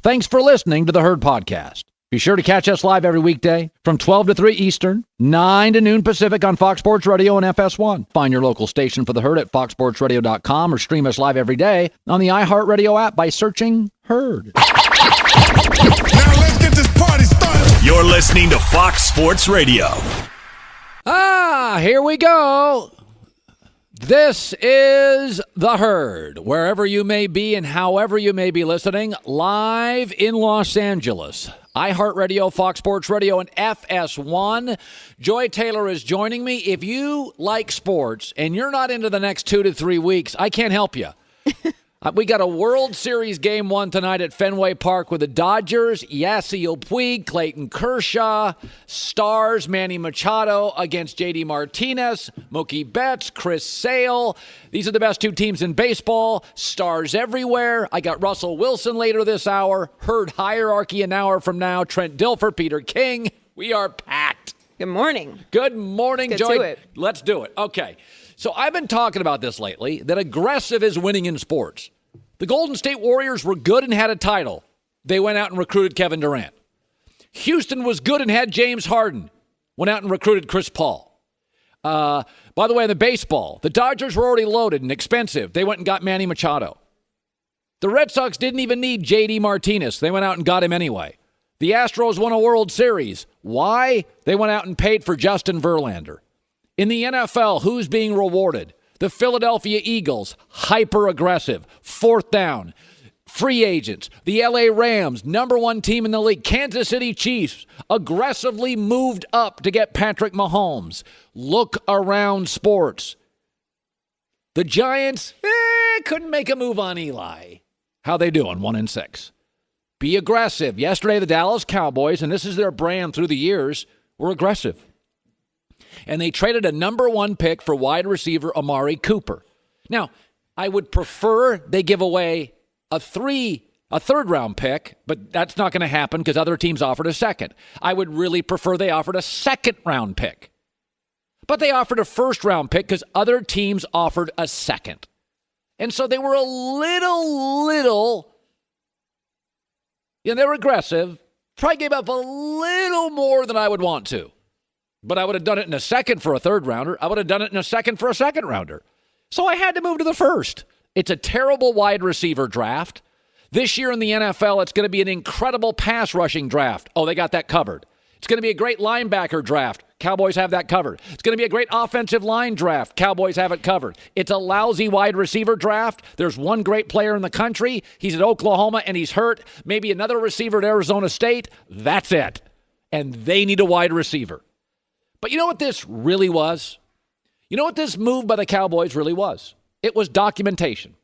Thanks for listening to the Herd Podcast. Be sure to catch us live every weekday from 12 to 3 Eastern, 9 to noon Pacific on Fox Sports Radio and FS1. Find your local station for the Herd at foxsportsradio.com or stream us live every day on the iHeartRadio app by searching Herd. Now let's get this party started. You're listening to Fox Sports Radio. Here we go. This is The Herd, wherever you may be and however you may be listening, live in Los Angeles. iHeartRadio, Fox Sports Radio, and FS1. Joy Taylor is joining me. If you like sports and you're not into the next 2 to 3 weeks, I can't help you. We got a World Series Game 1 tonight at Fenway Park with the Dodgers, Yasiel Puig, Clayton Kershaw, Stars, Manny Machado against J.D. Martinez, Mookie Betts, Chris Sale. These are the best two teams in baseball. Stars everywhere. I got Russell Wilson later this hour. Herd Hierarchy an hour from now. Trent Dilfer, Peter King. We are packed. Good morning. Good morning, Let's Joy. get to it. Let's do it. Okay. So I've been talking about this lately, that aggressive is winning in sports. The Golden State Warriors were good and had a title. They went out and recruited Kevin Durant. Houston was good and had James Harden. Went out and recruited Chris Paul. By the way, in the baseball, the Dodgers were already loaded and expensive. They went and got Manny Machado. The Red Sox didn't even need J.D. Martinez. They went out and got him anyway. The Astros won a World Series. Why? They went out and paid for Justin Verlander. In the NFL, who's being rewarded? The Philadelphia Eagles, hyper-aggressive, fourth down. Free agents, the L.A. Rams, number one team in the league. Kansas City Chiefs, aggressively moved up to get Patrick Mahomes. Look around sports. The Giants, couldn't make a move on Eli. How they doing? 1-6. Be aggressive. Yesterday, the Dallas Cowboys, and this is their brand through the years, were aggressive. And they traded a number one pick for wide receiver Amari Cooper. Now, I would prefer they give away a third-round pick, but that's not going to happen because other teams offered a second. I would really prefer they offered a second-round pick. But they offered a first-round pick because other teams offered a second. And so they were a little, they were aggressive. Probably gave up a little more than I would want to. But I would have done it in a second for a third rounder. I would have done it in a second for a second rounder. So I had to move to the first. It's a terrible wide receiver draft. This year in the NFL, it's going to be an incredible pass rushing draft. Oh, they got that covered. It's going to be a great linebacker draft. Cowboys have that covered. It's going to be a great offensive line draft. Cowboys have it covered. It's a lousy wide receiver draft. There's one great player in the country. He's at Oklahoma and he's hurt. Maybe another receiver at Arizona State. That's it. And they need a wide receiver. But you know what this really was? You know what this move by the Cowboys really was? It was documentation.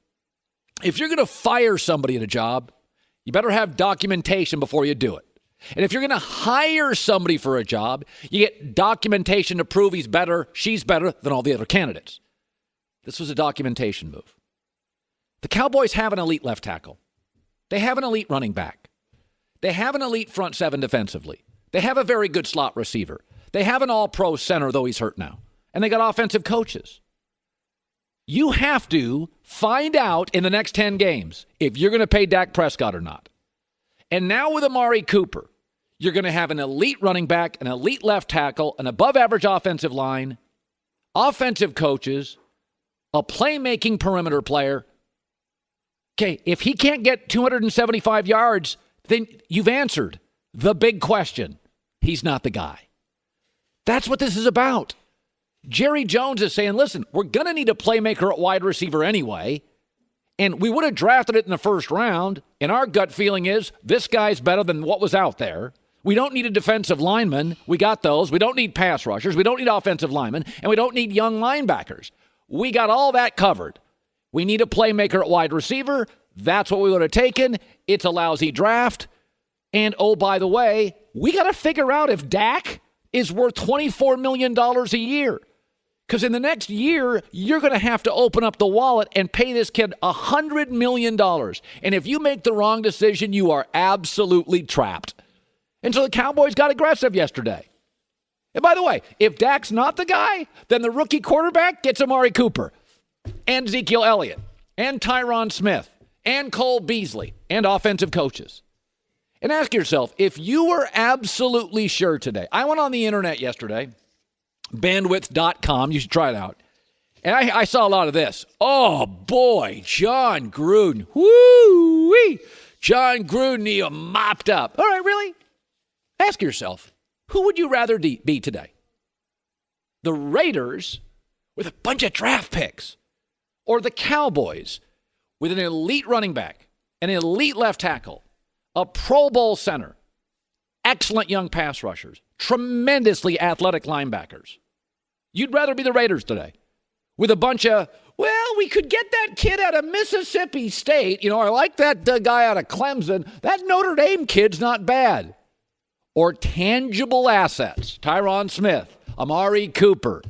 If you're going to fire somebody at a job, you better have documentation before you do it. And if you're going to hire somebody for a job, you get documentation to prove he's better, she's better than all the other candidates. This was a documentation move. The Cowboys have an elite left tackle. They have an elite running back. They have an elite front seven defensively. They have a very good slot receiver. They have an all-pro center, though he's hurt now. And they got offensive coaches. You have to find out in the next 10 games if you're going to pay Dak Prescott or not. And now with Amari Cooper, you're going to have an elite running back, an elite left tackle, an above-average offensive line, offensive coaches, a playmaking perimeter player. Okay, if he can't get 275 yards, then you've answered the big question. He's not the guy. That's what this is about. Jerry Jones is saying, listen, we're going to need a playmaker at wide receiver anyway, and we would have drafted it in the first round, and our gut feeling is this guy's better than what was out there. We don't need a defensive lineman. We got those. We don't need pass rushers. We don't need offensive linemen, and we don't need young linebackers. We got all that covered. We need a playmaker at wide receiver. That's what we would have taken. It's a lousy draft. And, oh, by the way, we got to figure out if Dak is worth $24 million a year. Because in the next year, you're going to have to open up the wallet and pay this kid $100 million. And if you make the wrong decision, you are absolutely trapped. And so the Cowboys got aggressive yesterday. And by the way, if Dak's not the guy, then the rookie quarterback gets Amari Cooper and Ezekiel Elliott and Tyron Smith and Cole Beasley and offensive coaches. And ask yourself, if you were absolutely sure today, I went on the internet yesterday, bandwidth.com, you should try it out, and I saw a lot of this. Oh, boy, John Gruden. Woo-wee. John Gruden, he mopped up. All right, really? Ask yourself, who would you rather be today? The Raiders with a bunch of draft picks, or the Cowboys with an elite running back, an elite left tackle, a Pro Bowl center, excellent young pass rushers, tremendously athletic linebackers? You'd rather be the Raiders today with a bunch of, well, we could get that kid out of Mississippi State. You know, I like that guy out of Clemson. That Notre Dame kid's not bad. Or tangible assets, Tyron Smith, Amari Cooper,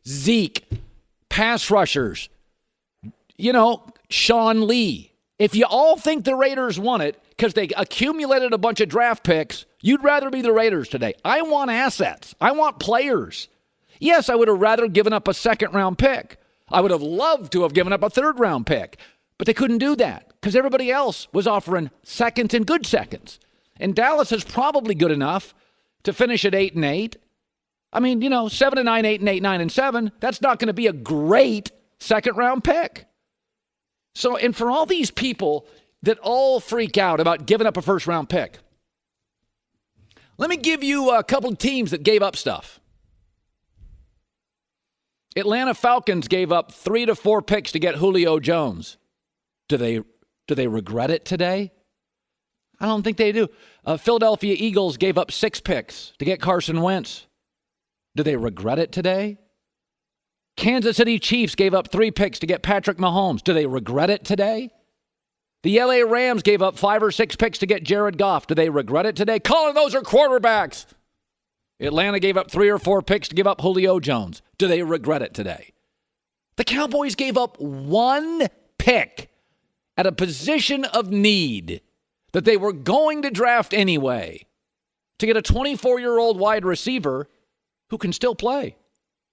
Zeke, pass rushers, you know, Sean Lee. If you all think the Raiders won it because they accumulated a bunch of draft picks, you'd rather be the Raiders today. I want assets. I want players. Yes, I would have rather given up a second-round pick. I would have loved to have given up a third-round pick, but they couldn't do that because everybody else was offering seconds and good seconds. And Dallas is probably good enough to finish at 8-8. I mean, you know, 7-9, 8-8, 9-7. That's not going to be a great second-round pick. So, and for all these people that all freak out about giving up a first-round pick, let me give you a couple of teams that gave up stuff. Atlanta Falcons gave up 3 to 4 picks to get Julio Jones. Do they regret it today? I don't think they do. Philadelphia Eagles gave up 6 picks to get Carson Wentz. Do they regret it today? Kansas City Chiefs gave up 3 picks to get Patrick Mahomes. Do they regret it today? The LA Rams gave up 5 or 6 picks to get Jared Goff. Do they regret it today? Colin, those are quarterbacks. Atlanta gave up 3 or 4 picks to give up Julio Jones. Do they regret it today? The Cowboys gave up 1 pick at a position of need that they were going to draft anyway to get a 24-year-old wide receiver who can still play,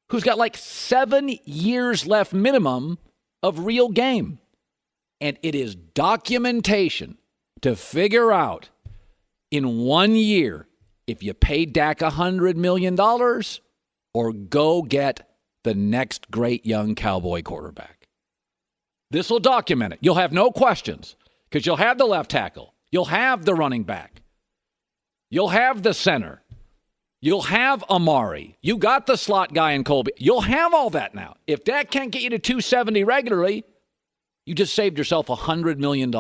who's got like 7 years left minimum of real game. And it is documentation to figure out in 1 year if you pay Dak $100 million or go get the next great young Cowboy quarterback. This will document it. You'll have no questions because you'll have the left tackle. You'll have the running back. You'll have the center. You'll have Amari. You got the slot guy in Colby. You'll have all that now. If Dak can't get you to 270 regularly, you just saved yourself $100 million.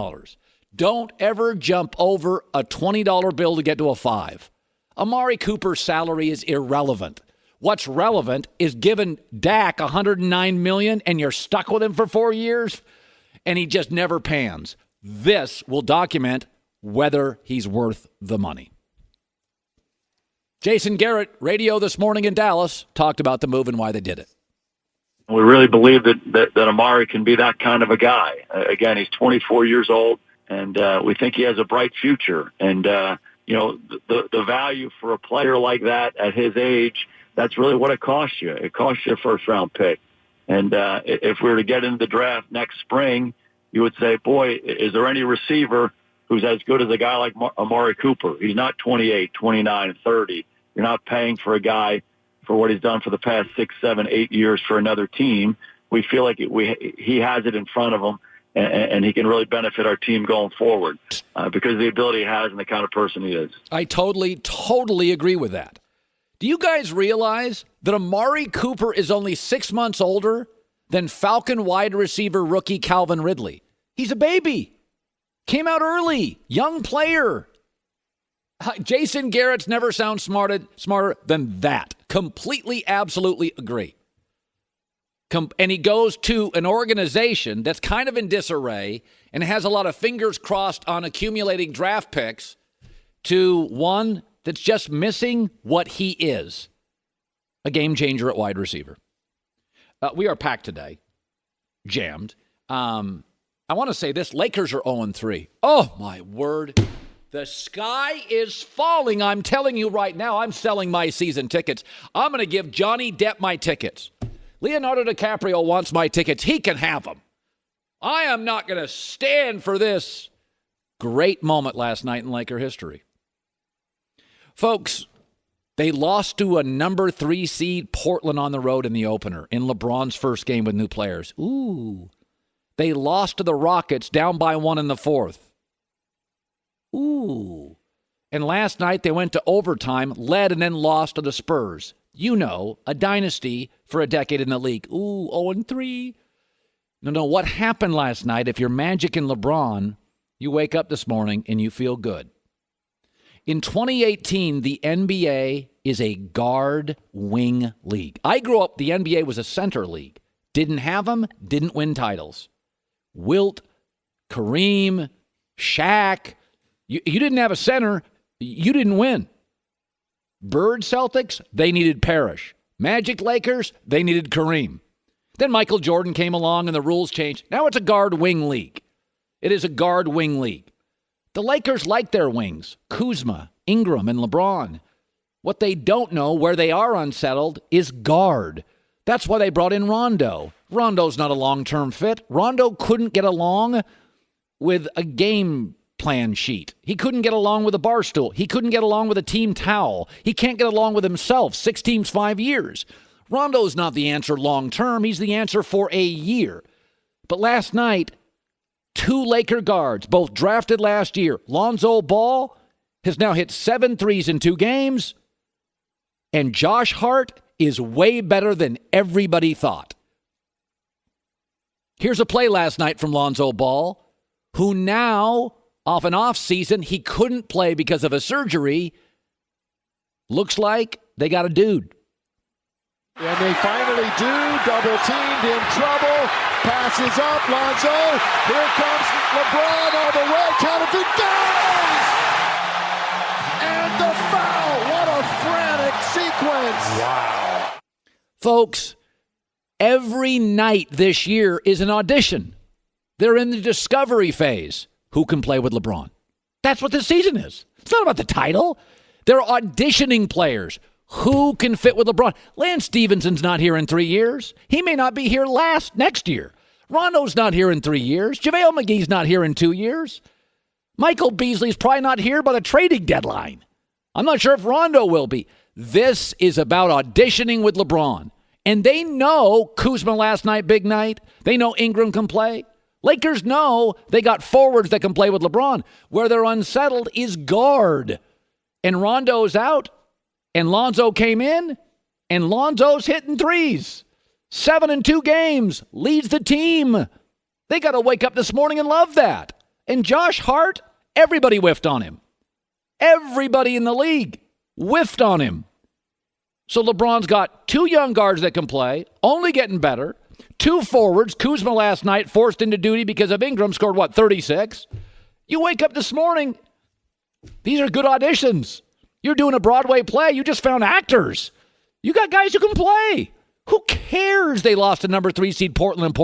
Don't ever jump over a $20 bill to get to a 5. Amari Cooper's salary is irrelevant. What's relevant is giving Dak $109 million and you're stuck with him for 4 years and he just never pans. This will document whether he's worth the money. Jason Garrett, radio this morning in Dallas, talked about the move and why they did it. We really believe that Amari can be that kind of a guy. Again, he's 24 years old, and we think he has a bright future. And, you know, the value for a player like that at his age, that's really what it costs you. It costs you a first-round pick. And if we were to get into the draft next spring, you would say, boy, is there any receiver who's as good as a guy like Amari Cooper? He's not 28, 29, 30. You're not paying for a guy for what he's done for the past 6, 7, 8 years for another team. We feel like he has it in front of him, and he can really benefit our team going forward because of the ability he has and the kind of person he is. I totally agree with that. Do you guys realize that Amari Cooper is only 6 months older than Falcon wide receiver rookie Calvin Ridley? He's a baby. Came out early. Young player. Jason Garrett's never sound smarter than that. Completely, absolutely agree. And he goes to an organization that's kind of in disarray and has a lot of fingers crossed on accumulating draft picks to one that's just missing what he is, a game changer at wide receiver. We are packed today, jammed. I want to say this, Lakers are 0-3. Oh, my word. The sky is falling. I'm telling you right now, I'm selling my season tickets. I'm going to give Johnny Depp my tickets. Leonardo DiCaprio wants my tickets. He can have them. I am not going to stand for this. Great moment last night in Laker history. Folks, they lost to a number 3 seed Portland on the road in the opener in LeBron's first game with new players. Ooh. They lost to the Rockets down by 1 in the fourth. Ooh. And last night they went to overtime, led and then lost to the Spurs. You know, a dynasty for a decade in the league. Ooh, 0-3. No, what happened last night, if you're Magic and LeBron, you wake up this morning and you feel good. In 2018, the NBA is a guard wing league. I grew up, the NBA was a center league. Didn't have them, didn't win titles. Wilt, Kareem, Shaq. You didn't have a center, you didn't win. Bird Celtics, they needed Parrish. Magic Lakers, they needed Kareem. Then Michael Jordan came along and the rules changed. Now it's a guard wing league. It is a guard wing league. The Lakers like their wings, Kuzma, Ingram, and LeBron. What they don't know, where they are unsettled, is guard. That's why they brought in Rondo. Rondo's not a long-term fit. Rondo couldn't get along with a game plan sheet. He couldn't get along with a bar stool. He couldn't get along with a team towel. He can't get along with himself. 6 teams, 5 years. Rondo's not the answer long-term. He's the answer for a year. But last night, 2 Laker guards, both drafted last year. Lonzo Ball has now hit 7 threes in 2 games. And Josh Hart is way better than everybody thought. Here's a play last night from Lonzo Ball, who now, off an off season, he couldn't play because of a surgery. Looks like they got a dude. And they finally do. Double teamed, in trouble. Passes up. Lonzo. Here comes LeBron on the way. Counterfeit goes! And the foul. What a frantic sequence. Wow. Folks, every night this year is an audition. They're in the discovery phase. Who can play with LeBron? That's what this season is. It's not about the title. They're auditioning players. Who can fit with LeBron? Lance Stevenson's not here in 3 years. He may not be here next year. Rondo's not here in 3 years. JaVale McGee's not here in 2 years. Michael Beasley's probably not here by the trading deadline. I'm not sure if Rondo will be. This is about auditioning with LeBron. And they know Kuzma last night, big night. They know Ingram can play. Lakers know they got forwards that can play with LeBron. Where they're unsettled is guard. And Rondo's out. And Lonzo came in, and Lonzo's hitting threes. 7 in 2 games, leads the team. They got to wake up this morning and love that. And Josh Hart, everybody whiffed on him. Everybody in the league whiffed on him. So LeBron's got 2 young guards that can play, only getting better. 2 forwards. Kuzma last night forced into duty because of Ingram, scored, 36? You wake up this morning, these are good auditions. You're doing a Broadway play. You just found actors. You got guys who can play. Who cares they lost to number 3 seed Portland?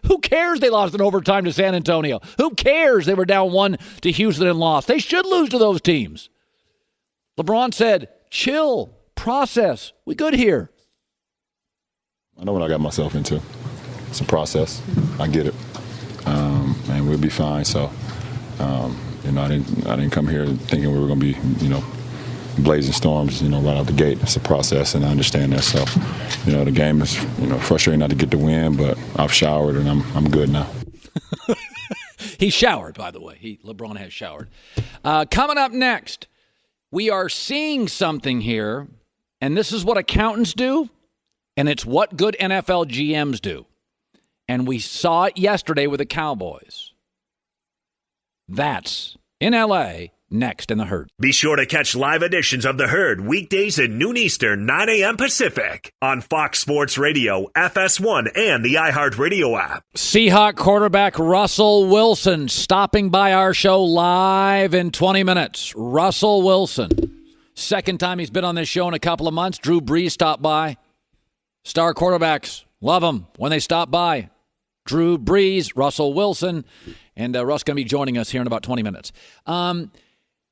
Who cares they lost in overtime to San Antonio? Who cares they were down 1 to Houston and lost? They should lose to those teams. LeBron said, chill, process. We good here. I know what I got myself into. It's a process. I get it. And we'll be fine. So, I didn't come here thinking we were going to be, blazing storms, right out the gate. It's a process, and I understand that. So, the game is, frustrating not to get the win, but I've showered, and I'm good now. He showered, by the way. LeBron has showered. Coming up next, we are seeing something here, and this is what accountants do, and it's what good NFL GMs do. And we saw it yesterday with the Cowboys. That's in L.A., next in the Herd. Be sure to catch live editions of the Herd weekdays at noon Eastern, 9 a.m. Pacific on Fox Sports Radio, FS1, and the iHeartRadio app. Seahawk quarterback Russell Wilson stopping by our show live in 20 minutes. Russell Wilson. Second time he's been on this show in a couple of months. Drew Brees stopped by. Star quarterbacks, love them when they stop by. Drew Brees, Russell Wilson, and Russ going to be joining us here in about 20 minutes.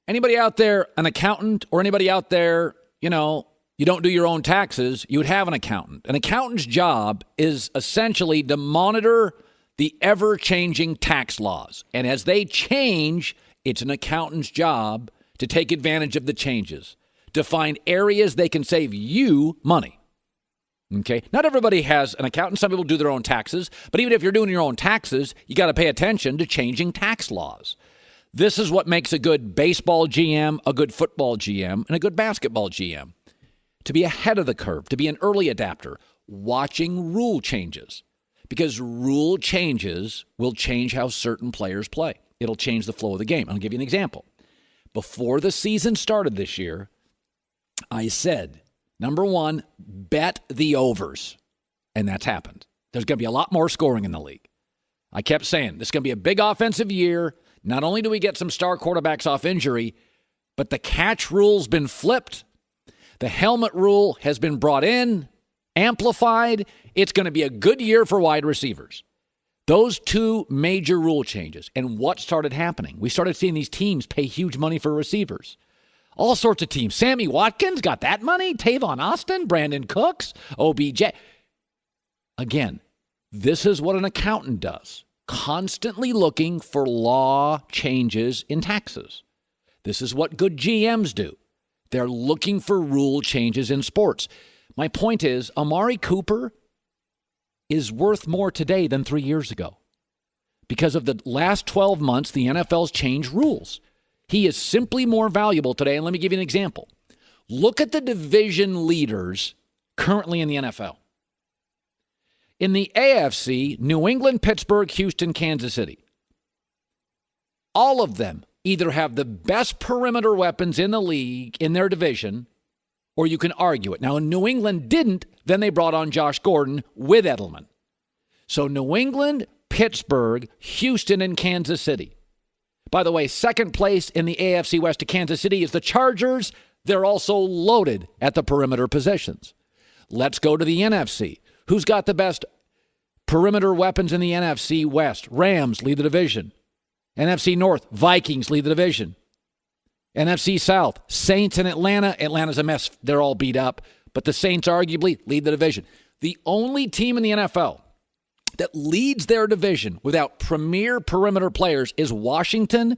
Anybody out there, an accountant, or anybody out there, you don't do your own taxes, you would have an accountant. An accountant's job is essentially to monitor the ever-changing tax laws. And as they change, it's an accountant's job to take advantage of the changes, to find areas they can save you money. Okay? Not everybody has an accountant. Some people do their own taxes. But even if you're doing your own taxes, you got to pay attention to changing tax laws. This is what makes a good baseball GM, a good football GM, and a good basketball GM. To be ahead of the curve, to be an early adapter, watching rule changes. Because rule changes will change how certain players play. It'll change the flow of the game. I'll give you an example. Before the season started this year, I said, number one, bet the overs. And that's happened. There's going to be a lot more scoring in the league. I kept saying, this is going to be a big offensive year. Not only do we get some star quarterbacks off injury, but the catch rule's been flipped. The helmet rule has been brought in, amplified. It's going to be a good year for wide receivers. Those two major rule changes. And what started happening? We started seeing these teams pay huge money for receivers. All sorts of teams. Sammy Watkins got that money. Tavon Austin, Brandon Cooks, OBJ. Again, this is what an accountant does. Constantly looking for law changes in taxes. This is what good GMs do. They're looking for rule changes in sports. My point is, Amari Cooper is worth more today than 3 years ago. Because of the last 12 months, the NFL's changed rules. He is simply more valuable today. And let me give you an example. Look at the division leaders currently in the NFL. In the AFC, New England, Pittsburgh, Houston, Kansas City. All of them either have the best perimeter weapons in the league in their division, or you can argue it. Now, New England didn't, then they brought on Josh Gordon with Edelman. So New England, Pittsburgh, Houston, and Kansas City. By the way, second place in the AFC West to Kansas City is the Chargers. They're also loaded at the perimeter positions. Let's go to the NFC. Who's got the best perimeter weapons in the NFC West? Rams lead the division. NFC North, Vikings lead the division. NFC South, Saints and Atlanta. Atlanta's a mess. They're all beat up. But the Saints arguably lead the division. The only team in the NFL that leads their division without premier perimeter players is Washington.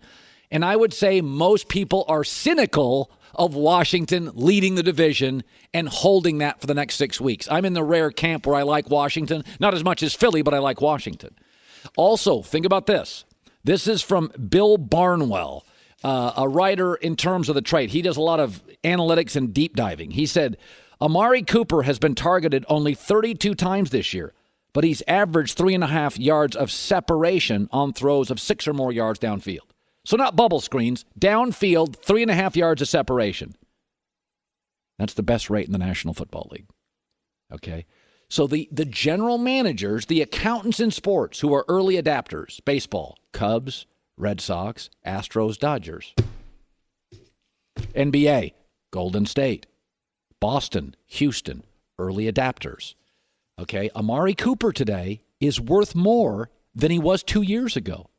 And I would say most people are cynical of Washington leading the division and holding that for the next 6 weeks. I'm in the rare camp where I like Washington. Not as much as Philly, but I like Washington. Also, think about this. This is from Bill Barnwell, a writer in terms of the trade. He does a lot of analytics and deep diving. He said, Amari Cooper has been targeted only 32 times this year, but he's averaged 3.5 yards of separation on throws of 6 or more yards downfield. So not bubble screens, downfield, 3.5 yards of separation. That's the best rate in the National Football League. Okay? So the general managers, the accountants in sports who are early adapters, baseball, Cubs, Red Sox, Astros, Dodgers. NBA, Golden State, Boston, Houston, early adapters. Okay? Amari Cooper today is worth more than he was 2 years ago.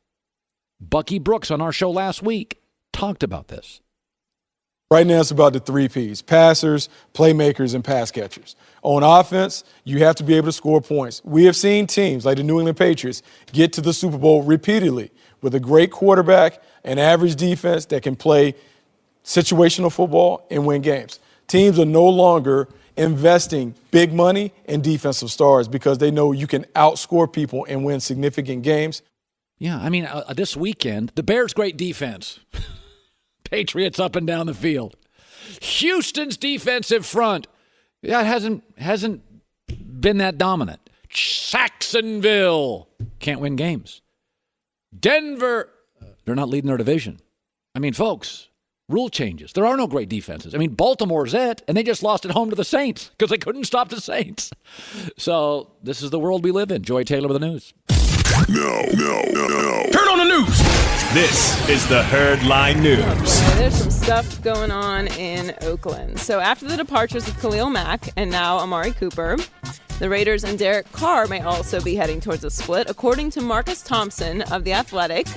Bucky Brooks on our show last week talked about this. Right now it's about the 3 Ps, passers, playmakers, and pass catchers. On offense, you have to be able to score points. We have seen teams like the New England Patriots get to the Super Bowl repeatedly with a great quarterback and average defense that can play situational football and win games. Teams are no longer investing big money in defensive stars because they know you can outscore people and win significant games. Yeah, I mean, this weekend, the Bears' great defense. Patriots up and down the field. Houston's defensive front, yeah, it hasn't been that dominant. Jacksonville can't win games. Denver, they're not leading their division. I mean, folks, rule changes. There are no great defenses. I mean, Baltimore's it, and they just lost at home to the Saints because they couldn't stop the Saints. So this is the world we live in. Joy Taylor with the news. No. Turn on the news. This is the Herd Line News. Okay, there's some stuff going on in Oakland. So after the departures of Khalil Mack and now Amari Cooper, the Raiders and Derek Carr may also be heading towards a split, according to Marcus Thompson of The Athletic.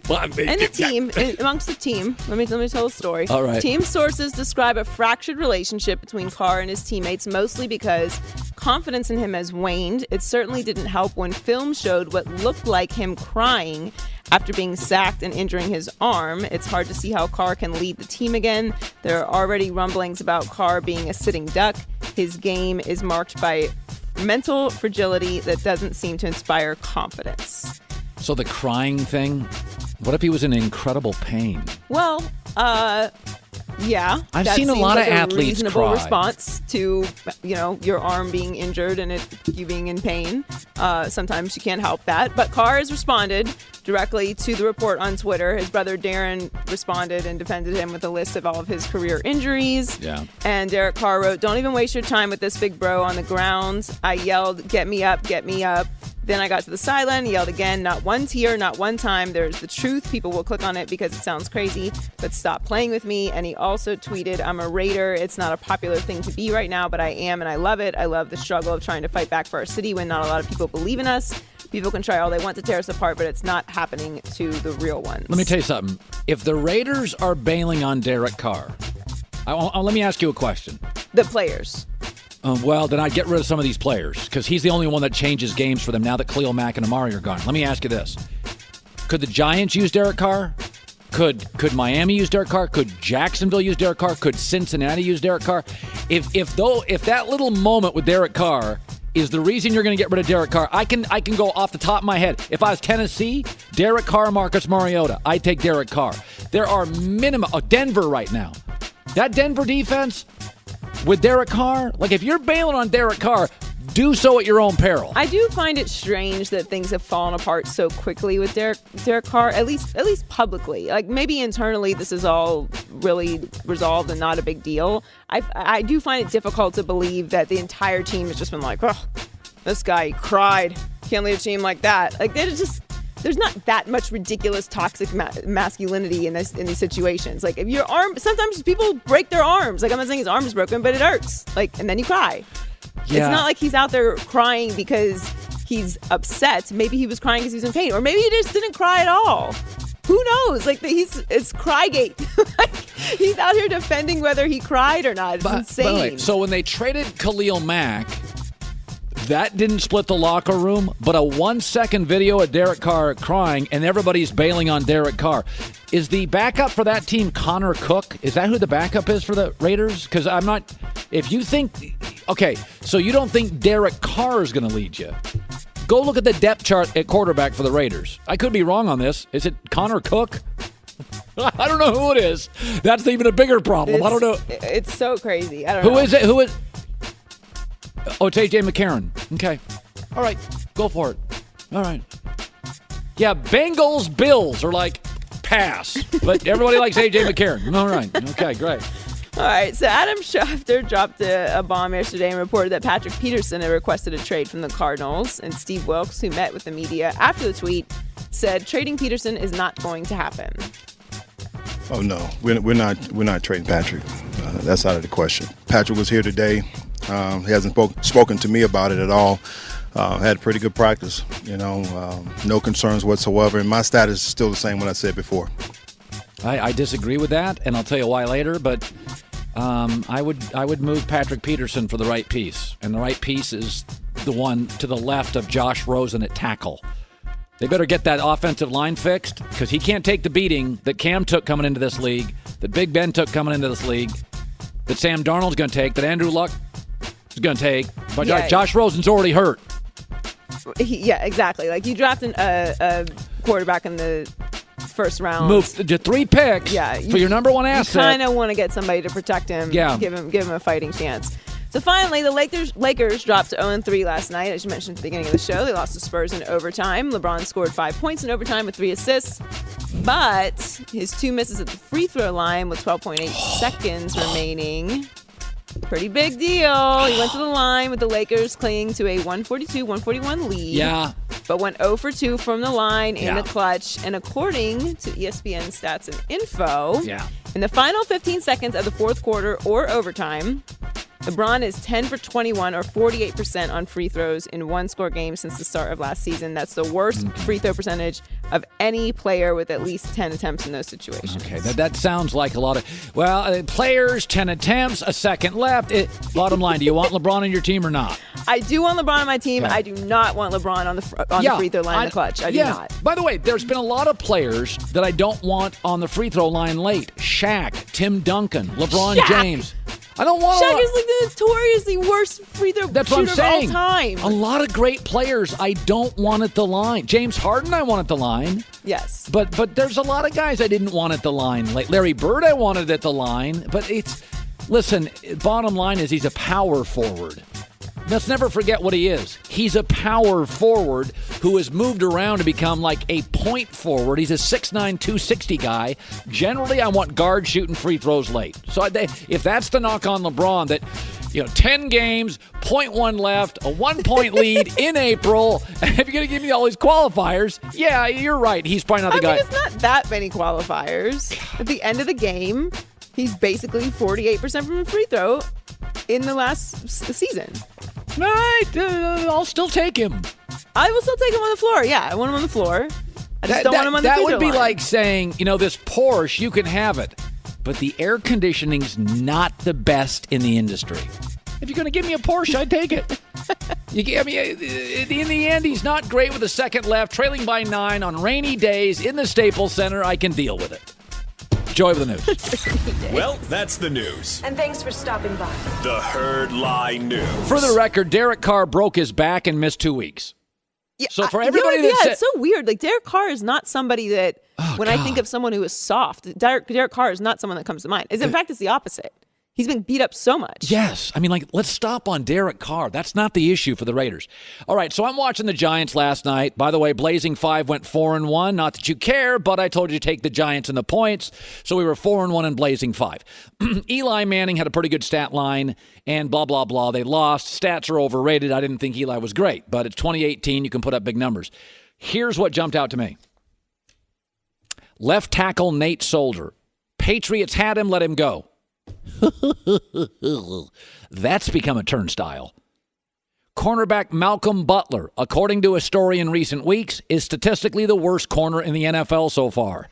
And the team, amongst the team, let me tell a story. All right. Team sources describe a fractured relationship between Carr and his teammates, mostly because confidence in him has waned. It certainly didn't help when film showed what looked like him crying after being sacked and injuring his arm. It's hard to see how Carr can lead the team again. There are already rumblings about Carr being a sitting duck. His game is marked by mental fragility that doesn't seem to inspire confidence. So the crying thing, what if he was in incredible pain? Well, yeah. I've that seen a seems lot like of athletes a reasonable cry. response to, your arm being injured and you being in pain. Sometimes you can't help that. But Carr has responded directly to the report on Twitter. His brother Darren responded and defended him with a list of all of his career injuries. Yeah. And Derek Carr wrote, "Don't even waste your time with this big bro on the ground. I yelled, 'Get me up, get me up.' Then I got to the sideline, yelled again, not one tear, not one time. There's the truth. People will click on it because it sounds crazy, but stop playing with me." And he also tweeted, "I'm a Raider. It's not a popular thing to be right now, but I am, and I love it. I love the struggle of trying to fight back for our city when not a lot of people believe in us. People can try all they want to tear us apart, but it's not happening to the real ones." Let me tell you something. If the Raiders are bailing on Derek Carr, let me ask you a question. The players. Well, then I'd get rid of some of these players because he's the only one that changes games for them now that Khalil Mack and Amari are gone. Let me ask you this. Could the Giants use Derek Carr? Could Miami use Derek Carr? Could Jacksonville use Derek Carr? Could Cincinnati use Derek Carr? If that little moment with Derek Carr is the reason you're going to get rid of Derek Carr, I can go off the top of my head. If I was Tennessee, Derek Carr, Marcus Mariota, I'd take Derek Carr. There are Denver right now. That Denver defense with Derek Carr, like if you're bailing on Derek Carr, do so at your own peril. I do find it strange that things have fallen apart so quickly with Derek Carr, at least publicly. Like maybe internally this is all really resolved and not a big deal. I do find it difficult to believe that the entire team has just been like, "Oh, this guy cried. Can't lead a team like that." Like there's not that much ridiculous toxic masculinity in these situations. Like if your arm, sometimes people break their arms. Like I'm not saying his arm is broken, but it hurts. Like, and then you cry. Yeah. It's not like he's out there crying because he's upset. Maybe he was crying because he was in pain, or maybe he just didn't cry at all. Who knows? Like it's Crygate. Like he's out here defending whether he cried or not. It's insane. By the way, so when they traded Khalil Mack, that didn't split the locker room, but a 1-second video of Derek Carr crying and everybody's bailing on Derek Carr. Is the backup for that team Connor Cook? Is that who the backup is for the Raiders? Because I'm not. If you think, okay, so you don't think Derek Carr is going to lead you? Go look at the depth chart at quarterback for the Raiders. I could be wrong on this. Is it Connor Cook? I don't know who it is. That's even a bigger problem. I don't know. It's so crazy. I don't know. Who is it? Who is? Oh, it's A.J. McCarron. Okay. All right. Go for it. All right. Yeah, Bengals, Bills are like, pass. But everybody likes A.J. McCarron. All right. Okay, great. All right, so Adam Schefter dropped a bomb yesterday and reported that Patrick Peterson had requested a trade from the Cardinals. And Steve Wilkes, who met with the media after the tweet, said trading Peterson is not going to happen. Oh, no. We're not trading Patrick. That's out of the question. Patrick was here today. He hasn't spoken to me about it at all. Had a pretty good practice, no concerns whatsoever. And my status is still the same what I said before. I disagree with that, and I'll tell you why later. But I would move Patrick Peterson for the right piece, and the right piece is the one to the left of Josh Rosen at tackle. They better get that offensive line fixed because he can't take the beating that Cam took coming into this league, that Big Ben took coming into this league, that Sam Darnold's going to take, that Andrew Luck is going to take. But yeah, Josh Rosen's already hurt. Yeah, exactly. Like you drafted a quarterback in the first round. Move to 3 picks for your number one asset. You kind of want to get somebody to protect him. Yeah. Give him a fighting chance. So finally, the Lakers dropped to 0-3 last night. As you mentioned at the beginning of the show, they lost to Spurs in overtime. LeBron scored 5 points in overtime with 3 assists. But his 2 misses at the free throw line with 12.8 seconds remaining. Pretty big deal. He went to the line with the Lakers clinging to a 142-141 lead. Yeah. But went 0 for 2 from the line in the clutch. And according to ESPN Stats and Info, in the final 15 seconds of the fourth quarter or overtime, LeBron is 10 for 21 or 48% on free throws in one-score games since the start of last season. That's the worst free throw percentage of any player with at least 10 attempts in those situations. Okay, that sounds like a lot of, players, 10 attempts, a second left. Bottom line, do you want LeBron on your team or not? I do want LeBron on my team. Okay. I do not want LeBron on the free throw line in the clutch. I do not. By the way, there's been a lot of players that I don't want on the free throw line late. Shaq, Tim Duncan, LeBron James. I don't want Shaq is like the notoriously worst free throw shooter of all time. A lot of great players I don't want at the line. James Harden I want at the line. Yes. But there's a lot of guys I didn't want at the line. Like Larry Bird I wanted at the line. But listen, bottom line is he's a power forward. Let's never forget what he is. He's a power forward who has moved around to become like a point forward. He's a 6'9", 260 guy. Generally, I want guards shooting free throws late. So if that's the knock on LeBron, that 10 games, 0.1 left, a 1-point lead in April, if you're going to give me all these qualifiers, yeah, you're right. He's probably not the guy. It's not that many qualifiers. At the end of the game, he's basically 48% from a free throw in the last season. All right, I'll still take him. I will still take him on the floor. Yeah, I want him on the floor. I just don't want him on the free throw line. That would be like saying, this Porsche, you can have it, but the air conditioning's not the best in the industry. If you're going to give me a Porsche, I'd take it. In the end, he's not great with a second left, trailing by 9 on rainy days in the Staples Center. I can deal with it. Joy of the news. Well, that's the news. And thanks for stopping by. The Herd Lie News. For the record, Derek Carr broke his back and missed 2 weeks. Yeah, so for everybody it's so weird. Like Derek Carr is not somebody that I think of someone who is soft, Derek Carr is not someone that comes to mind. In fact, it's the opposite. He's been beat up so much. Yes. Let's stop on Derek Carr. That's not the issue for the Raiders. All right, so I'm watching the Giants last night. By the way, Blazing 5 went 4-1. Not that you care, but I told you to take the Giants and the points. So we were 4-1 and Blazing 5. Eli Manning had a pretty good stat line, and blah, blah, blah. They lost. Stats are overrated. I didn't think Eli was great, but it's 2018. You can put up big numbers. Here's what jumped out to me. Left tackle Nate Solder. Patriots had him, let him go. That's become a turnstile. Cornerback Malcolm Butler, according to a story in recent weeks, is statistically the worst corner in the NFL so far.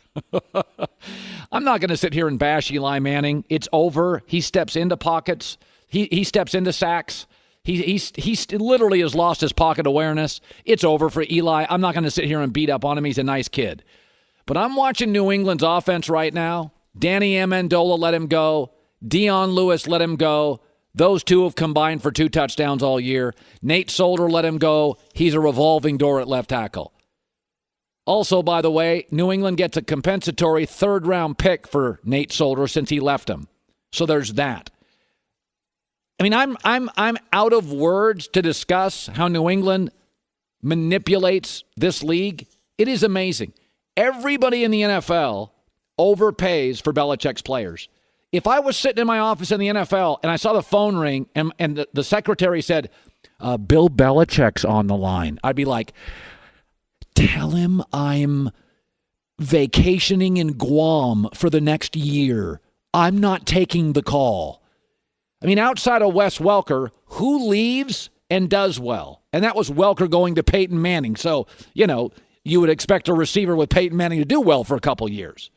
I'm not going to sit here and bash Eli Manning. It's over. He steps into pockets. He steps into sacks. He literally has lost his pocket awareness. It's over for Eli. I'm not going to sit here and beat up on him. He's a nice kid. But I'm watching New England's offense right now. Danny Amendola let him go. Dion Lewis let him go. Those two have combined for 2 touchdowns all year. Nate Solder let him go. He's a revolving door at left tackle. Also, by the way, New England gets a compensatory 3rd-round pick for Nate Solder since he left him. So there's that. I'm out of words to discuss how New England manipulates this league. It is amazing. Everybody in the NFL overpays for Belichick's players. If I was sitting in my office in the NFL and I saw the phone ring and the secretary said, Bill Belichick's on the line, I'd be like, tell him I'm vacationing in Guam for the next year. I'm not taking the call. Outside of Wes Welker, who leaves and does well? And that was Welker going to Peyton Manning. So, you would expect a receiver with Peyton Manning to do well for a couple years.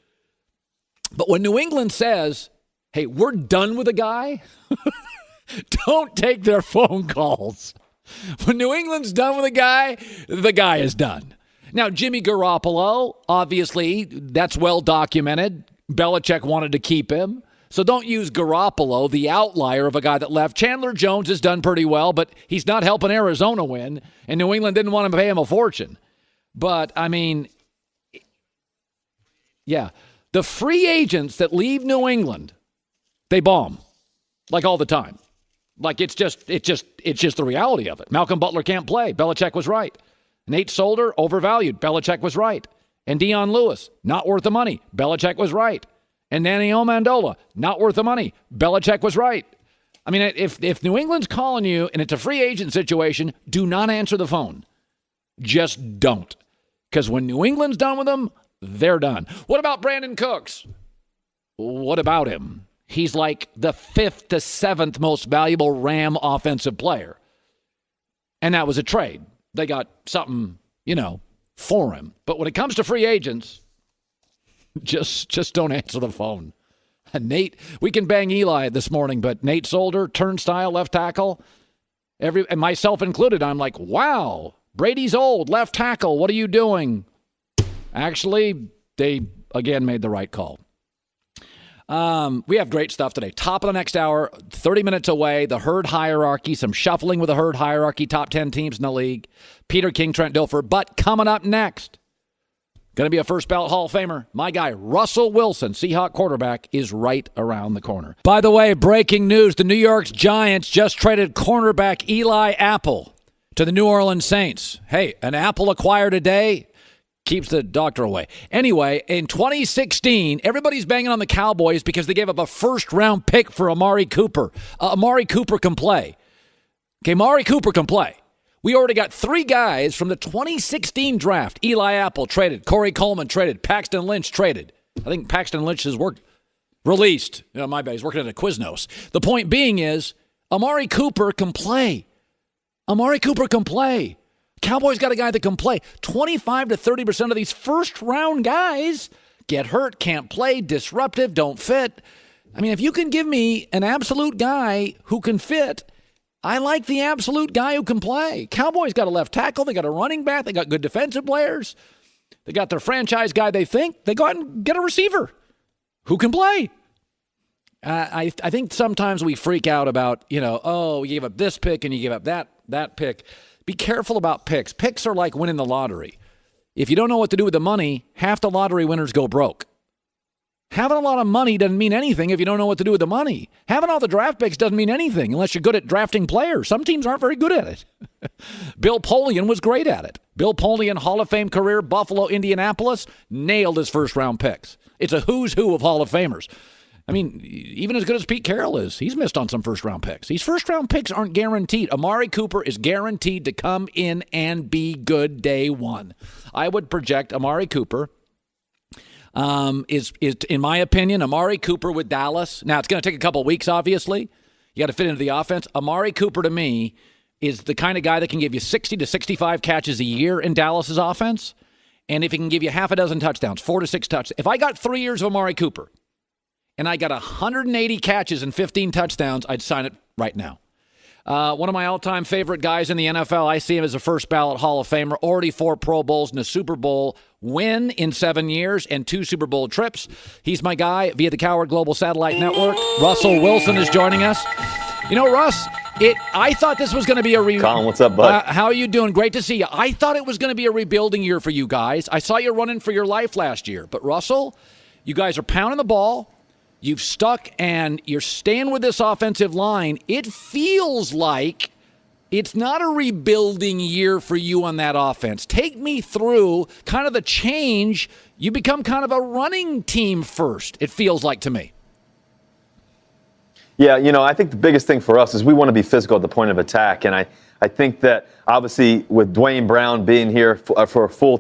But when New England says, hey, we're done with a guy, don't take their phone calls. When New England's done with a guy, the guy is done. Now, Jimmy Garoppolo, obviously, that's well documented. Belichick wanted to keep him. So don't use Garoppolo, the outlier of a guy that left. Chandler Jones has done pretty well, but he's not helping Arizona win, and New England didn't want to pay him a fortune. But, yeah, the free agents that leave New England, they bomb, like all the time. Like it's just the reality of it. Malcolm Butler can't play. Belichick was right. Nate Solder, overvalued. Belichick was right. And Dion Lewis, not worth the money. Belichick was right. And Danny Amendola, not worth the money. Belichick was right. If New England's calling you and it's a free agent situation, do not answer the phone. Just don't. Because when New England's done with them, they're done. What about Brandon Cooks? What about him? he's like the 5th to 7th most valuable Ram offensive player. And that was a trade. They got something, for him. But when it comes to free agents, just don't answer the phone. Nate, we can bang Eli this morning, but Nate Solder, turnstile, left tackle, and myself included, I'm like, wow, Brady's old, left tackle, what are you doing? Actually, they, again, made the right call. We have great stuff today. Top of the next hour, 30 minutes away, the Herd hierarchy, some shuffling with the Herd hierarchy, top 10 teams in the league. Peter King, Trent Dilfer. But coming up next, going to be a first ballot Hall of Famer. My guy, Russell Wilson, Seahawk quarterback, is right around the corner. By the way, breaking news, the New York Giants just traded cornerback Eli Apple to the New Orleans Saints. Hey, an apple acquired today keeps the doctor away. Anyway, in 2016, everybody's banging on the Cowboys because they gave up a first-round pick for Amari Cooper. Amari Cooper can play. Okay, Amari Cooper can play. We already got 3 guys from the 2016 draft. Eli Apple traded. Corey Coleman traded. Paxton Lynch traded. I think Paxton Lynch is released. My bad. He's working at a Quiznos. The point being is Amari Cooper can play. Amari Cooper can play. Cowboys got a guy that can play. 25 to 30% of these first-round guys get hurt, can't play, disruptive, don't fit. I mean, if you can give me an absolute guy who can fit, I like the absolute guy who can play. Cowboys got a left tackle. They got a running back. They got good defensive players. They got their franchise guy they think. They go out and get a receiver who can play. I think sometimes we freak out about, you gave up this pick and you gave up that pick. Be careful about picks. Picks are like winning the lottery. If you don't know what to do with the money, half the lottery winners go broke. Having a lot of money doesn't mean anything if you don't know what to do with the money. Having all the draft picks doesn't mean anything unless you're good at drafting players. Some teams aren't very good at it. Bill Polian was great at it. Bill Polian, Hall of Fame career, Buffalo, Indianapolis, nailed his first-round picks. It's a who's who of Hall of Famers. I mean, even as good as Pete Carroll is, he's missed on some first-round picks. These first-round picks aren't guaranteed. Amari Cooper is guaranteed to come in and be good day one. I would project Amari Cooper is in my opinion, Amari Cooper with Dallas. Now, it's going to take a couple of weeks, obviously. You got to fit into the offense. Amari Cooper, to me, is the kind of guy that can give you 60 to 65 catches a year in Dallas's offense. And if he can give you half a dozen touchdowns, 4 to 6 touchdowns. If I got 3 years of Amari Cooper, and I got 180 catches and 15 touchdowns, I'd sign it right now. One of my all-time favorite guys in the NFL, I see him as a first-ballot Hall of Famer, already 4 Pro Bowls and a Super Bowl win in 7 years and 2 Super Bowl trips. He's my guy via the Cowherd Global Satellite Network. Russell Wilson is joining us. Russ, I thought this was going to be a Colin, what's up, bud? How are you doing? Great to see you. I thought it was going to be a rebuilding year for you guys. I saw you running for your life last year. But, Russell, you guys are pounding the ball. You've stuck and you're staying with this offensive line. It feels like it's not a rebuilding year for you on that offense. Take me through kind of the change. You become kind of a running team first, it feels like to me. Yeah, I think the biggest thing for us is we want to be physical at the point of attack. And I think that obviously with Dwayne Brown being here for a full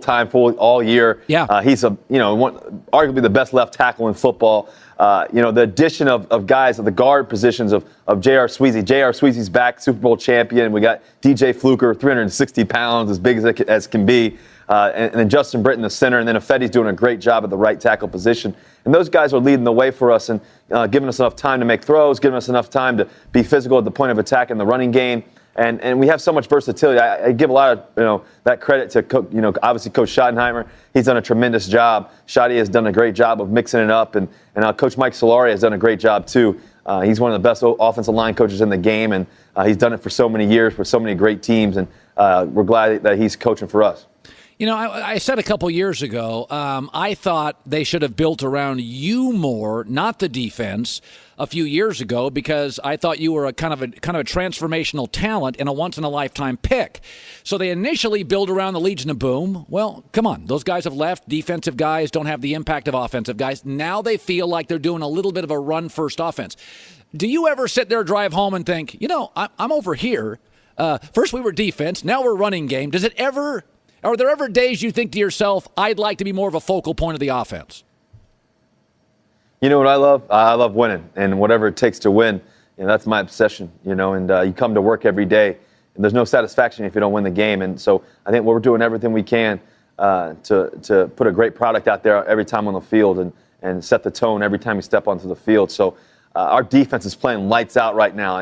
all year, he's arguably the best left tackle in football. The addition of guys at the guard positions of J.R. Sweezy. J.R. Sweezy's back, Super Bowl champion. We got DJ Fluker, 360 pounds, as big as can be. And then Justin Britt in the center. And then Ifedi's doing a great job at the right tackle position. And those guys are leading the way for us and giving us enough time to make throws, giving us enough time to be physical at the point of attack in the running game. And we have so much versatility. I give a lot of that credit to obviously Coach Schottenheimer. He's done a tremendous job. Shotty has done a great job of mixing it up, and Coach Mike Solari has done a great job too. He's one of the best offensive line coaches in the game, and he's done it for so many years for so many great teams. And we're glad that he's coaching for us. I said a couple years ago, I thought they should have built around you more, not the defense, a few years ago, because I thought you were a kind of a transformational talent and a once-in-a-lifetime pick. So they initially built around the Legion of Boom. Well, come on. Those guys have left. Defensive guys don't have the impact of offensive guys. Now they feel like they're doing a little bit of a run-first offense. Do you ever sit there, drive home, and think, I'm over here. First we were defense. Now we're running game. Are there ever days you think to yourself, I'd like to be more of a focal point of the offense? You know what I love? I love winning, and whatever it takes to win, that's my obsession. And you come to work every day, and there's no satisfaction if you don't win the game. And so I think we're doing everything we can to put a great product out there every time on the field and set the tone every time you step onto the field. So our defense is playing lights out right now.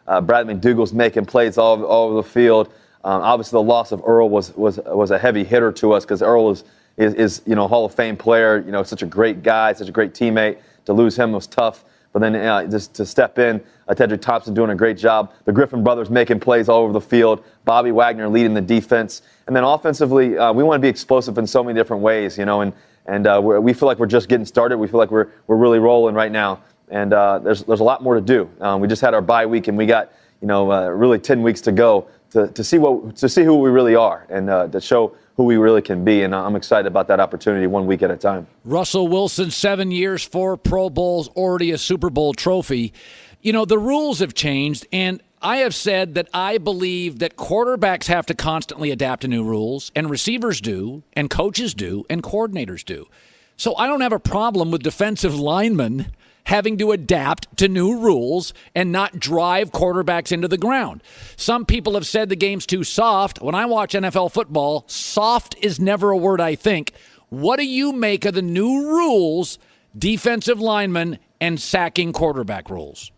Brad McDougall's making plays all over the field. Obviously, the loss of Earl was a heavy hitter to us because Earl is a Hall of Fame player. Such a great guy, such a great teammate. To lose him was tough. But then just to step in, Tedrick Thompson doing a great job. The Griffin brothers making plays all over the field. Bobby Wagner leading the defense. And then offensively, we want to be explosive in so many different ways. And we feel like we're just getting started. We feel like we're really rolling right now. And there's a lot more to do. We just had our bye week, and we got really 10 weeks to go to see who we really are and to show who we really can be. And I'm excited about that opportunity 1 week at a time. Russell Wilson, 7 years, 4 Pro Bowls, already a Super Bowl trophy. The rules have changed, and I have said that I believe that quarterbacks have to constantly adapt to new rules, and receivers do, and coaches do, and coordinators do. So I don't have a problem with defensive linemen having to adapt to new rules and not drive quarterbacks into the ground. Some people have said the game's too soft. When I watch NFL football, soft is never a word I think. What do you make of the new rules, defensive linemen, and sacking quarterback rules?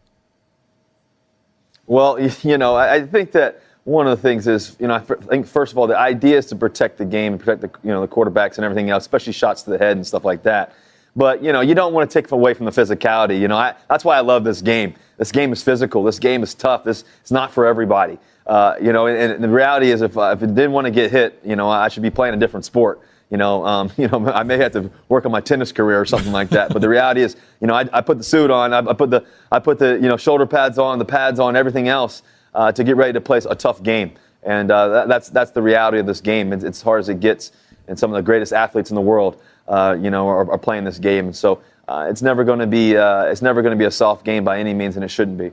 Well, I think that one of the things is, I think, first of all, the idea is to protect the game and protect the quarterbacks and everything else, especially shots to the head and stuff like that. But, you don't want to take away from the physicality. That's why I love this game. This game is physical. This game is tough. It's not for everybody. And the reality is if it didn't want to get hit, I should be playing a different sport. I may have to work on my tennis career or something like that. But the reality is, I put the suit on, I put the shoulder pads on, everything else to get ready to play a tough game. And that's the reality of this game. It's as hard as it gets, and some of the greatest athletes in the world, are playing this game. And so it's never going to be a soft game by any means, and it shouldn't be.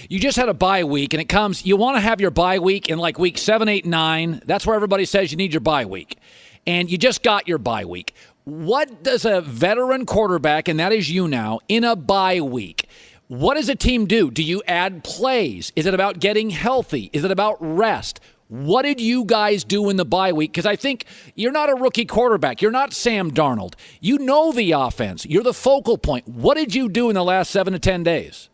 You just had a bye week, and you want to have your bye week in like week 7, 8, 9. That's where everybody says you need your bye week. And you just got your bye week. What does a veteran quarterback, and that is you now, in a bye week, what does a team do? Do you add plays? Is it about getting healthy? Is it about rest? What did you guys do in the bye week? Because I think you're not a rookie quarterback. You're not Sam Darnold. You know the offense. You're the focal point. What did you do in the last 7 to 10 days?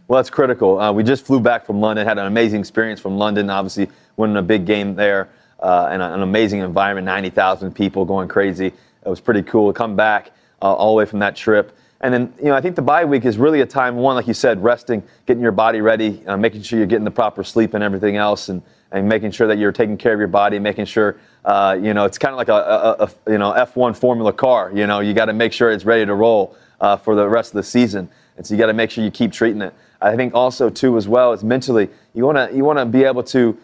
Well, that's critical. We just flew back from London, had an amazing experience from London, obviously winning a big game there, and an amazing environment, 90,000 people going crazy. It was pretty cool to come back all the way from that trip. And then, I think the bye week is really a time, one, like you said, resting, getting your body ready, making sure you're getting the proper sleep and everything else, and making sure that you're taking care of your body, making sure, it's kind of like a F1 Formula car. You got to make sure it's ready to roll for the rest of the season. And so you got to make sure you keep treating it. I think also, too, as well, is mentally, you want to be able to,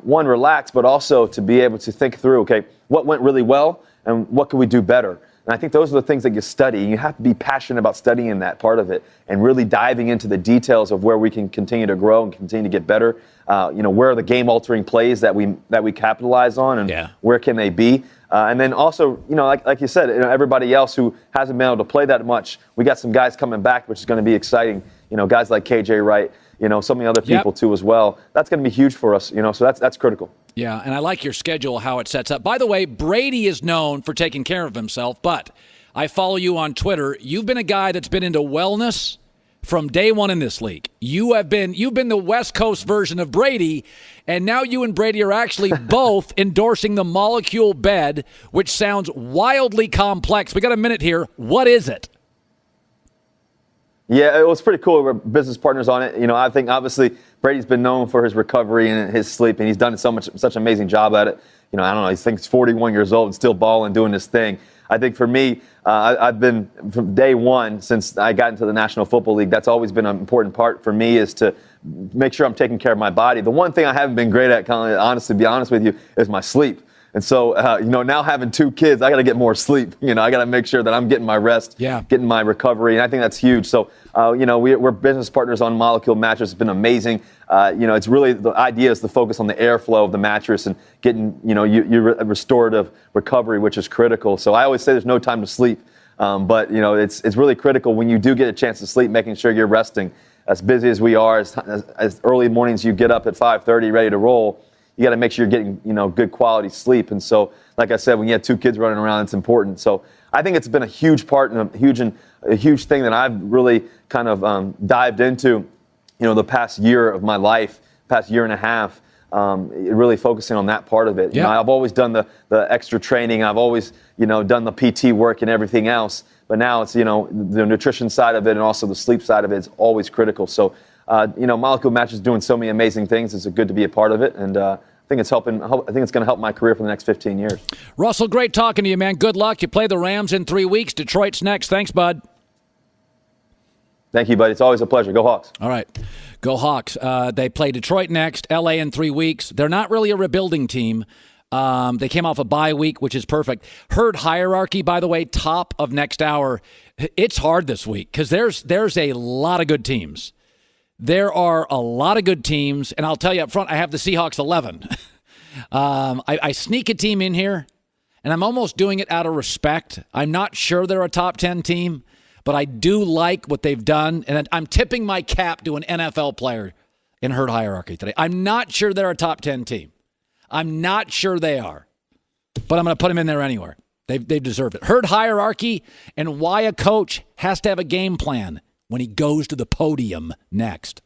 one, relax, but also to be able to think through, okay, what went really well and what can we do better? And I think those are the things that you study. You have to be passionate about studying that part of it and really diving into the details of where we can continue to grow and continue to get better. Where are the game-altering plays that we capitalize on, and where can they be? And then also, like you said, everybody else who hasn't been able to play that much, we got some guys coming back, which is going to be exciting. Guys like KJ Wright, so many other people too as well. That's going to be huge for us. So that's critical. Yeah, and I like your schedule, how it sets up. By the way, Brady is known for taking care of himself, but I follow you on Twitter. You've been a guy that's been into wellness from day one in this league. You've been the West Coast version of Brady, and now you and Brady are actually both endorsing the molecule bed, which sounds wildly complex. We got a minute here. What is it? Yeah, it was pretty cool. We're business partners on it. I think obviously Brady's been known for his recovery and his sleep, and he's done such an amazing job at it. I don't know. I think he's 41 years old and still balling, doing his thing. I think for me, I've been from day one since I got into the National Football League. That's always been an important part for me, is to make sure I'm taking care of my body. The one thing I haven't been great at, Colin, honestly, to be honest with you, is my sleep. And so, now having 2 kids, I got to get more sleep. I got to make sure that I'm getting my rest, getting my recovery, and I think that's huge. So, we're business partners on Molecule Mattress. It's been amazing. It's really, the idea is to focus on the airflow of the mattress and getting, your restorative recovery, which is critical. So I always say there's no time to sleep. But, it's really critical when you do get a chance to sleep, making sure you're resting. As busy as we are, as early mornings you get up at 5:30 ready to roll, you got to make sure you're getting, good quality sleep. And so, like I said, when you have 2 kids running around, it's important. So I think it's been a huge part and a huge thing that I've really kind of dived into, the past year of my life, past year and a half, really focusing on that part of it. Yeah. I've always done the extra training. I've always, done the PT work and everything else. But now it's, the nutrition side of it and also the sleep side of it is always critical. So, Molecule Match is doing so many amazing things. It's good to be a part of it. And I think it's helping. I think it's going to help my career for the next 15 years. Russell, great talking to you, man. Good luck. You play the Rams in 3 weeks. Detroit's next. Thanks, bud. Thank you, buddy. It's always a pleasure. Go Hawks. All right. Go Hawks. They play Detroit next, L.A. in 3 weeks. They're not really a rebuilding team. They came off a bye week, which is perfect. Herd hierarchy, by the way, top of next hour. It's hard this week because there's a lot of good teams. There are a lot of good teams, and I'll tell you up front, I have the Seahawks 11. I sneak a team in here, and I'm almost doing it out of respect. I'm not sure they're a top 10 team, but I do like what they've done, and I'm tipping my cap to an NFL player in Herd hierarchy today. I'm not sure they're a top 10 team. I'm not sure they are, but I'm going to put them in there anyway. They've deserved it. Herd hierarchy and why a coach has to have a game plan when he goes to the podium next.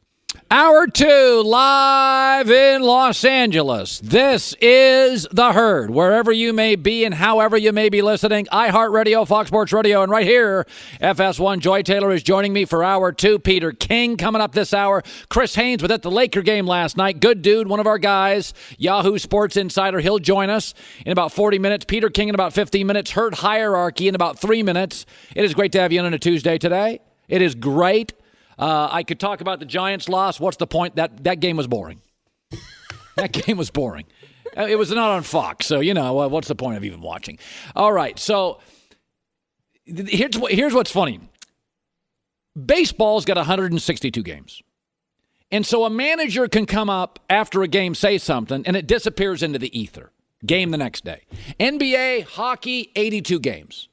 Hour 2, live in Los Angeles. This is The Herd. Wherever you may be and however you may be listening, iHeartRadio, Fox Sports Radio, and right here, FS1. Joy Taylor is joining me for Hour 2. Peter King coming up this hour. Chris Haynes was at the Laker game last night. Good dude, one of our guys. Yahoo Sports Insider. He'll join us in about 40 minutes. Peter King in about 15 minutes. Herd hierarchy in about 3 minutes. It is great to have you on a Tuesday today. It is great. I could talk about the Giants' loss. What's the point? That game was boring. That game was boring. It was not on Fox, so, what's the point of even watching? All right, so here's what's funny. Baseball's got 162 games. And so a manager can come up after a game, say something, and it disappears into the ether. Game the next day. NBA, hockey, 82 games.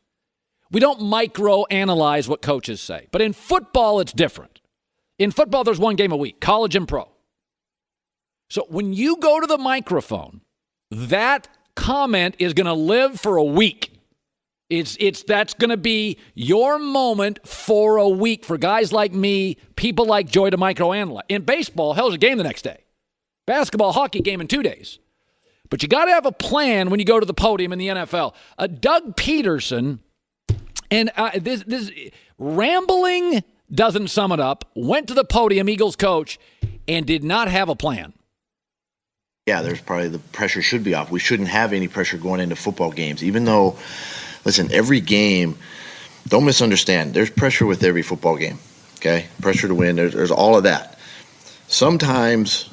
We don't micro-analyze what coaches say. But in football, it's different. In football, there's one game a week, college and pro. So when you go to the microphone, that comment is going to live for a week. That's going to be your moment for a week for guys like me, people like Joy to microanalyze. In baseball, hell, there's a game the next day. Basketball, hockey, game in 2 days. But you got to have a plan when you go to the podium in the NFL. Doug Peterson... And this rambling doesn't sum it up. Went to the podium, Eagles coach, and did not have a plan. Yeah, there's probably the pressure should be off. We shouldn't have any pressure going into football games, even though, listen, every game, don't misunderstand, there's pressure with every football game, okay? Pressure to win, there's all of that. Sometimes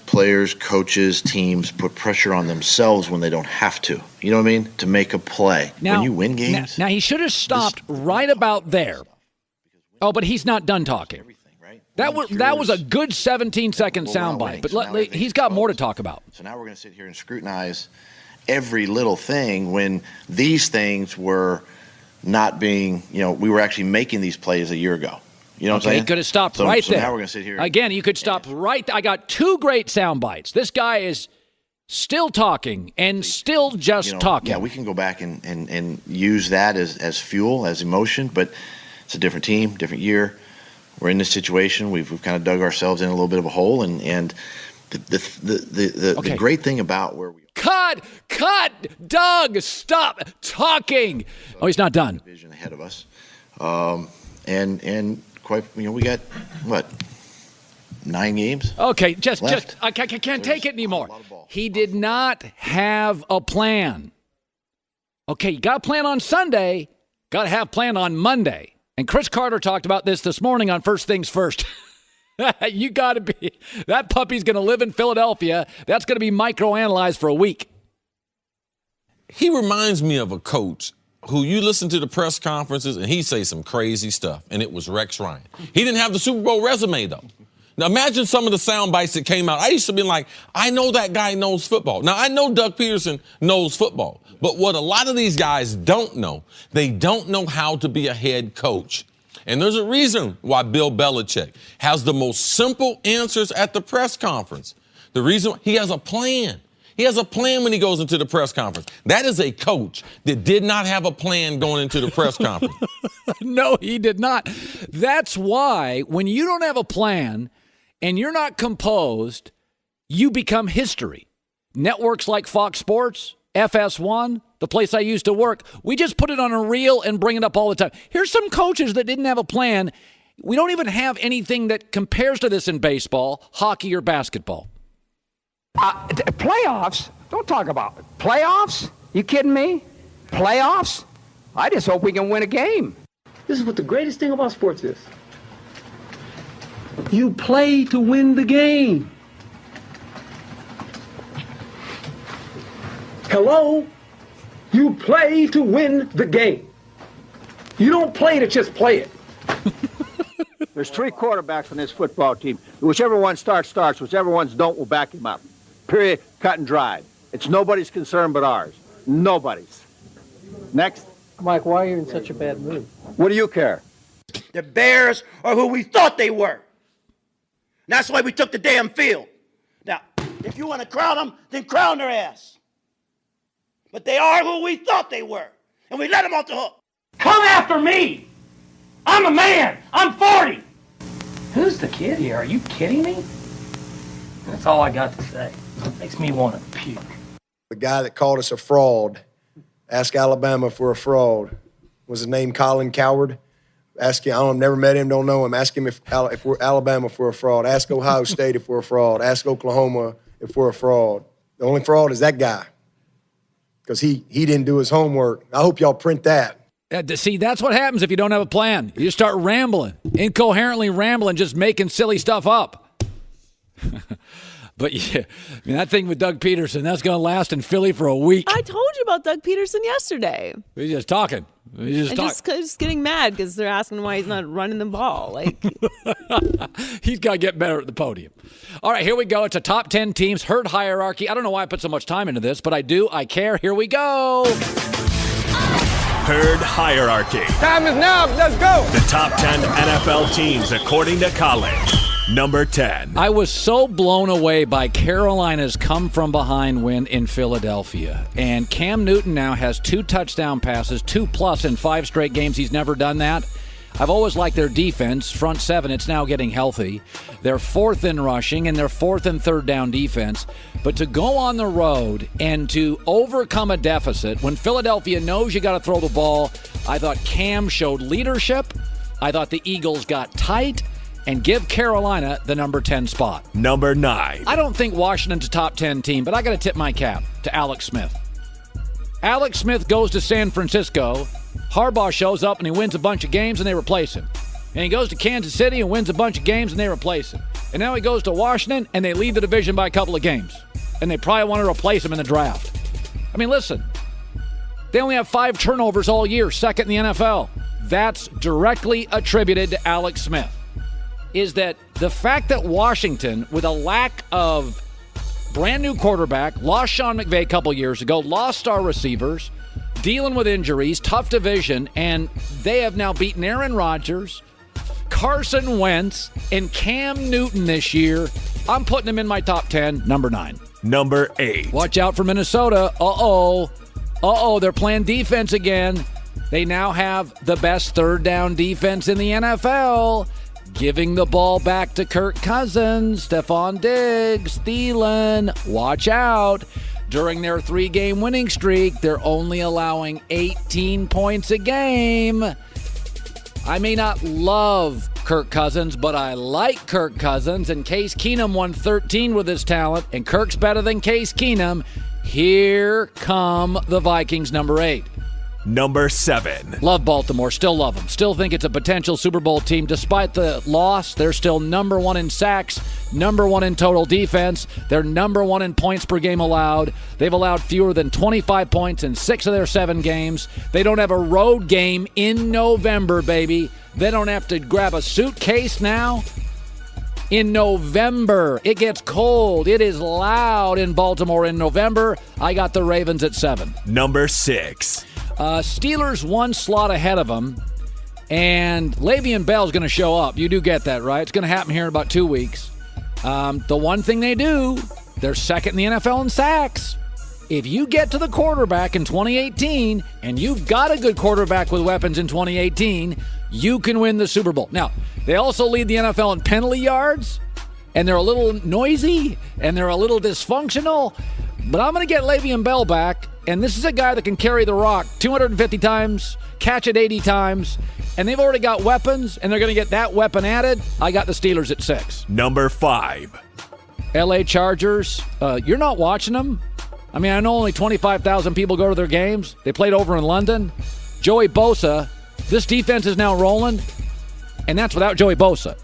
players, coaches, teams put pressure on themselves when they don't have to. You know what I mean? To make a play. Now, when you win games. Now he should have stopped right about there. Oh, but he's not done talking. That was a good 17-second soundbite, but he's got more to talk about. So now we're going to sit here and scrutinize every little thing when these things were not being, we were actually making these plays a year ago. You know what I'm saying? He could have stopped right there. Now we're going to sit here. Again, you could stop right there. I got 2 great sound bites. This guy is still talking and still just talking. Yeah, we can go back and use that as fuel, as emotion, but it's a different team, different year. We're in this situation. We've kind of dug ourselves in a little bit of a hole, and the great thing about where we are. Cut! Doug, stop talking. Oh, he's not done. Vision ahead of us. And quite, we got, 9 games? Okay, just I can't take it anymore. He did not have a plan. Okay, you got a plan on Sunday, got to have a plan on Monday. And Chris Carter talked about this morning on First Things First. You got to be, that puppy's going to live in Philadelphia. That's going to be microanalyzed for a week. He reminds me of a coach who you listen to the press conferences and he say some crazy stuff, and it was Rex Ryan. He didn't have the Super Bowl resume, though. Now imagine some of the sound bites that came out. I used to be like, I know that guy knows football. Now I know Doug Peterson knows football, but what a lot of these guys don't know, they don't know how to be a head coach. And there's a reason why Bill Belichick has the most simple answers at the press conference. The reason, he has a plan. He has a plan when he goes into the press conference. That is a coach that did not have a plan going into the press conference. No, he did not. That's why when you don't have a plan and you're not composed, you become history. Networks like Fox Sports, FS1, the place I used to work, we just put it on a reel and bring it up all the time. Here's some coaches that didn't have a plan. We don't even have anything that compares to this in baseball, hockey, or basketball. Playoffs? Don't talk about it. Playoffs? You kidding me? Playoffs? I just hope we can win a game. This is what the greatest thing about sports is. You play to win the game. Hello? You play to win the game. You don't play to just play it. There's 3 quarterbacks on this football team. Whichever one starts. Whichever ones don't, we'll back him up. Period. Cut and dried. It's nobody's concern but ours. Nobody's. Next. Mike, why are you in such a bad mood? What do you care? The Bears are who we thought they were. And that's why we took the damn field. Now, if you want to crown them, then crown their ass. But they are who we thought they were. And we let them off the hook. Come after me! I'm a man! I'm 40! Who's the kid here? Are you kidding me? That's all I got to say. It makes me want to puke. The guy that called us a fraud, ask Alabama if we're a fraud. Was his name Colin Cowherd? Ask him, I don't never met him, don't know him. Ask him if we're Alabama if we're a fraud. Ask Ohio State if we're a fraud. Ask Oklahoma if we're a fraud. The only fraud is that guy. Because he didn't do his homework. I hope y'all print that. See, that's what happens if you don't have a plan. You just start rambling, incoherently rambling, just making silly stuff up. But yeah, I mean, that thing with Doug Peterson, that's going to last in Philly for a week. I told you about Doug Peterson yesterday. He's just talking. Just getting mad because they're asking why he's not running the ball. Like he's got to get better at the podium. All right, here we go. It's a top 10 teams herd hierarchy. I don't know why I put so much time into this, but I do. I care. Here we go. Herd hierarchy. Time is now. Let's go. The top 10 NFL teams according to Colin. Number 10. I was so blown away by Carolina's come-from-behind win in Philadelphia. And Cam Newton now has 2 touchdown passes, 2+ in 5 straight games. He's never done that. I've always liked their defense. Front 7, it's now getting healthy. They're 4th in rushing, and they're 4th and 3rd down defense. But to go on the road and to overcome a deficit when Philadelphia knows you got to throw the ball, I thought Cam showed leadership. I thought the Eagles got tight. And give Carolina the number 10 spot. Number 9. I don't think Washington's a top 10 team, but I got to tip my cap to Alex Smith. Alex Smith goes to San Francisco. Harbaugh shows up and he wins a bunch of games and they replace him. And he goes to Kansas City and wins a bunch of games and they replace him. And now he goes to Washington and they lead the division by a couple of games. And they probably want to replace him in the draft. I mean, listen, they only have 5 turnovers all year, 2nd in the NFL. That's directly attributed to Alex Smith. Is that the fact that Washington, with a lack of brand new quarterback, lost Sean McVay a couple years ago, lost star receivers, dealing with injuries, tough division, and they have now beaten Aaron Rodgers, Carson Wentz, and Cam Newton this year. I'm putting him in my top 10, number 9. Number 8. Watch out for Minnesota. They're playing defense again. They now have the best 3rd down defense in the NFL. Giving the ball back to Kirk Cousins, Stephon Diggs, Thielen. Watch out. During their 3-game winning streak, they're only allowing 18 points a game. I may not love Kirk Cousins, but I like Kirk Cousins. And Case Keenum won 13 with his talent, and Kirk's better than Case Keenum. Here come the Vikings, number 8. Number 7. Love Baltimore. Still love them. Still think it's a potential Super Bowl team. Despite the loss, they're still number 1 in sacks, number 1 in total defense. They're number 1 in points per game allowed. They've allowed fewer than 25 points in 6 of their 7 games. They don't have a road game in November, baby. They don't have to grab a suitcase now in November. It gets cold. It is loud in Baltimore in November. I got the Ravens at 7. Number 6. Steelers one slot ahead of them, and Le'Veon Bell's going to show up. You do get that, right? It's going to happen here in about 2 weeks. The one thing they do, they're second in the NFL in sacks. If you get to the quarterback in 2018, and you've got a good quarterback with weapons in 2018, you can win the Super Bowl. Now, they also lead the NFL in penalty yards, and they're a little noisy, and they're a little dysfunctional, but I'm going to get Le'Veon Bell back, and this is a guy that can carry the rock 250 times, catch it 80 times, and they've already got weapons, and they're going to get that weapon added. I got the Steelers at 6. Number 5. L.A. Chargers, you're not watching them. I mean, I know only 25,000 people go to their games. They played over in London. Joey Bosa, this defense is now rolling, and that's without Joey Bosa.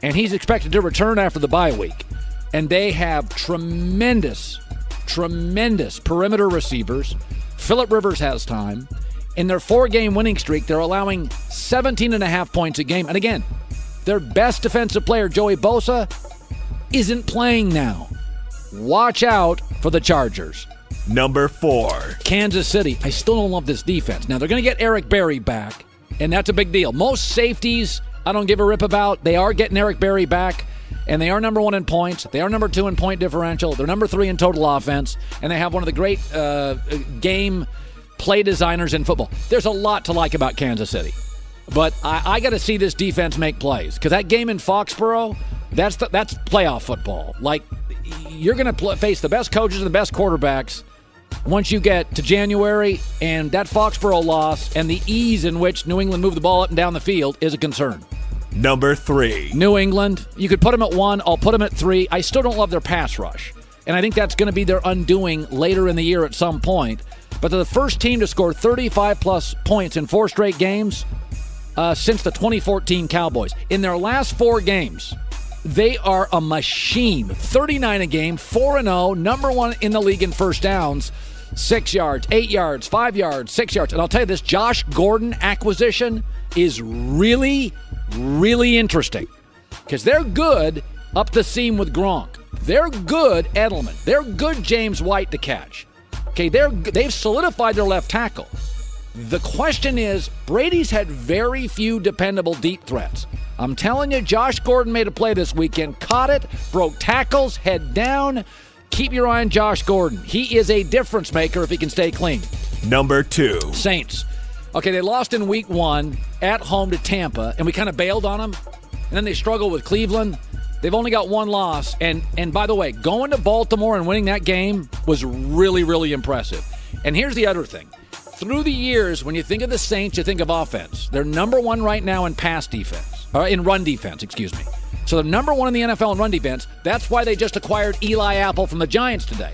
And he's expected to return after the bye week. And they have tremendous perimeter receivers. Phillip Rivers has time. In their 4-game winning streak, they're allowing 17.5 points a game. And again, their best defensive player, Joey Bosa, isn't playing now. Watch out for the Chargers. Number 4. Kansas City. I still don't love this defense. Now, they're going to get Eric Berry back, and that's a big deal. Most safeties I don't give a rip about. They are getting Eric Berry back, and they are number 1 in points. They are number 2 in point differential. They're number 3 in total offense, and they have one of the great game play designers in football. There's a lot to like about Kansas City, but I got to see this defense make plays, because that game in Foxborough, that's playoff football. Like, you're going to face the best coaches and the best quarterbacks once you get to January, and that Foxborough loss and the ease in which New England moved the ball up and down the field is a concern. Number 3. New England, you could put them at 1. I'll put them at 3. I still don't love their pass rush, and I think that's going to be their undoing later in the year at some point. But they're the first team to score 35-plus points in 4 straight games since the 2014 Cowboys. In their last 4 games, they are a machine. 39 a game, 4-0, number 1 in the league in first downs. 6 yards, 8 yards, 5 yards, 6 yards. And I'll tell you this, Josh Gordon acquisition is really, really interesting, because they're good up the seam with Gronk. They're good Edelman. They're good James White to catch. Okay, they've solidified their left tackle. The question is, Brady's had very few dependable deep threats. I'm telling you, Josh Gordon made a play this weekend, caught it, broke tackles, head down. Keep your eye on Josh Gordon. He is a difference maker if he can stay clean. Number 2. Saints. Okay, they lost in week 1 at home to Tampa, and we kind of bailed on them. And then they struggled with Cleveland. They've only got 1 loss. And by the way, going to Baltimore and winning that game was really, really impressive. And here's the other thing. Through the years, when you think of the Saints, you think of offense. They're number 1 right now in pass defense, or in run defense, excuse me. So they're number 1 in the NFL in run defense. That's why they just acquired Eli Apple from the Giants today,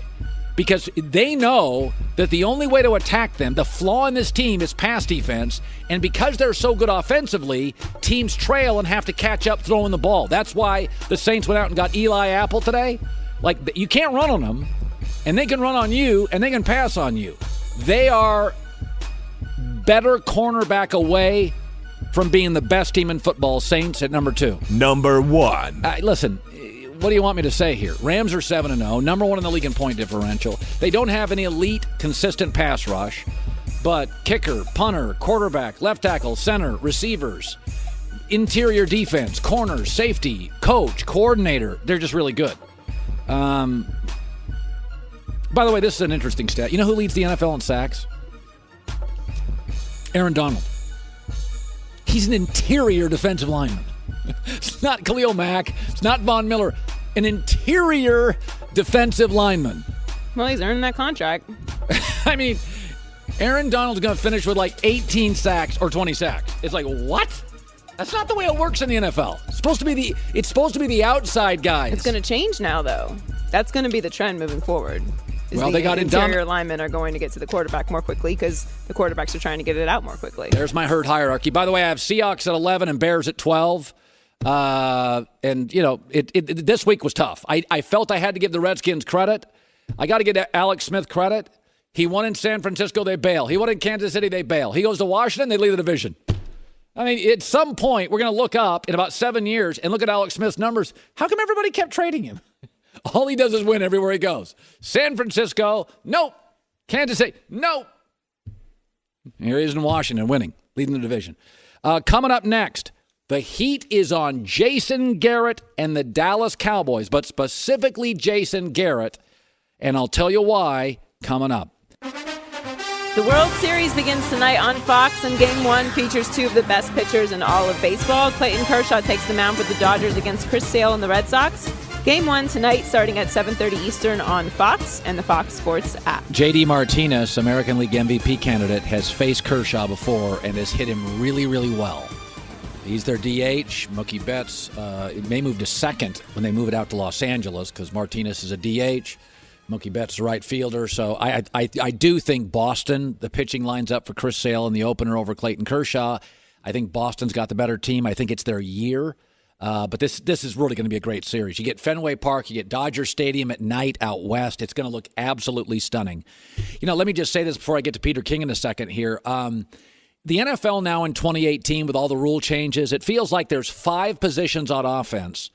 because they know that the only way to attack them, the flaw in this team, is pass defense. And because they're so good offensively, teams trail and have to catch up throwing the ball. That's why the Saints went out and got Eli Apple today. Like, you can't run on them, and they can run on you, and they can pass on you. They are better cornerback away from being the best team in football. Saints at number 2. Number 1. Listen, what do you want me to say here? Rams are 7-0, number 1 in the league in point differential. They don't have any elite, consistent pass rush, but kicker, punter, quarterback, left tackle, center, receivers, interior defense, corners, safety, coach, coordinator, they're just really good. By the way, this is an interesting stat. You know who leads the NFL in sacks? Aaron Donald. He's an interior defensive lineman. It's not Khalil Mack. It's not Von Miller. An interior defensive lineman. Well, he's earning that contract. I mean, Aaron Donald's going to finish with like 18 sacks or 20 sacks. It's like, what? That's not the way it works in the NFL. It's supposed to be the outside guys. It's going to change now, though. That's going to be the trend moving forward. Well, they got interior linemen are going to get to the quarterback more quickly because the quarterbacks are trying to get it out more quickly. There's my herd hierarchy. By the way, I have Seahawks at 11 and Bears at 12. And, you know, this week was tough. I felt I had to give the Redskins credit. I got to give Alex Smith credit. He won in San Francisco, they bail. He won in Kansas City, they bail. He goes to Washington, they lead the division. I mean, at some point, we're going to look up in about 7 years and look at Alex Smith's numbers. How come everybody kept trading him? All he does is win everywhere he goes. San Francisco, nope. Kansas City, nope. Here he is in Washington winning, leading the division. Coming up next, the heat is on Jason Garrett and the Dallas Cowboys, but specifically Jason Garrett. And I'll tell you why coming up. The World Series begins tonight on Fox, and Game 1 features two of the best pitchers in all of baseball. Clayton Kershaw takes the mound for the Dodgers against Chris Sale and the Red Sox. Game 1 tonight starting at 7:30 Eastern on Fox and the Fox Sports app. JD Martinez, American League MVP candidate, has faced Kershaw before and has hit him really, really well. He's their DH. Mookie Betts it may move to second when they move it out to Los Angeles because Martinez is a DH. Mookie Betts is a right fielder. So I do think Boston, the pitching lines up for Chris Sale in the opener over Clayton Kershaw. I think Boston's got the better team. I think it's their year. But this is really going to be a great series. You get Fenway Park, you get Dodger Stadium at night out west. It's going to look absolutely stunning. Let me just say this before I get to Peter King in a second here. The NFL now in 2018 with all the rule changes, it feels like there's 5 positions on offense.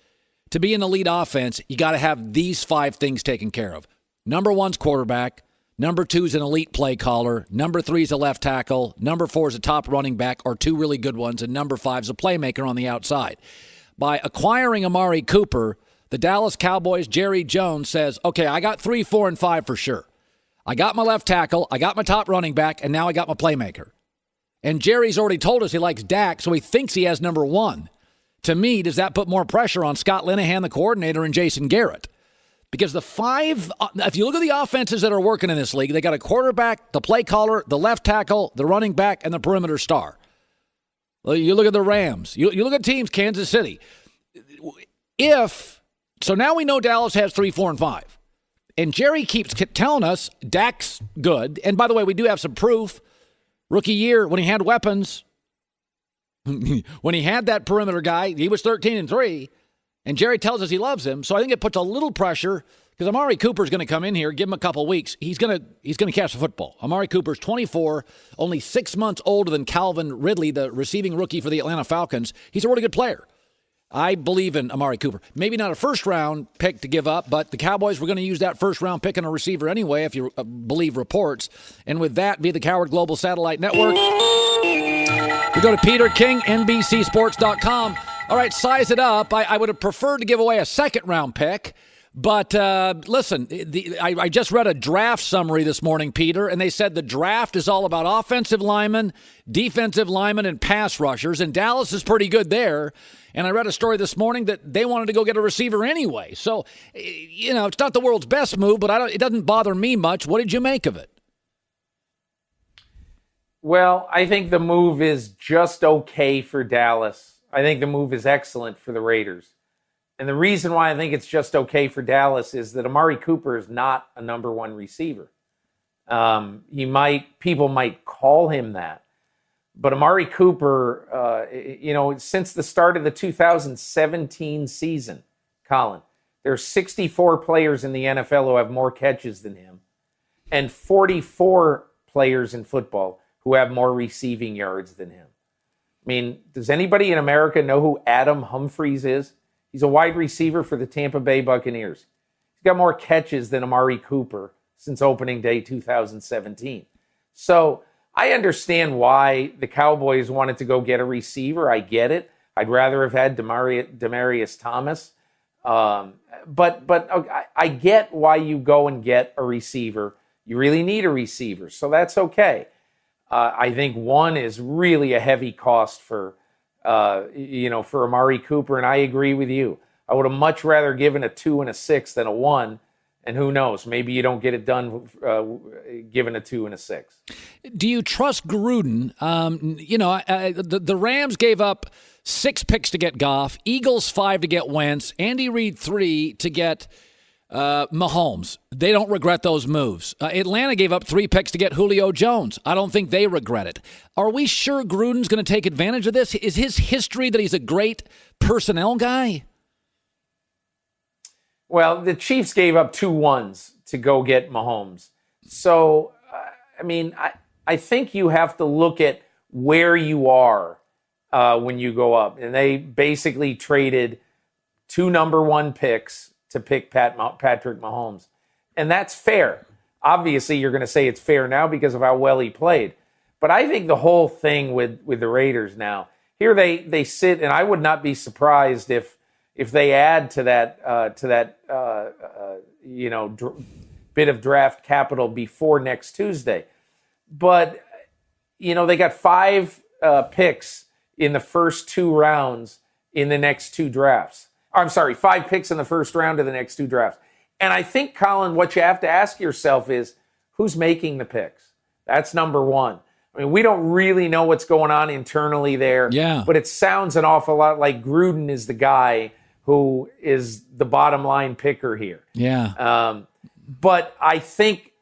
To be an elite offense, you got to have these 5 things taken care of. Number 1's quarterback. Number 2 is an elite play caller. Number 3 is a left tackle. Number 4 is a top running back or 2 really good ones. And number 5 is a playmaker on the outside. By acquiring Amari Cooper, the Dallas Cowboys, Jerry Jones says, okay, I got 3, 4, and 5 for sure. I got my left tackle, I got my top running back, and now I got my playmaker. And Jerry's already told us he likes Dak, so he thinks he has number 1. To me, does that put more pressure on Scott Linehan, the coordinator, and Jason Garrett? Because the 5, if you look at the offenses that are working in this league, they got a quarterback, the play caller, the left tackle, the running back, and the perimeter star. You look at the Rams. You look at teams, Kansas City. So now we know Dallas has 3, 4, and 5. And Jerry keeps telling us Dak's good. And by the way, we do have some proof. Rookie year, when he had weapons, when he had that perimeter guy, he was 13-3. And Jerry tells us he loves him. So I think it puts a little pressure because Amari Cooper's going to come in here, give him a couple weeks. He's going to catch the football. Amari Cooper's 24, only 6 months older than Calvin Ridley, the receiving rookie for the Atlanta Falcons. He's a really good player. I believe in Amari Cooper. Maybe not a first-round pick to give up, but the Cowboys were going to use that first-round pick on a receiver anyway, if you believe reports. And with that, via the Cowherd Global Satellite Network, we go to Peter King, NBCSports.com. All right, size it up. I would have preferred to give away a second-round pick. But listen, I just read a draft summary this morning, Peter, and they said the draft is all about offensive linemen, defensive linemen, and pass rushers, and Dallas is pretty good there. And I read a story this morning that they wanted to go get a receiver anyway. So, it's not the world's best move, but it doesn't bother me much. What did you make of it? Well, I think the move is just okay for Dallas. I think the move is excellent for the Raiders. And the reason why I think it's just okay for Dallas is that Amari Cooper is not a number 1 receiver. People might call him that. But Amari Cooper, since the start of the 2017 season, Colin, there are 64 players in the NFL who have more catches than him, and 44 players in football who have more receiving yards than him. I mean, does anybody in America know who Adam Humphries is? He's a wide receiver for the Tampa Bay Buccaneers. He's got more catches than Amari Cooper since opening day 2017. So I understand why the Cowboys wanted to go get a receiver. I get it. I'd rather have had Demaryius Thomas. But I get why you go and get a receiver. You really need a receiver, so that's okay. I think 1 is really a heavy cost for Amari Cooper, and I agree with you. I would have much rather given a 2 and a 6 than a 1. And who knows? Maybe you don't get it done given a 2 and a 6. Do you trust Gruden? The Rams gave up 6 picks to get Goff, Eagles 5 to get Wentz, Andy Reid 3 to get Mahomes. They don't regret those moves. Atlanta gave up 3 picks to get Julio Jones. I don't think they regret it. Are we sure Gruden's going to take advantage of this? Is his history that he's a great personnel guy? Well, the Chiefs gave up 2 1s to go get Mahomes. So, I think you have to look at where you are when you go up. And they basically traded 2 number 1 picks to pick Patrick Mahomes. And that's fair. Obviously, you're going to say it's fair now because of how well he played. But I think the whole thing with the Raiders now, here they sit, and I would not be surprised if they add to that bit of draft capital before next Tuesday. But they got 5 picks in the first 2 rounds in the next 2 drafts. I'm sorry, 5 picks in the first round of the next 2 drafts. And I think, Colin, what you have to ask yourself is, who's making the picks? That's number one. I mean, we don't really know what's going on internally there. Yeah. But it sounds an awful lot like Gruden is the guy who is the bottom line picker here. Yeah. But I think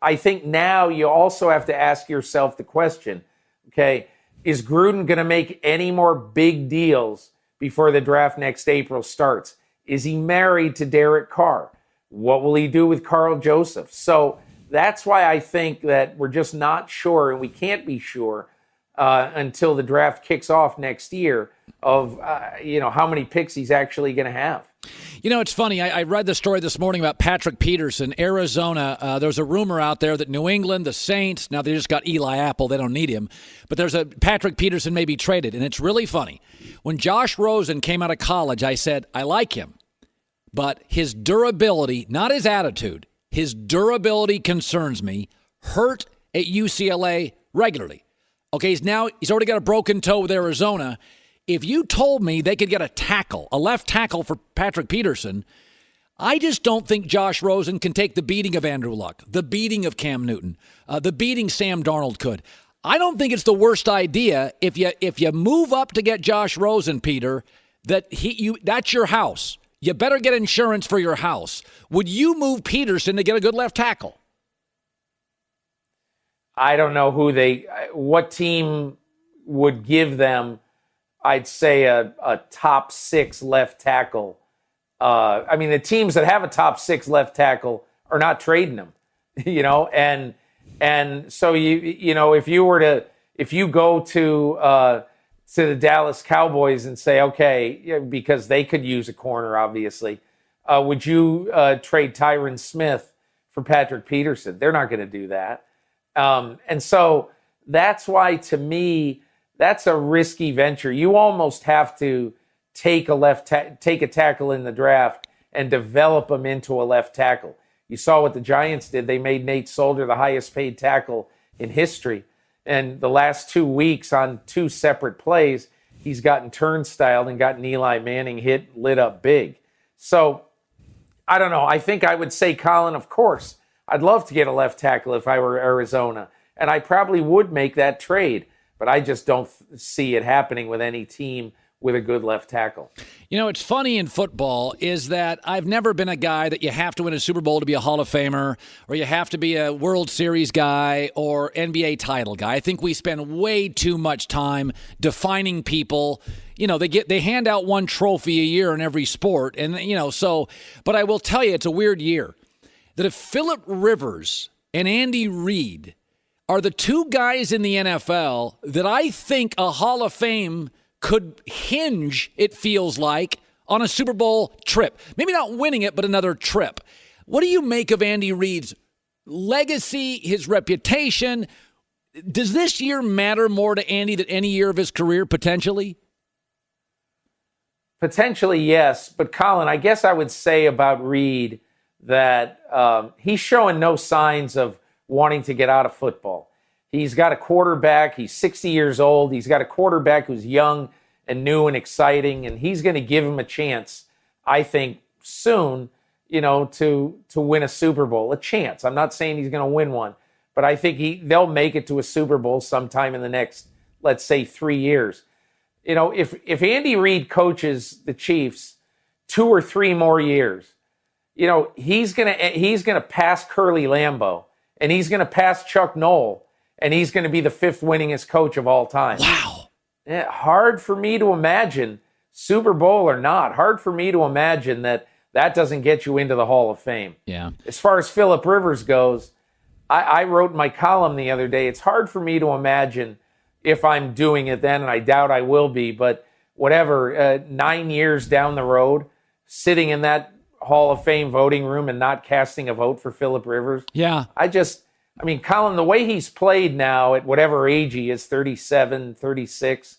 now you also have to ask yourself the question, okay, is Gruden going to make any more big deals before the draft next April starts? Is he married to Derek Carr? What will he do with Carl Joseph? So that's why I think that we're just not sure, and we can't be sure until the draft kicks off next year of how many picks he's actually going to have. It's funny. I read the story this morning about Patrick Peterson, Arizona. There's a rumor out there that New England, the Saints, now they just got Eli Apple. They don't need him. But there's a Patrick Peterson may be traded. And it's really funny. When Josh Rosen came out of college, I said, I like him. But his durability, not his attitude, his durability concerns me. Hurt at UCLA regularly. Okay, he's already got a broken toe with Arizona. If you told me they could get a left tackle for Patrick Peterson, I just don't think Josh Rosen can take the beating of Andrew Luck, the beating of Cam Newton, the beating Sam Darnold could. I don't think it's the worst idea if you move up to get Josh Rosen, Peter, that's your house. You better get insurance for your house. Would you move Peterson to get a good left tackle? I don't know what team would give them, I'd say, a top 6 left tackle. The teams that have a top 6 left tackle are not trading them, and so if you go to the Dallas Cowboys and say, okay, because they could use a corner, obviously, would you trade Tyron Smith for Patrick Peterson? They're not going to do that. And so that's why, to me, that's a risky venture. You almost have to take a tackle in the draft and develop him into a left tackle. You saw what the Giants did. They made Nate Solder the highest paid tackle in history. And the last 2 weeks on 2 separate plays, he's gotten turnstiled and gotten Eli Manning lit up big. So I don't know. I think I would say, Colin, of course, I'd love to get a left tackle if I were Arizona. And I probably would make that trade. But I just don't see it happening with any team with a good left tackle. It's funny in football is that I've never been a guy that you have to win a Super Bowl to be a Hall of Famer, or you have to be a World Series guy or NBA title guy. I think we spend way too much time defining people. They hand out 1 trophy a year in every sport, and but I will tell you, it's a weird year. That if Phillip Rivers and Andy Reid are the 2 guys in the NFL that I think a Hall of Fame could hinge, it feels like, on a Super Bowl trip. Maybe not winning it, but another trip. What do you make of Andy Reid's legacy, his reputation? Does this year matter more to Andy than any year of his career, potentially? Potentially, yes. But, Colin, I guess I would say about Reid that he's showing no signs of wanting to get out of football. He's got a quarterback. He's 60 years old. He's got a quarterback who's young and new and exciting, and he's going to give him a chance, I think, soon, to win a Super Bowl. A chance. I'm not saying he's going to win one, but I think they'll make it to a Super Bowl sometime in the next, let's say, 3 years. If Andy Reid coaches the Chiefs 2 or 3 more years, he's gonna pass Curly Lambeau, and he's gonna pass Chuck Noll, and he's gonna be the 5th winningest coach of all time. Wow. Yeah, hard for me to imagine, Super Bowl or not, hard for me to imagine that doesn't get you into the Hall of Fame. Yeah. As far as Phillip Rivers goes, I wrote in my column the other day, it's hard for me to imagine, if I'm doing it then, and I doubt I will be, but whatever, 9 years down the road, sitting in that Hall of Fame voting room and not casting a vote for Phillip Rivers. Yeah. Colin, the way he's played now at whatever age he is, 37, 36,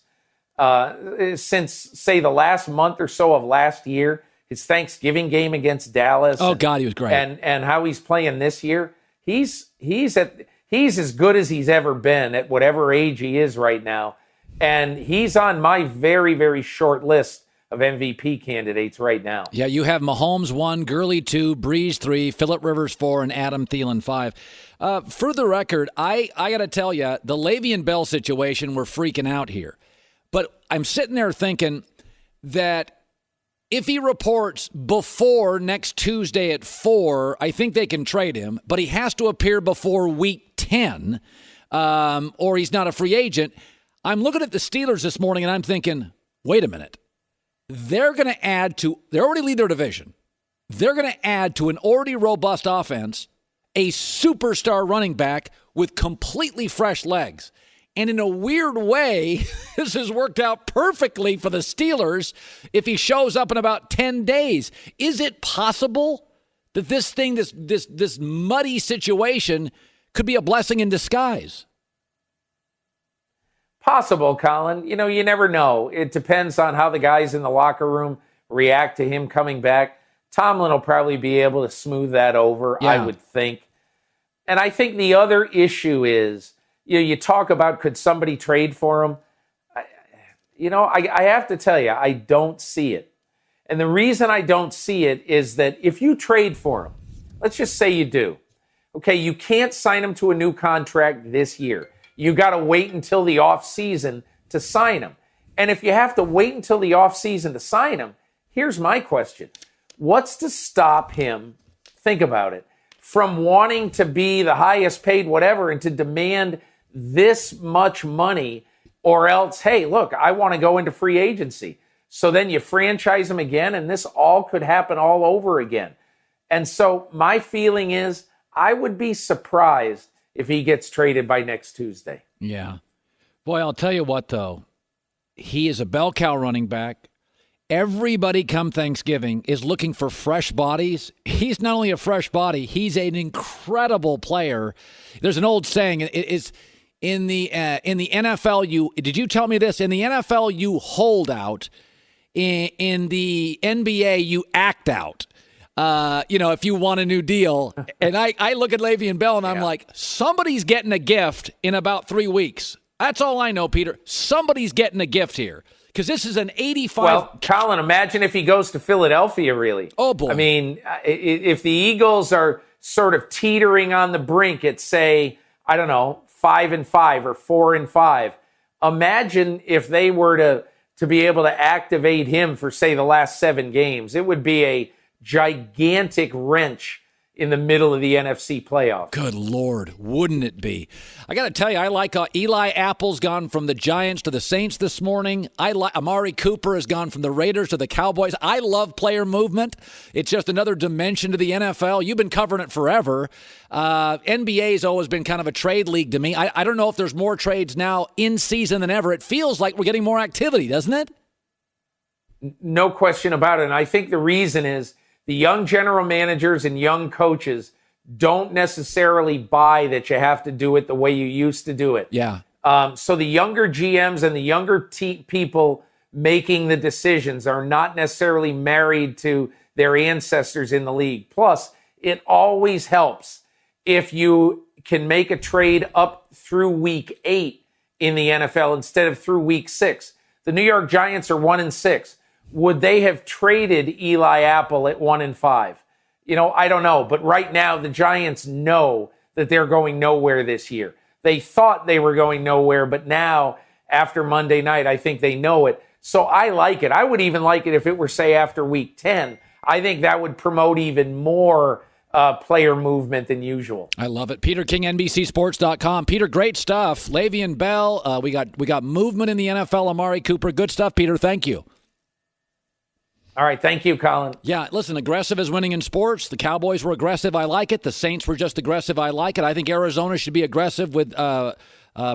since, say, the last month or so of last year, his Thanksgiving game against Dallas. Oh, God, he was great. And how he's playing this year, he's as good as he's ever been at whatever age he is right now. And he's on my very, very short list of MVP candidates right now. Yeah, you have Mahomes 1, Gurley 2, Breeze 3, Phillip Rivers 4, and Adam Thielen 5. For the record, I got to tell you, the Le'Veon Bell situation, we're freaking out here. But I'm sitting there thinking that if he reports before next Tuesday at 4, I think they can trade him, but he has to appear before week 10, or he's not a free agent. I'm looking at the Steelers this morning, and I'm thinking, wait a minute. They're going to add to – they already lead their division. They're going to add to an already robust offense a superstar running back with completely fresh legs. And in a weird way, this has worked out perfectly for the Steelers if he shows up in about 10 days. Is it possible that this thing, this muddy situation could be a blessing in disguise? Possible, Colin. You know, you never know. It depends on how the guys in the locker room react to him coming back. Tomlin will probably be able to smooth that over, I would think. And I think the other issue is, you talk about could somebody trade for him. I have to tell you, I don't see it. And the reason I don't see it is that if you trade for him, let's just say you do. Okay, you can't sign him to a new contract this year. You got to wait until the offseason to sign him. And if you have to wait until the offseason to sign him, here's my question. What's to stop him, think about it, from wanting to be the highest paid whatever and to demand this much money, or else, hey, look, I want to go into free agency. So then you franchise him again, and this all could happen all over again. And so my feeling is I would be surprised if he gets traded by next Tuesday. Yeah. Boy, I'll tell you what, though. He is a bell cow running back. Everybody come Thanksgiving is looking for fresh bodies. He's not only a fresh body, he's an incredible player. There's an old saying, it is in the NFL, did you tell me this? In the NFL, you hold out. In the NBA, you act out. If you want a new deal. And I look at Le'Veon Bell and I'm like, somebody's getting a gift in about 3 weeks. That's all I know, Peter. Somebody's getting a gift here. Because this is an 85. Well, Colin, imagine if he goes to Philadelphia, really. Oh, boy. I mean, if the Eagles are sort of teetering on the brink at, say, 5-5 or 4-5, imagine if they were to be able to activate him for, say, the last 7 games. It would be a gigantic wrench in the middle of the NFC playoffs. Good Lord, wouldn't it be? I got to tell you, I like Eli Apple's gone from the Giants to the Saints this morning. I like Amari Cooper has gone from the Raiders to the Cowboys. I love player movement. It's just another dimension to the NFL. You've been covering it forever. NBA's always been kind of a trade league to me. I don't know if there's more trades now in season than ever. It feels like we're getting more activity, doesn't it? No question about it. And I think the reason is the young general managers and young coaches don't necessarily buy that you have to do it the way you used to do it. Yeah. So the younger GMs and the younger people making the decisions are not necessarily married to their ancestors in the league. Plus, it always helps if you can make a trade up through week 8 in the NFL instead of through week 6. The New York Giants are 1-6. Would they have traded Eli Apple at 1-5? I don't know. But right now, the Giants know that they're going nowhere this year. They thought they were going nowhere, but now, after Monday night, I think they know it. So I like it. I would even like it if it were, say, after week 10. I think that would promote even more player movement than usual. I love it. Peter King, NBCSports.com. Peter, great stuff. Le'Veon Bell. We got movement in the NFL. Amari Cooper. Good stuff, Peter. Thank you. All right, thank you, Colin. Yeah, listen, aggressive is winning in sports. The Cowboys were aggressive. I like it. The Saints were just aggressive. I like it. I think Arizona should be aggressive with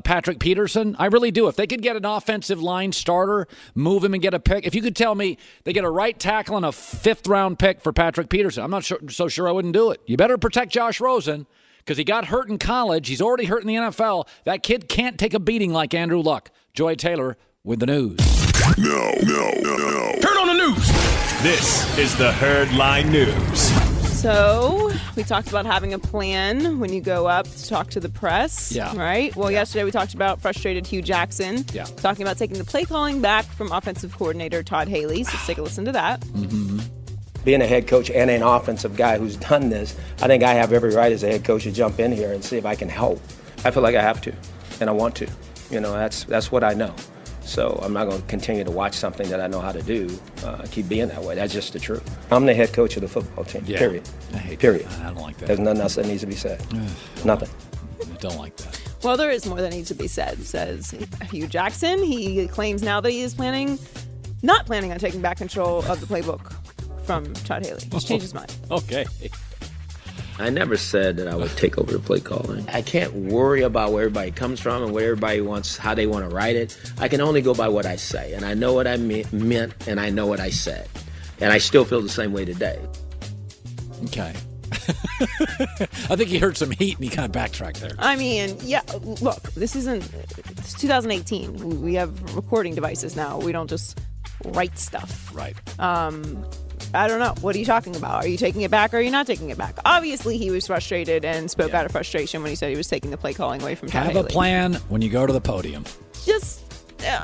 Patrick Peterson. I really do. If they could get an offensive line starter, move him and get a pick. If you could tell me they get a right tackle and a 5th-round pick for Patrick Peterson, I'm not so sure I wouldn't do it. You better protect Josh Rosen because he got hurt in college. He's already hurt in the NFL. That kid can't take a beating like Andrew Luck. Joy Taylor with the news. No. Turn on the news. This is the Herd Line News. So we talked about having a plan when you go up to talk to the press. Yeah. Right? Well, yesterday we talked about frustrated Hugh Jackson. Yeah. Talking about taking the play calling back from offensive coordinator Todd Haley. So let's take a listen to that. Mm-hmm. Being a head coach and an offensive guy who's done this, I think I have every right as a head coach to jump in here and see if I can help. I feel like I have to, and I want to. That's what I know. So I'm not going to continue to watch something that I know how to do, keep being that way. That's just the truth. I'm the head coach of the football team, period. Period. I don't like that. There's nothing else that needs to be said. Nothing. I don't like that. Well, there is more that needs to be said, says Hugh Jackson. He claims now that he is not planning on taking back control of the playbook from Todd Haley. He's changed his mind. Okay. I never said that I would take over the play calling. I can't worry about where everybody comes from and what everybody wants, how they want to write it. I can only go by what I say, and I know what I meant, and I know what I said. And I still feel the same way today. Okay. I think he heard some heat and he kind of backtracked there. I mean, yeah, look, it's 2018. We have recording devices now. We don't just write stuff. Right. I don't know. What are you talking about? Are you taking it back or are you not taking it back? Obviously, he was frustrated and spoke out of frustration when he said he was taking the play calling away from Todd Haley. Have a plan when you go to the podium.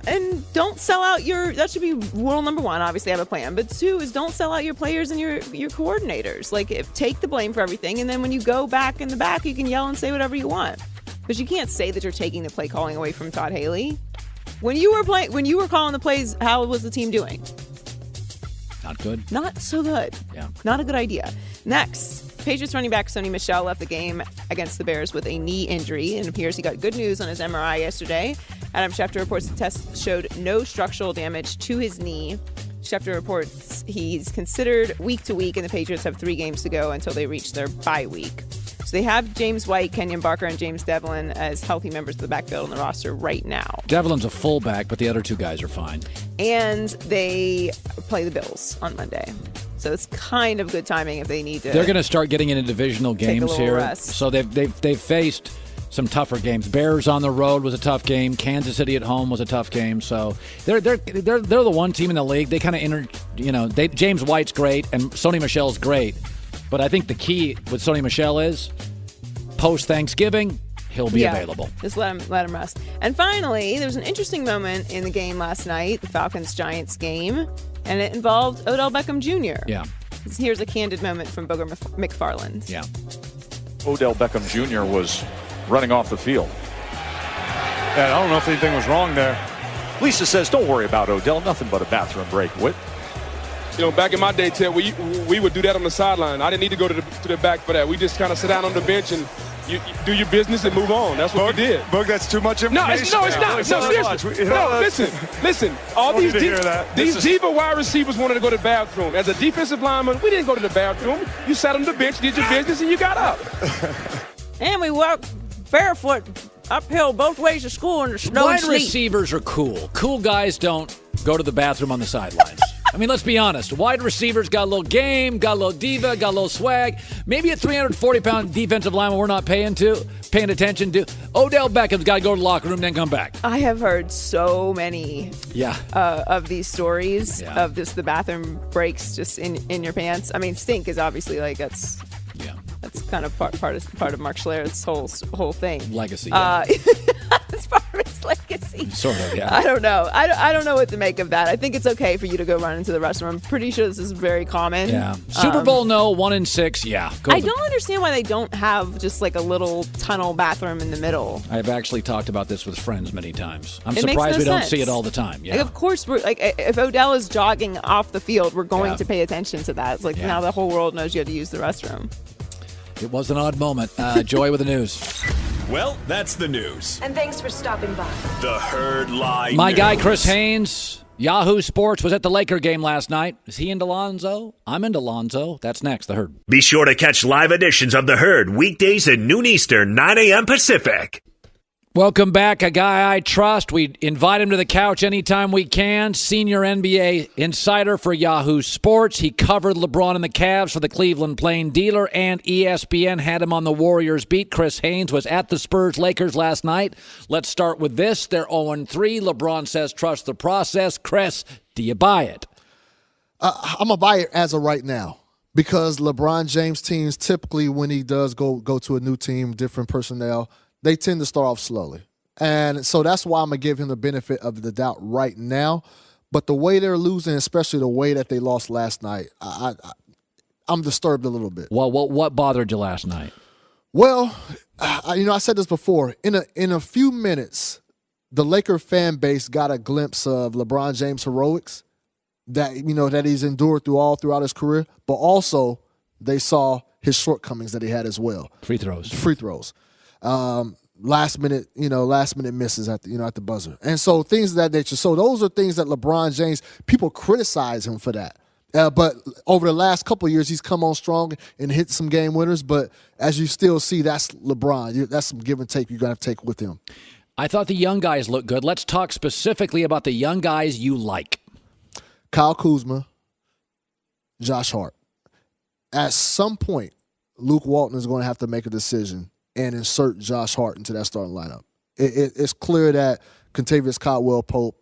And don't sell out that should be rule number one, obviously have a plan. But 2 is don't sell out your players and your coordinators. Take the blame for everything. And then when you go back in the back, you can yell and say whatever you want. But you can't say that you're taking the play calling away from Todd Haley. When you were calling the plays, how was the team doing? Not good. Not so good. Yeah. Not a good idea. Next, Patriots running back Sony Michel left the game against the Bears with a knee injury, and it appears he got good news on his MRI yesterday. Adam Schefter reports the test showed no structural damage to his knee. Schefter reports he's considered week to week, and the Patriots have 3 games to go until they reach their bye week. So they have James White, Kenyon Barker, and James Devlin as healthy members of the backfield on the roster right now. Devlin's a fullback, but the other 2 guys are fine. And they play the Bills on Monday. So it's kind of good timing if they need to. They're going to start getting into divisional games here. Rest. So they've faced some tougher games. Bears on the road was a tough game. Kansas City at home was a tough game. So they're the one team in the league. They kind of James White's great and Sony Michel's great. But I think the key with Sony Michel is post-Thanksgiving, he'll be available. Just let him rest. And finally, there was an interesting moment in the game last night, the Falcons-Giants game, and it involved Odell Beckham Jr. Yeah. Here's a candid moment from Booger McFarland. Yeah. Odell Beckham Jr. was running off the field. And I don't know if anything was wrong there. Lisa says, don't worry about Odell, nothing but a bathroom break. What? Back in my day, Ted, we would do that on the sideline. I didn't need to go to the back for that. We just kind of sit down on the bench and you do your business and move on. That's what we did. Boog, that's too much information. No, it's not. Seriously. Listen. All these diva wide receivers wanted to go to the bathroom. As a defensive lineman, we didn't go to the bathroom. You sat on the bench, did your business, and you got up. And we walked barefoot uphill both ways to school in the snow. Wide receivers are cool. Cool guys don't go to the bathroom on the sidelines. I mean, let's be honest. Wide receivers got a little game, got a little diva, got a little swag. Maybe a 340-pound defensive lineman we're not paying attention to. Odell Beckham's got to go to the locker room, then come back. I have heard so many of these stories of just the bathroom breaks just in your pants. I mean, stink is obviously that's kind of part of Mark Schlereth's whole thing. Legacy. It's part of his legacy. Sort of, yeah. I don't know. I don't know what to make of that. I think it's okay for you to go run into the restroom. I'm pretty sure this is very common. Yeah. Super Bowl, no. 1-6, yeah. I don't understand why they don't have just like a little tunnel bathroom in the middle. I've actually talked about this with friends many times. I'm surprised we don't see it all the time. Yeah. Like, of course, if Odell is jogging off the field, we're going to pay attention to that. It's like now the whole world knows you have to use the restroom. It was an odd moment. Joy with the news. Well, that's the news. And thanks for stopping by. The Herd Line My News. guy, Chris Haynes, Yahoo Sports, was at the Laker game last night. Is he into Lonzo? I'm into Lonzo. That's next, The Herd. Be sure to catch live editions of The Herd weekdays at noon Eastern, 9 a.m. Pacific. Welcome back, a guy I trust. We invite him to the couch anytime we can. Senior NBA insider for Yahoo Sports. He covered LeBron and the Cavs for the Cleveland Plain Dealer, and ESPN had him on the Warriors beat. Chris Haynes was at the Spurs-Lakers last night. Let's start with this. They're 0-3. LeBron says trust the process. Chris, do you buy it? I'm going to buy it as of right now, because LeBron James teams typically, when he does go to a new team, different personnel, they tend to start off slowly. And so that's why I'm going to give him the benefit of the doubt right now. But the way they're losing, especially the way that they lost last night, I'm disturbed a little bit. Well, what bothered you last night? Well, I said this before. In a few minutes, the Laker fan base got a glimpse of LeBron James' heroics that he's endured throughout his career, but also they saw his shortcomings that he had as well. Free throws. Last minute misses at the buzzer. And so things of that nature. So those are things that LeBron James, people criticize him for that. But over the last couple of years, he's come on strong and hit some game winners. But as you still see, that's LeBron. That's some give and take you're going to have to take with him. I thought the young guys looked good. Let's talk specifically about the young guys you like. Kyle Kuzma, Josh Hart. At some point, Luke Walton is going to have to make a decision and insert Josh Hart into that starting lineup. It's clear that Kentavious Caldwell-Pope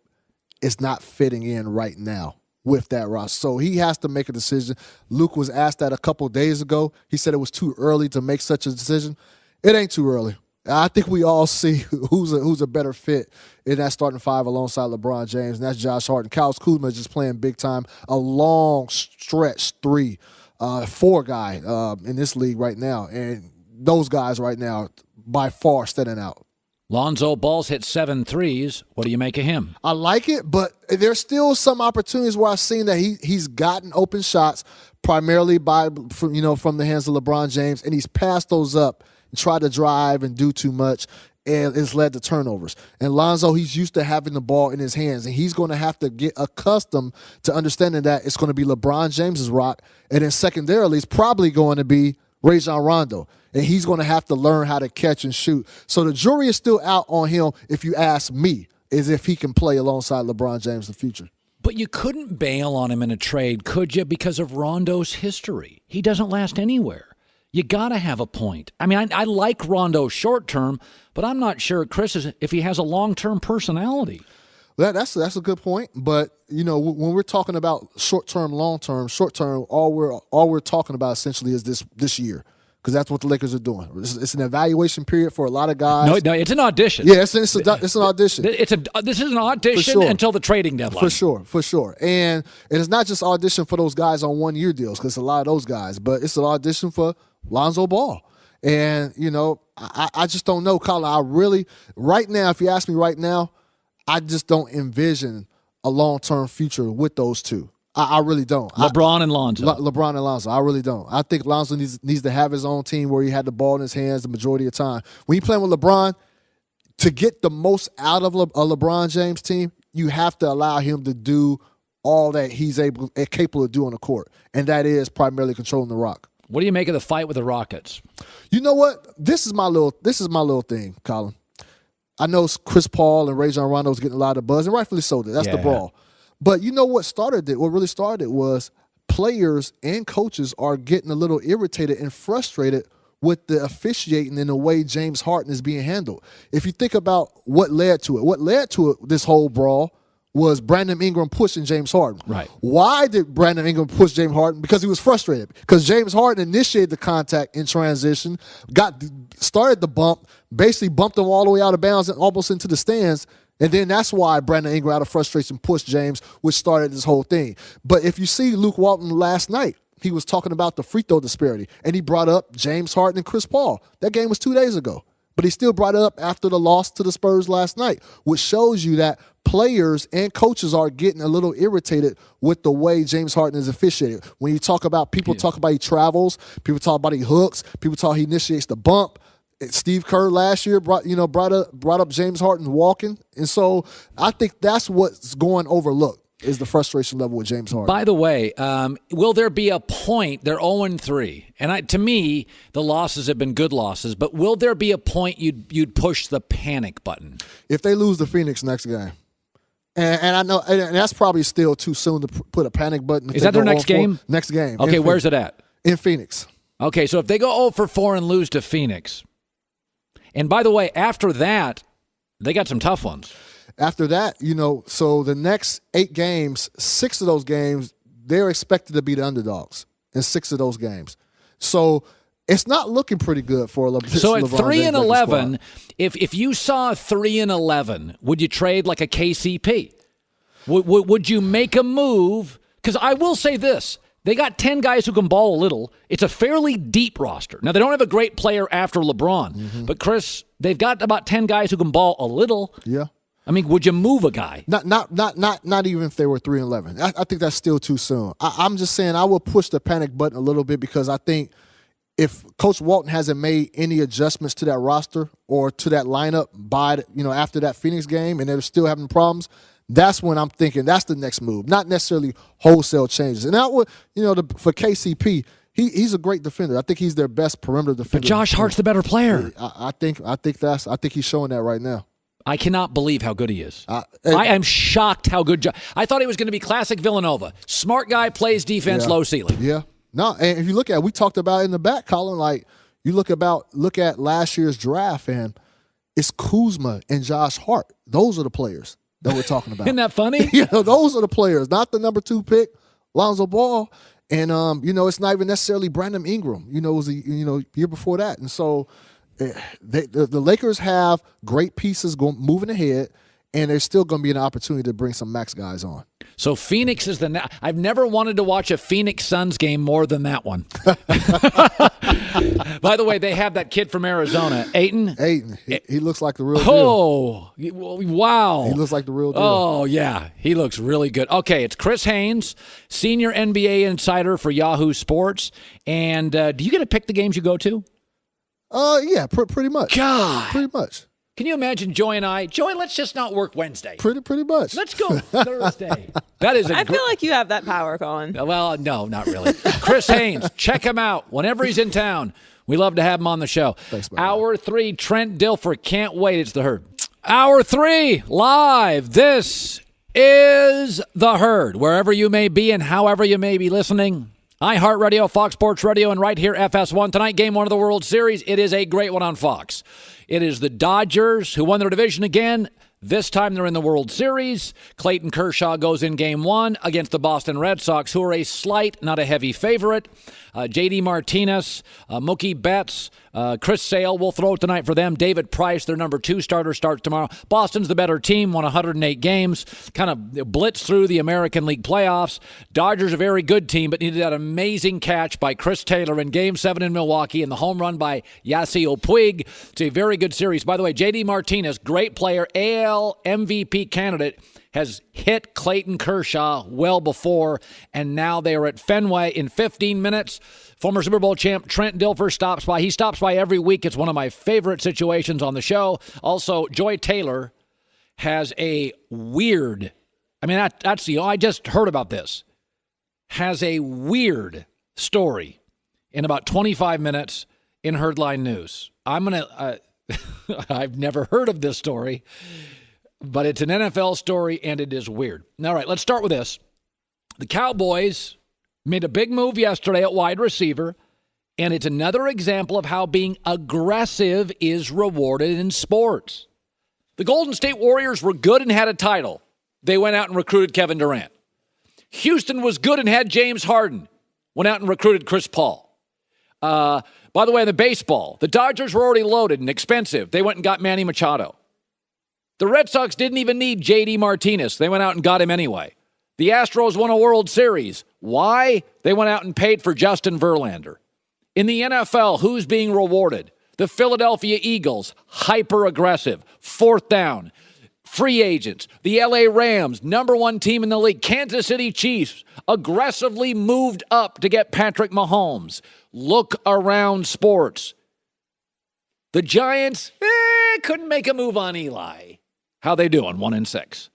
is not fitting in right now with that roster. So he has to make a decision. Luke was asked that a couple days ago. He said it was too early to make such a decision. It ain't too early. I think we all see who's a better fit in that starting five alongside LeBron James, and that's Josh Hart. And Kyle Kuzma is just playing big time, a long stretch 3-4 guy in this league right now. And those guys right now, by far, standing out. Lonzo Ball's hit 7 threes. What do you make of him? I like it, but there's still some opportunities where I've seen that he's gotten open shots primarily from the hands of LeBron James, and he's passed those up and tried to drive and do too much, and it's led to turnovers. And Lonzo, he's used to having the ball in his hands, and he's going to have to get accustomed to understanding that it's going to be LeBron James's rock, and then secondarily, it's probably going to be Rajon Rondo. And he's going to have to learn how to catch and shoot. So the jury is still out on him, if you ask me, is if he can play alongside LeBron James in the future. But you couldn't bail on him in a trade, could you, because of Rondo's history? He doesn't last anywhere. You got to have a point. I mean, I like Rondo short term, but I'm not sure, Chris, if he has a long-term personality. That's a good point. But, when we're talking about short-term, long-term, short-term, all we're talking about essentially is this year. Because that's what the Lakers are doing. It's an evaluation period for a lot of guys. No, it's an audition. Yeah, it's an audition. This is an audition until the trading deadline. For sure. And it's not just audition for those guys on one-year deals, because a lot of those guys, but it's an audition for Lonzo Ball. And, I just don't know, Colin. Right now, if you ask me right now, I just don't envision a long-term future with those two. I really don't. LeBron and Lonzo. I really don't. I think Lonzo needs to have his own team where he had the ball in his hands the majority of the time. When you play with LeBron, to get the most out of a LeBron James team, you have to allow him to do all that he's capable of doing on the court, and that is primarily controlling the rock. What do you make of the fight with the Rockets? You know what? This is my little thing, Colin. I know Chris Paul and Rajon Rondo was getting a lot of buzz, and rightfully so. That's the brawl. But you know what really started it was players and coaches are getting a little irritated and frustrated with the officiating and the way James Harden is being handled. If you think about what led to it, this whole brawl was Brandon Ingram pushing James Harden. Right. Why did Brandon Ingram push James Harden? Because he was frustrated. Because James Harden initiated the contact in transition, started the bump, basically bumped him all the way out of bounds and almost into the stands. And then that's why Brandon Ingram, out of frustration, pushed James, which started this whole thing. But if you see Luke Walton last night, he was talking about the free throw disparity, and he brought up James Harden and Chris Paul. That game was 2 days ago. But he still brought it up after the loss to the Spurs last night, which shows you that players and coaches are getting a little irritated with the way James Harden is officiated. When you talk about, people talk about he travels, people talk about he hooks, people talk he initiates the bump. Steve Kerr last year brought up James Harden walking, and so I think that's what's going overlooked. is the frustration level with James Harden. By the way, will there be a point? They're 0-3, and to me, the losses have been good losses. But will there be a point you'd push the panic button if they lose to Phoenix next game? And I know, and that's probably still too soon to put a panic button. Is that their next game? Next game. Okay, where's it at? In Phoenix. Okay, so if they go 0-4 and lose to Phoenix, and by the way, after that, they got some tough ones. After that, so the next 8 games, 6 of those games, they're expected to be the underdogs in 6 of those games. So it's not looking pretty good for LeBron. So at 3-11, if you saw 3-11, would you trade like a KCP? Would you make a move? Because I will say this. They got 10 guys who can ball a little. It's a fairly deep roster. Now, they don't have a great player after LeBron. But, Chris, they've got about 10 guys who can ball a little. Yeah. I mean, would you move a guy? Not even if they were 3-11. I think that's still too soon. I'm just saying I will push the panic button a little bit because I think if Coach Walton hasn't made any adjustments to that roster or to that lineup by after that Phoenix game and they're still having problems, that's when I'm thinking that's the next move, not necessarily wholesale changes. And that would for KCP. He's a great defender. I think he's their best perimeter defender. But Josh Hart's the better player. I think he's showing that right now. I cannot believe how good he is. I am shocked how good. I thought he was going to be classic Villanova. Smart guy, plays defense, low ceiling. Yeah. No, and if you look at, we talked about in the back, Colin, like you look at last year's draft, and it's Kuzma and Josh Hart. Those are the players that we're talking about. Isn't that funny? Those are the players, not the number 2 pick, Lonzo Ball. And, it's not even necessarily Brandon Ingram. It was year before that. And so the Lakers have great pieces moving ahead, and there's still going to be an opportunity to bring some max guys on. So Phoenix is I've never wanted to watch a Phoenix Suns game more than that one. By the way, they have that kid from Arizona, Ayton. He looks like the real deal. Oh, wow. He looks like the real deal. Oh, yeah. He looks really good. Okay, it's Chris Haynes, senior NBA insider for Yahoo Sports. And do you get to pick the games you go to? Yeah, pretty much. God. Pretty much. Can you imagine Joy and I? Joy, let's just not work Wednesday. Pretty much. Let's go Thursday. That is. I feel like you have that power, Colin. Well, no, not really. Chris Haynes, check him out whenever he's in town. We love to have him on the show. Thanks, man. Hour 3, Trent Dilfer. Can't wait. It's the Herd. Hour 3, live. This is the Herd. Wherever you may be and however you may be listening. iHeartRadio, Fox Sports Radio, and right here, FS1. Tonight, Game 1 of the World Series. It is a great one on Fox. It is the Dodgers who won their division again. This time they're in the World Series. Clayton Kershaw goes in Game 1 against the Boston Red Sox, who are a slight, not a heavy favorite. J.D. Martinez, Mookie Betts, Chris Sale will throw tonight for them. David Price, their number 2 starter, starts tomorrow. Boston's the better team, won 108 games, kind of blitzed through the American League playoffs. Dodgers a very good team, but needed that amazing catch by Chris Taylor in Game 7 in Milwaukee and the home run by Yasiel Puig. It's a very good series. By the way, J.D. Martinez, great player, AL MVP candidate, has hit Clayton Kershaw well before, and now they are at Fenway in 15 minutes. Former Super Bowl champ Trent Dilfer stops by. He stops by every week. It's one of my favorite situations on the show. Also, Joy Taylor has a weird, I just heard about this, has a weird story in about 25 minutes in Herdline News. I've never heard of this story, but it's an NFL story, and it is weird. All right, let's start with this. The Cowboys made a big move yesterday at wide receiver, and it's another example of how being aggressive is rewarded in sports. The Golden State Warriors were good and had a title. They went out and recruited Kevin Durant. Houston was good and had James Harden. Went out and recruited Chris Paul. By the way, in the baseball, the Dodgers were already loaded and expensive. They went and got Manny Machado. The Red Sox didn't even need J.D. Martinez. They went out and got him anyway. The Astros won a World Series. Why? They went out and paid for Justin Verlander. In the NFL, who's being rewarded? The Philadelphia Eagles, hyper-aggressive, 4th down. Free agents. The L.A. Rams, number 1 team in the league. Kansas City Chiefs, aggressively moved up to get Patrick Mahomes. Look around sports. The Giants, couldn't make a move on Eli. How they doing? 1-6.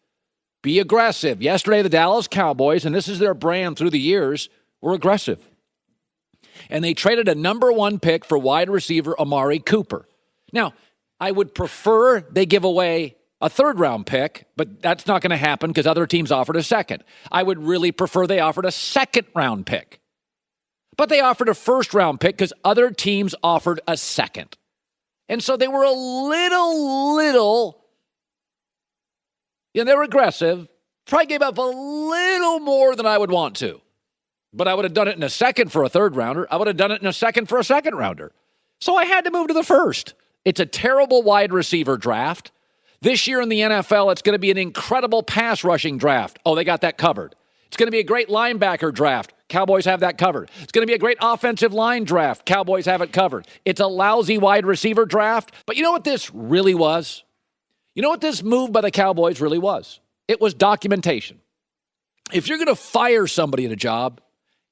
Be aggressive. Yesterday, the Dallas Cowboys, and this is their brand through the years, were aggressive. And they traded a number 1 pick for wide receiver Amari Cooper. Now, I would prefer they give away a 3rd-round pick, but that's not going to happen because other teams offered a second. I would really prefer they offered a 2nd-round pick. But they offered a 1st-round pick because other teams offered a 2nd. And so they were a little, they were aggressive. Probably gave up a little more than I would want to. But I would have done it in a 2nd for a 3rd-rounder. I would have done it in a 2nd for a 2nd-rounder. So I had to move to the 1st. It's a terrible wide receiver draft. This year in the NFL, it's going to be an incredible pass rushing draft. Oh, they got that covered. It's going to be a great linebacker draft. Cowboys have that covered. It's going to be a great offensive line draft. Cowboys have it covered. It's a lousy wide receiver draft. But you know what this really was? You know what this move by the Cowboys really was? It was documentation. If you're going to fire somebody at a job,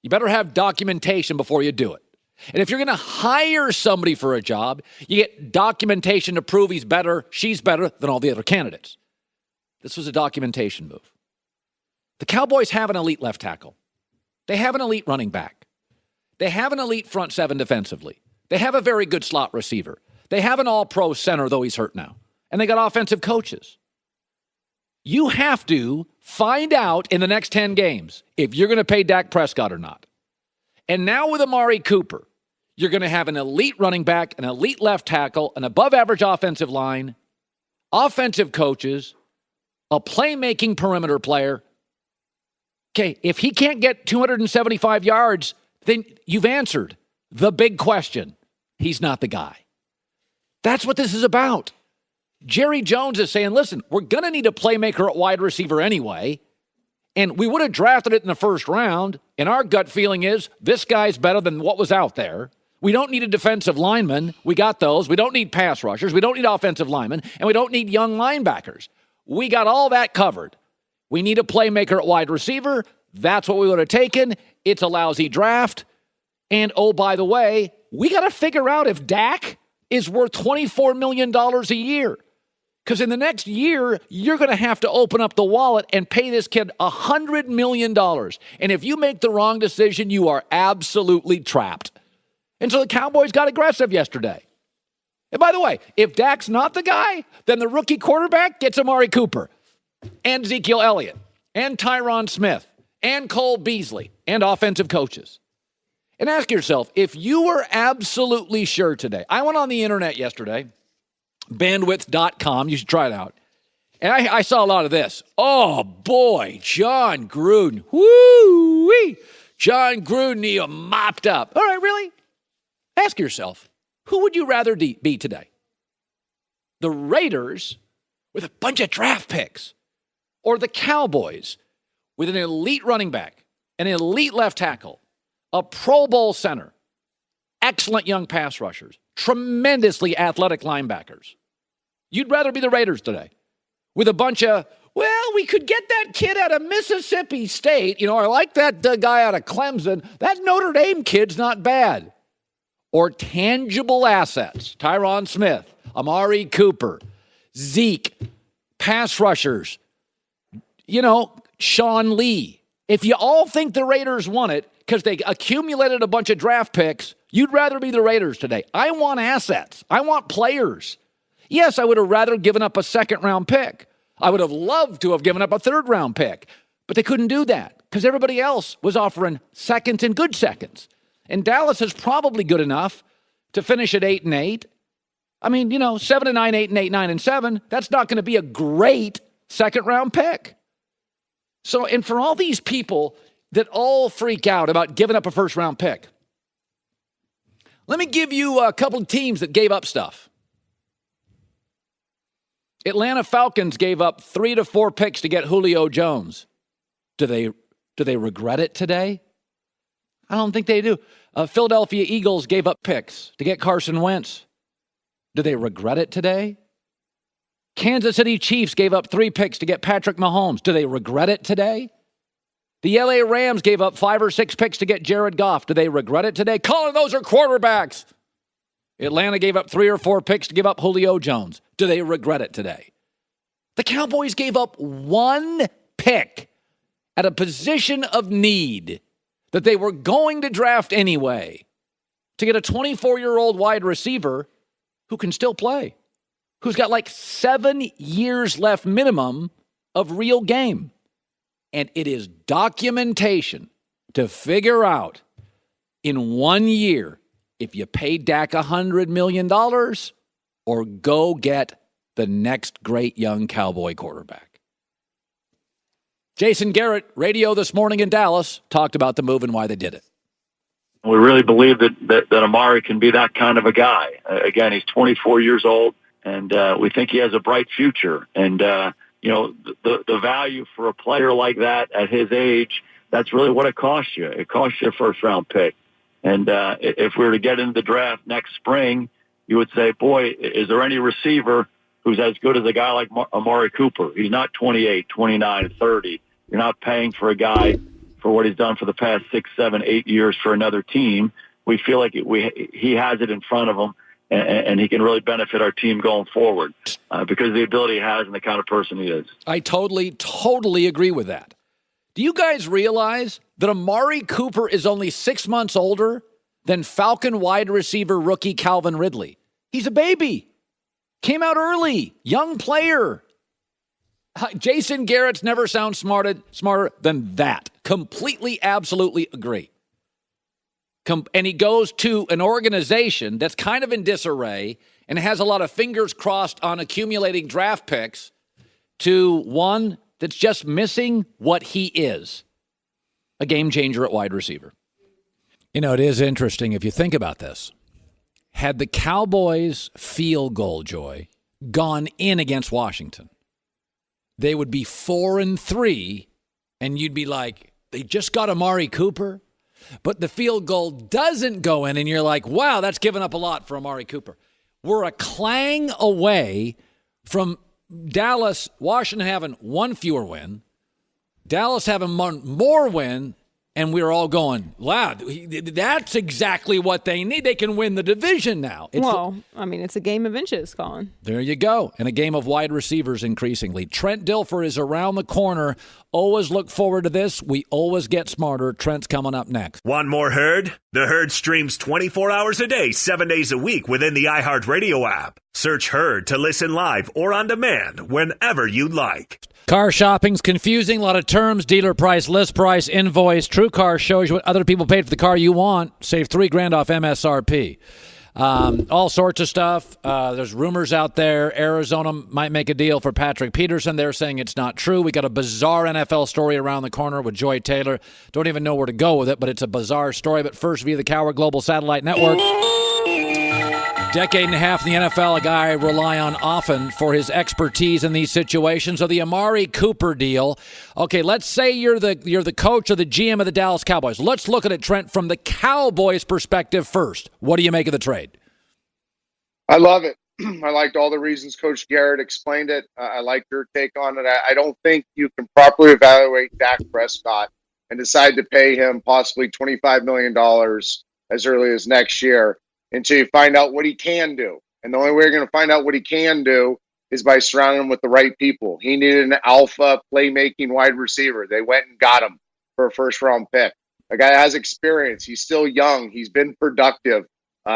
you better have documentation before you do it. And if you're going to hire somebody for a job, you get documentation to prove he's better, she's better than all the other candidates. This was a documentation move. The Cowboys have an elite left tackle. They have an elite running back. They have an elite front 7 defensively. They have a very good slot receiver. They have an all-pro center, though he's hurt now. And they got offensive coaches. You have to find out in the next 10 games if you're going to pay Dak Prescott or not. And now with Amari Cooper, you're going to have an elite running back, an elite left tackle, an above-average offensive line, offensive coaches, a playmaking perimeter player. Okay, if he can't get 275 yards, then you've answered the big question. He's not the guy. That's what this is about. Jerry Jones is saying, listen, we're going to need a playmaker at wide receiver anyway, and we would have drafted it in the 1st round, and our gut feeling is this guy's better than what was out there. We don't need a defensive lineman. We got those. We don't need pass rushers. We don't need offensive linemen, and we don't need young linebackers. We got all that covered. We need a playmaker at wide receiver. That's what we would have taken. It's a lousy draft. And, oh, by the way, we got to figure out if Dak is worth $24 million a year. Because in the next year, you're going to have to open up the wallet and pay this kid $100 million. And if you make the wrong decision, you are absolutely trapped. And so the Cowboys got aggressive yesterday. And by the way, if Dak's not the guy, then the rookie quarterback gets Amari Cooper and Ezekiel Elliott and Tyron Smith and Cole Beasley and offensive coaches. And ask yourself, if you were absolutely sure today, I went on the internet yesterday, bandwidth.com, you should try it out, and I saw a lot of this. Oh, boy, John Gruden. Woo-wee. John Gruden, he mopped up. All right, really? Ask yourself, who would you rather be today? The Raiders with a bunch of draft picks, or the Cowboys with an elite running back, an elite left tackle, a Pro Bowl center, excellent young pass rushers, tremendously athletic linebackers? You'd rather be the Raiders today with a bunch of, well, we could get that kid out of Mississippi State. I like that guy out of Clemson. That Notre Dame kid's not bad. Or tangible assets, Tyron Smith, Amari Cooper, Zeke, pass rushers, Sean Lee. If you all think the Raiders won it because they accumulated a bunch of draft picks, you'd rather be the Raiders today. I want assets. I want players. Yes, I would have rather given up a 2nd-round pick. I would have loved to have given up a 3rd-round pick, but they couldn't do that because everybody else was offering seconds and good seconds. And Dallas is probably good enough to finish at 8-8. I mean, 7-9, 8-8, 9-7. That's not going to be a great 2nd-round pick. So, and for all these people that all freak out about giving up a 1st-round pick, let me give you a couple of teams that gave up stuff. Atlanta Falcons gave up 3 to 4 picks to get Julio Jones. Do they regret it today? I don't think they do. Philadelphia Eagles gave up picks to get Carson Wentz. Do they regret it today? Kansas City Chiefs gave up 3 picks to get Patrick Mahomes. Do they regret it today? The LA Rams gave up 5 or 6 picks to get Jared Goff. Do they regret it today? Colin, those are quarterbacks. Atlanta gave up 3 or 4 picks to give up Julio Jones. Do they regret it today? The Cowboys gave up 1 pick at a position of need that they were going to draft anyway to get a 24-year-old wide receiver who can still play, who's got like 7 years left minimum of real game. And it is documentation to figure out in 1 year if you pay Dak $100 million or go get the next great young Cowboy quarterback. Jason Garrett, radio this morning in Dallas, talked about the move and why they did it. We really believe that Amari can be that kind of a guy. Again, he's 24 years old, and we think he has a bright future. And, the value for a player like that at his age, that's really what it costs you. It costs you a first-round pick. And if we were to get into the draft next spring, you would say, boy, is there any receiver who's as good as a guy like Amari Cooper? He's not 28, 29, 30. You're not paying for a guy for what he's done for the past 6, 7, 8 years for another team. We feel like he has it in front of him, and he can really benefit our team going forward because of the ability he has and the kind of person he is. I totally agree with that. Do you guys realize that Amari Cooper is only 6 months older than Falcon wide receiver rookie Calvin Ridley? He's a baby. Came out early. Young player. Jason Garrett's never sound smarter than that. Completely, absolutely agree. And he goes to an organization that's kind of in disarray and has a lot of fingers crossed on accumulating draft picks to one that's just missing what he is, a game changer at wide receiver. You know, it is interesting if you think about this. Had the Cowboys' field goal, Joy, gone in against Washington, they would be 4-3, and you'd be like, they just got Amari Cooper, but the field goal doesn't go in, and you're like, wow, that's given up a lot for Amari Cooper. We're a clang away from Dallas, Washington having one fewer win, Dallas having one more win, and we're all going, wow, that's exactly what they need. They can win the division now. It's a game of inches, Colin. There you go. And a game of wide receivers increasingly. Trent Dilfer is around the corner. Always look forward to this. We always get smarter. Trent's coming up next. Want more Herd? The Herd streams 24 hours a day, 7 days a week within the iHeartRadio app. Search Herd to listen live or on demand whenever you like. Car shopping's confusing. A lot of terms, dealer price, list price, invoice. TrueCar shows you what other people paid for the car you want. Save $3,000 off MSRP. All sorts of stuff. There's rumors out there. Arizona might make a deal for Patrick Peterson. They're saying it's not true. We got a bizarre NFL story around the corner with Joy Taylor. Don't even know where to go with it, but it's a bizarre story. But first, via the Cowherd Global Satellite Network. Decade and a half in the NFL, a guy I rely on often for his expertise in these situations. So the Amari Cooper deal. Okay, let's say you're the coach or the GM of the Dallas Cowboys. Let's look at it, Trent, from the Cowboys' perspective first. What do you make of the trade? I love it. I liked all the reasons Coach Garrett explained it. I like your take on it. I don't think you can properly evaluate Dak Prescott and decide to pay him possibly $25 million as early as next year until you find out what he can do. And the only way you're going to find out what he can do is by surrounding him with the right people. He needed an alpha playmaking wide receiver. They went and got him for a first-round pick. The guy has experience. He's still young. He's been productive.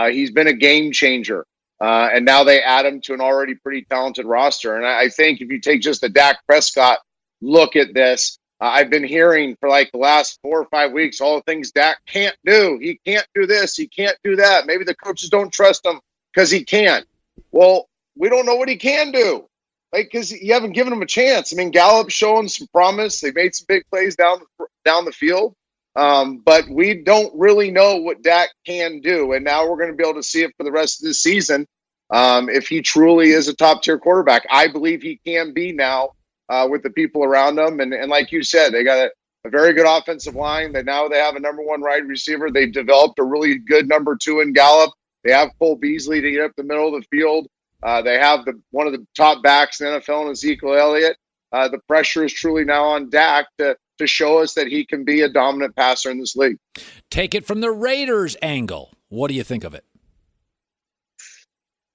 He's been a game changer. And now they add him to an already pretty talented roster. And I think if you take just the Dak Prescott look at this, I've been hearing for like the last 4 or 5 weeks all the things Dak can't do. He can't do this. He can't do that. Maybe the coaches don't trust him because he can't. Well, we don't know what he can do, because you haven't given him a chance. I mean, Gallup's showing some promise. They made some big plays down the field, but we don't really know what Dak can do. And now we're going to be able to see it for the rest of the season if he truly is a top-tier quarterback. I believe he can be now. With the people around them. And like you said, they got a very good offensive line. Now they have a number one wide receiver. They've developed a really good number two in Gallup. They have Cole Beasley to get up the middle of the field. They have one of the top backs in the NFL in Ezekiel Elliott. The pressure is truly now on Dak to show us that he can be a dominant passer in this league. Take it from the Raiders angle. What do you think of it?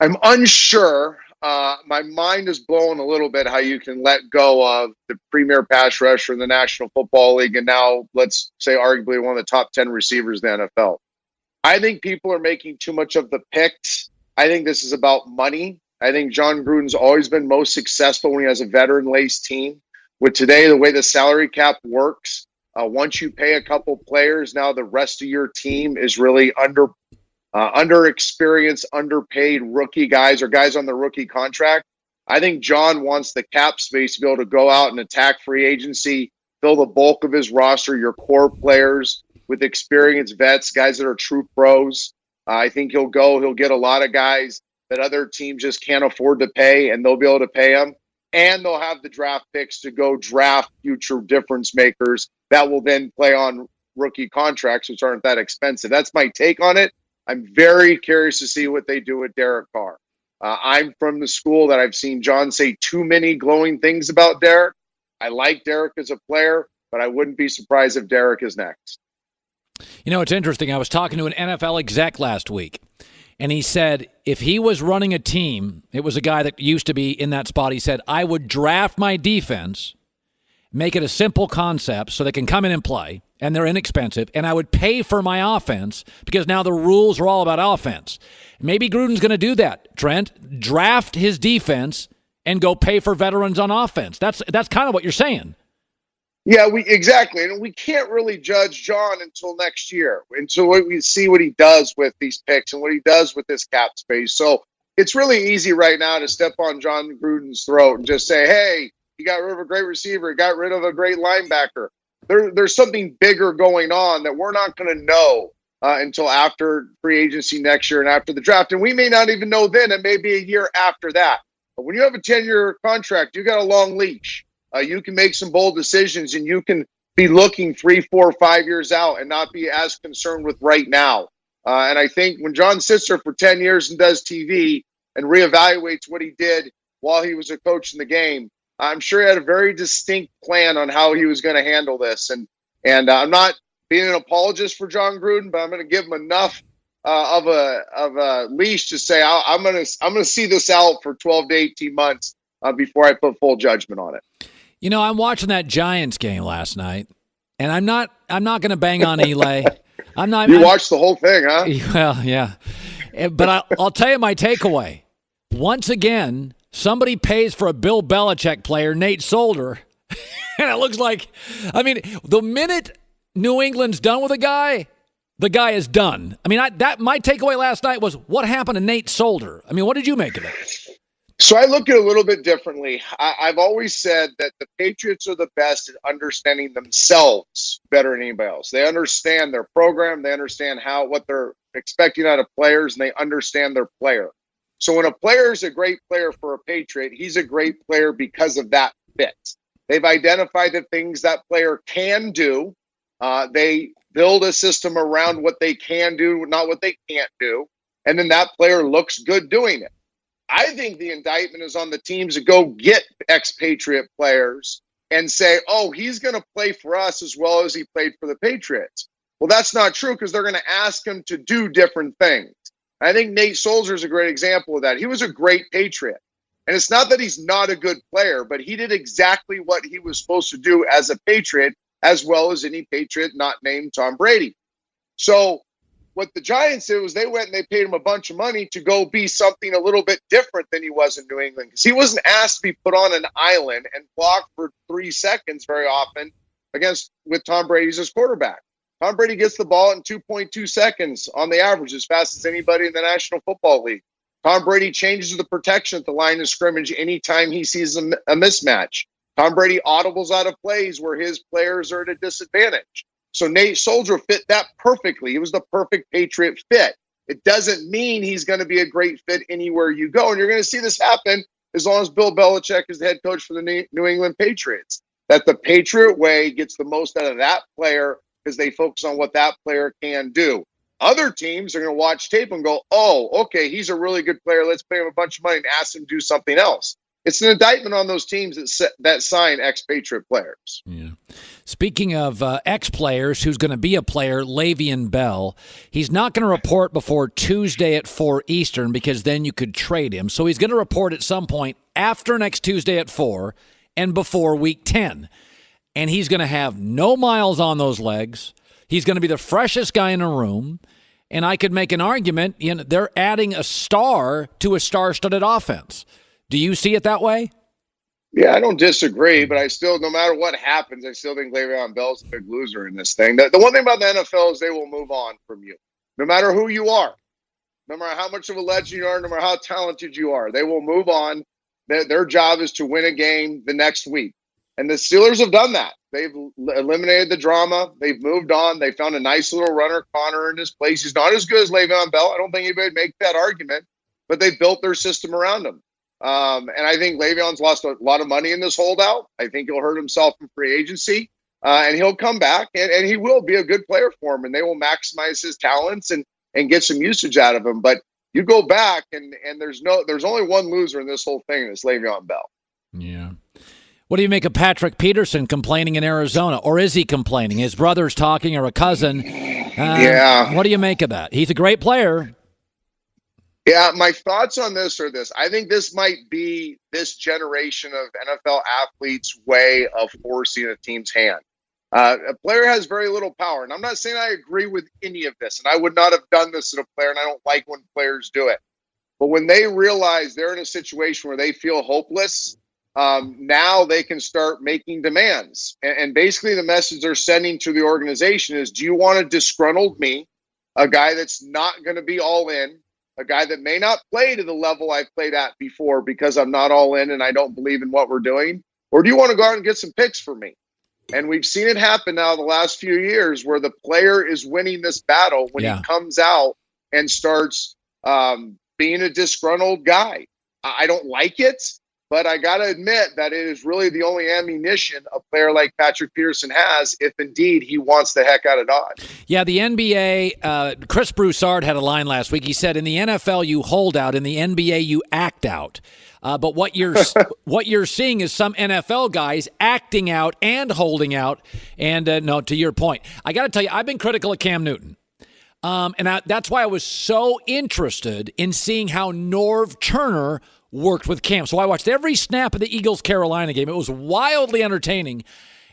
I'm unsure. my mind is blown a little bit how you can let go of the premier pass rusher in the National Football League and now, let's say, arguably one of the top 10 receivers in the NFL. I think people are making too much of the picks. I think this is about money. I think John Gruden's always been most successful when he has a veteran-laced team. With today, the way the salary cap works, once you pay a couple players, now the rest of your team is really underexperienced, underpaid rookie guys or guys on the rookie contract. I think John wants the cap space to be able to go out and attack free agency, fill the bulk of his roster, your core players with experienced vets, guys that are true pros. I think he'll get a lot of guys that other teams just can't afford to pay, and they'll be able to pay them. And they'll have the draft picks to go draft future difference makers that will then play on rookie contracts, which aren't that expensive. That's my take on it. I'm very curious to see what they do with Derek Carr. I'm from the school that I've seen John say too many glowing things about Derek. I like Derek as a player, but I wouldn't be surprised if Derek is next. You know, it's interesting. I was talking to an NFL exec last week, and he said if he was running a team, it was a guy that used to be in that spot. He said, I would draft my defense, make it a simple concept so they can come in and play, and they're inexpensive, and I would pay for my offense because now the rules are all about offense. Maybe Gruden's going to do that, Trent. Draft his defense and go pay for veterans on offense. That's kind of what you're saying. Yeah, exactly. And we can't really judge John until next year, until we see what he does with these picks and what he does with this cap space. So it's really easy right now to step on John Gruden's throat and just say, hey, he got rid of a great receiver, he got rid of a great linebacker. There's something bigger going on that we're not going to know until after free agency next year and after the draft. And we may not even know then. It may be a year after that. But when you have a 10-year contract, you got a long leash. You can make some bold decisions, and you can be looking 3, 4, 5 years out and not be as concerned with right now. And I think when John sits there for 10 years and does TV and reevaluates what he did while he was a coach in the game, I'm sure he had a very distinct plan on how he was going to handle this. And I'm not being an apologist for John Gruden, but I'm going to give him enough of a leash to say I'm going to see this out for 12 to 18 months before I put full judgment on it. You know, I'm watching that Giants game last night, and I'm not going to bang on Eli. You watched the whole thing, huh? Well, yeah. But I'll tell you my takeaway. Once again, somebody pays for a Bill Belichick player, Nate Solder, and it looks like, I mean, the minute New England's done with a guy, the guy is done. I mean, my takeaway last night was what happened to Nate Solder. I mean, what did you make of it? So I look at it a little bit differently. I've always said that the Patriots are the best at understanding themselves better than anybody else. They understand their program. They understand what they're expecting out of players, and they understand their player. So when a player is a great player for a Patriot, he's a great player because of that fit. They've identified the things that player can do. They build a system around what they can do, not what they can't do. And then that player looks good doing it. I think the indictment is on the teams to go get expatriate players and say, oh, he's going to play for us as well as he played for the Patriots. Well, that's not true because they're going to ask him to do different things. I think Nate Solder is a great example of that. He was a great Patriot. And it's not that he's not a good player, but he did exactly what he was supposed to do as a Patriot, as well as any Patriot not named Tom Brady. So what the Giants did was they went and they paid him a bunch of money to go be something a little bit different than he was in New England. Because he wasn't asked to be put on an island and block for 3 seconds very often with Tom Brady as his quarterback. Tom Brady gets the ball in 2.2 seconds on the average, as fast as anybody in the National Football League. Tom Brady changes the protection at the line of scrimmage anytime he sees a mismatch. Tom Brady audibles out of plays where his players are at a disadvantage. So Nate Solder fit that perfectly. He was the perfect Patriot fit. It doesn't mean he's going to be a great fit anywhere you go. And you're going to see this happen as long as Bill Belichick is the head coach for the New England Patriots. That the Patriot way gets the most out of that player because they focus on what that player can do. Other teams are going to watch tape and go, oh, okay, he's a really good player. Let's pay him a bunch of money and ask him to do something else. It's an indictment on those teams that sign expatriate players. Yeah. Speaking of ex-players, who's going to be a player, Le'Veon Bell. He's not going to report before Tuesday at 4 Eastern because then you could trade him. So he's going to report at some point after next Tuesday at 4 and before Week 10. And he's going to have no miles on those legs. He's going to be the freshest guy in a room. And I could make an argument, they're adding a star to a star-studded offense. Do you see it that way? Yeah, I don't disagree, but I still, no matter what happens, I still think Le'Veon Bell's a big loser in this thing. The one thing about the NFL is they will move on from you. No matter who you are, no matter how much of a legend you are, no matter how talented you are, they will move on. Their job is to win a game the next week. And the Steelers have done that. They've eliminated the drama. They've moved on. They found a nice little runner, Connor, in his place. He's not as good as Le'Veon Bell. I don't think anybody would make that argument, but they built their system around him. And I think Le'Veon's lost a lot of money in this holdout. I think he'll hurt himself in free agency, and he'll come back, and he will be a good player for him, and they will maximize his talents and get some usage out of him. But you go back, and there's only one loser in this whole thing, and it's Le'Veon Bell. Yeah. What do you make of Patrick Peterson complaining in Arizona? Or is he complaining? His brother's talking or a cousin. Yeah. What do you make of that? He's a great player. Yeah, my thoughts on this are this. I think this might be this generation of NFL athletes' way of forcing a team's hand. A player has very little power. And I'm not saying I agree with any of this. And I would not have done this to a player, and I don't like when players do it. But when they realize they're in a situation where they feel hopeless, now they can start making demands. And basically the message they're sending to the organization is, do you want a disgruntled me, a guy that's not going to be all in, a guy that may not play to the level I've played at before because I'm not all in and I don't believe in what we're doing? Or do you want to go out and get some picks for me? And we've seen it happen now the last few years where the player is winning this battle when he comes out and starts being a disgruntled guy. I don't like it. But I got to admit that it is really the only ammunition a player like Patrick Peterson has if indeed he wants the heck out of Dodge. Yeah, the NBA, Chris Broussard had a line last week. He said, in the NFL, you hold out. In the NBA, you act out. But what you're seeing is some NFL guys acting out and holding out. And no, to your point, I got to tell you, I've been critical of Cam Newton. And that's why I was so interested in seeing how Norv Turner worked with Cam. So I watched every snap of the Eagles-Carolina game. It was wildly entertaining.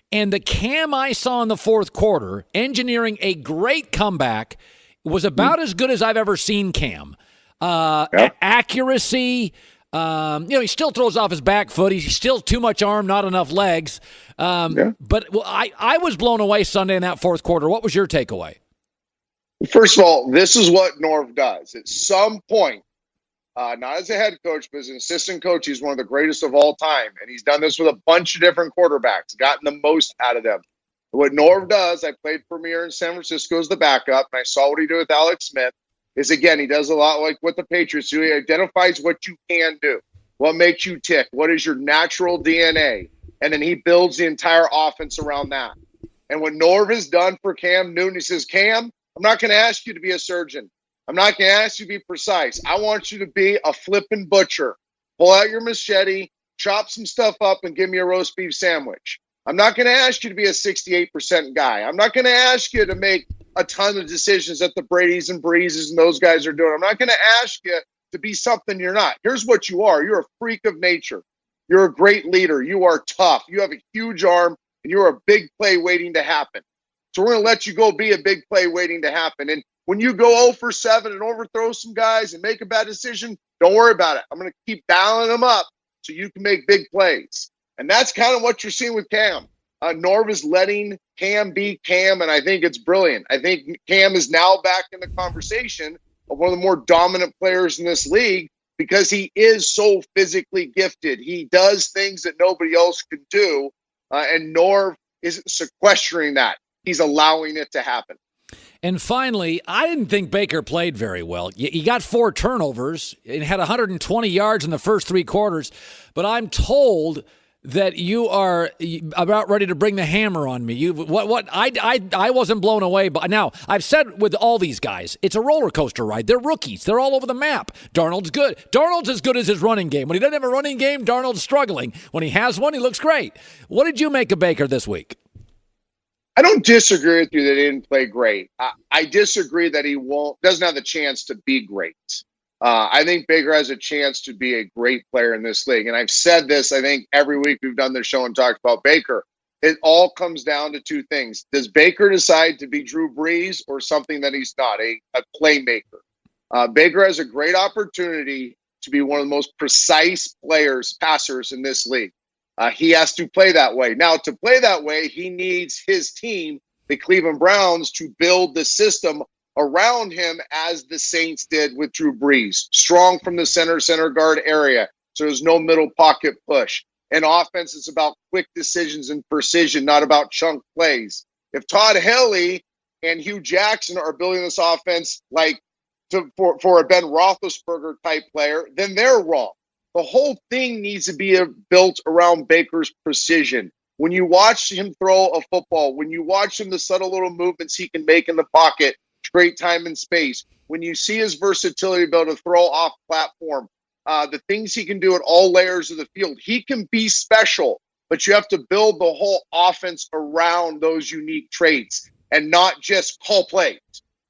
And the Cam I saw in the fourth quarter, engineering a great comeback, was about as good as I've ever seen Cam. Accuracy, he still throws off his back foot. He's still too much arm, not enough legs. But I was blown away Sunday in that fourth quarter. What was your takeaway? First of all, this is what Norv does. At some point, not as a head coach, but as an assistant coach, he's one of the greatest of all time. And he's done this with a bunch of different quarterbacks, gotten the most out of them. What Norv does, I played Premier in San Francisco as the backup, and I saw what he did with Alex Smith, is, again, he does a lot like what the Patriots do. He identifies what you can do, what makes you tick, what is your natural DNA, and then he builds the entire offense around that. And what Norv has done for Cam Newton, he says, Cam, I'm not going to ask you to be a surgeon. I'm not going to ask you to be precise. I want you to be a flippin' butcher. Pull out your machete, chop some stuff up, and give me a roast beef sandwich. I'm not going to ask you to be a 68% guy. I'm not going to ask you to make a ton of decisions that the Bradys and Breezes and those guys are doing. I'm not going to ask you to be something you're not. Here's what you are. You're a freak of nature. You're a great leader. You are tough. You have a huge arm, and you're a big play waiting to happen. So we're going to let you go be a big play waiting to happen. And when you go 0 for 7 and overthrow some guys and make a bad decision, don't worry about it. I'm going to keep dialing them up so you can make big plays. And that's kind of what you're seeing with Cam. Norv is letting Cam be Cam, and I think it's brilliant. I think Cam is now back in the conversation of one of the more dominant players in this league because he is so physically gifted. He does things that nobody else can do, and Norv is sequestering that. He's allowing it to happen. And finally, I didn't think Baker played very well. He got 4 turnovers and had 120 yards in the first 3 quarters. But I'm told that you are about ready to bring the hammer on me. I wasn't blown away. But now, I've said with all these guys, it's a roller coaster ride. They're rookies. They're all over the map. Darnold's good. Darnold's as good as his running game. When he doesn't have a running game, Darnold's struggling. When he has one, he looks great. What did you make of Baker this week? I don't disagree with you that he didn't play great. I disagree that he doesn't have the chance to be great. I think Baker has a chance to be a great player in this league. And I've said this, I think, every week we've done this show and talked about Baker. It all comes down to two things. Does Baker decide to be Drew Brees or something that he's not, a playmaker? Baker has a great opportunity to be one of the most precise passers in this league. He has to play that way. Now, to play that way, he needs his team, the Cleveland Browns, to build the system around him as the Saints did with Drew Brees. Strong from the center guard area, so there's no middle pocket push. And offense is about quick decisions and precision, not about chunk plays. If Todd Haley and Hugh Jackson are building this offense for a Ben Roethlisberger type player, then they're wrong. The whole thing needs to be built around Baker's precision. When you watch him throw a football, when you watch him, the subtle little movements he can make in the pocket, great time and space. When you see his versatility to be able to throw off platform, the things he can do at all layers of the field, he can be special, but you have to build the whole offense around those unique traits and not just call plays.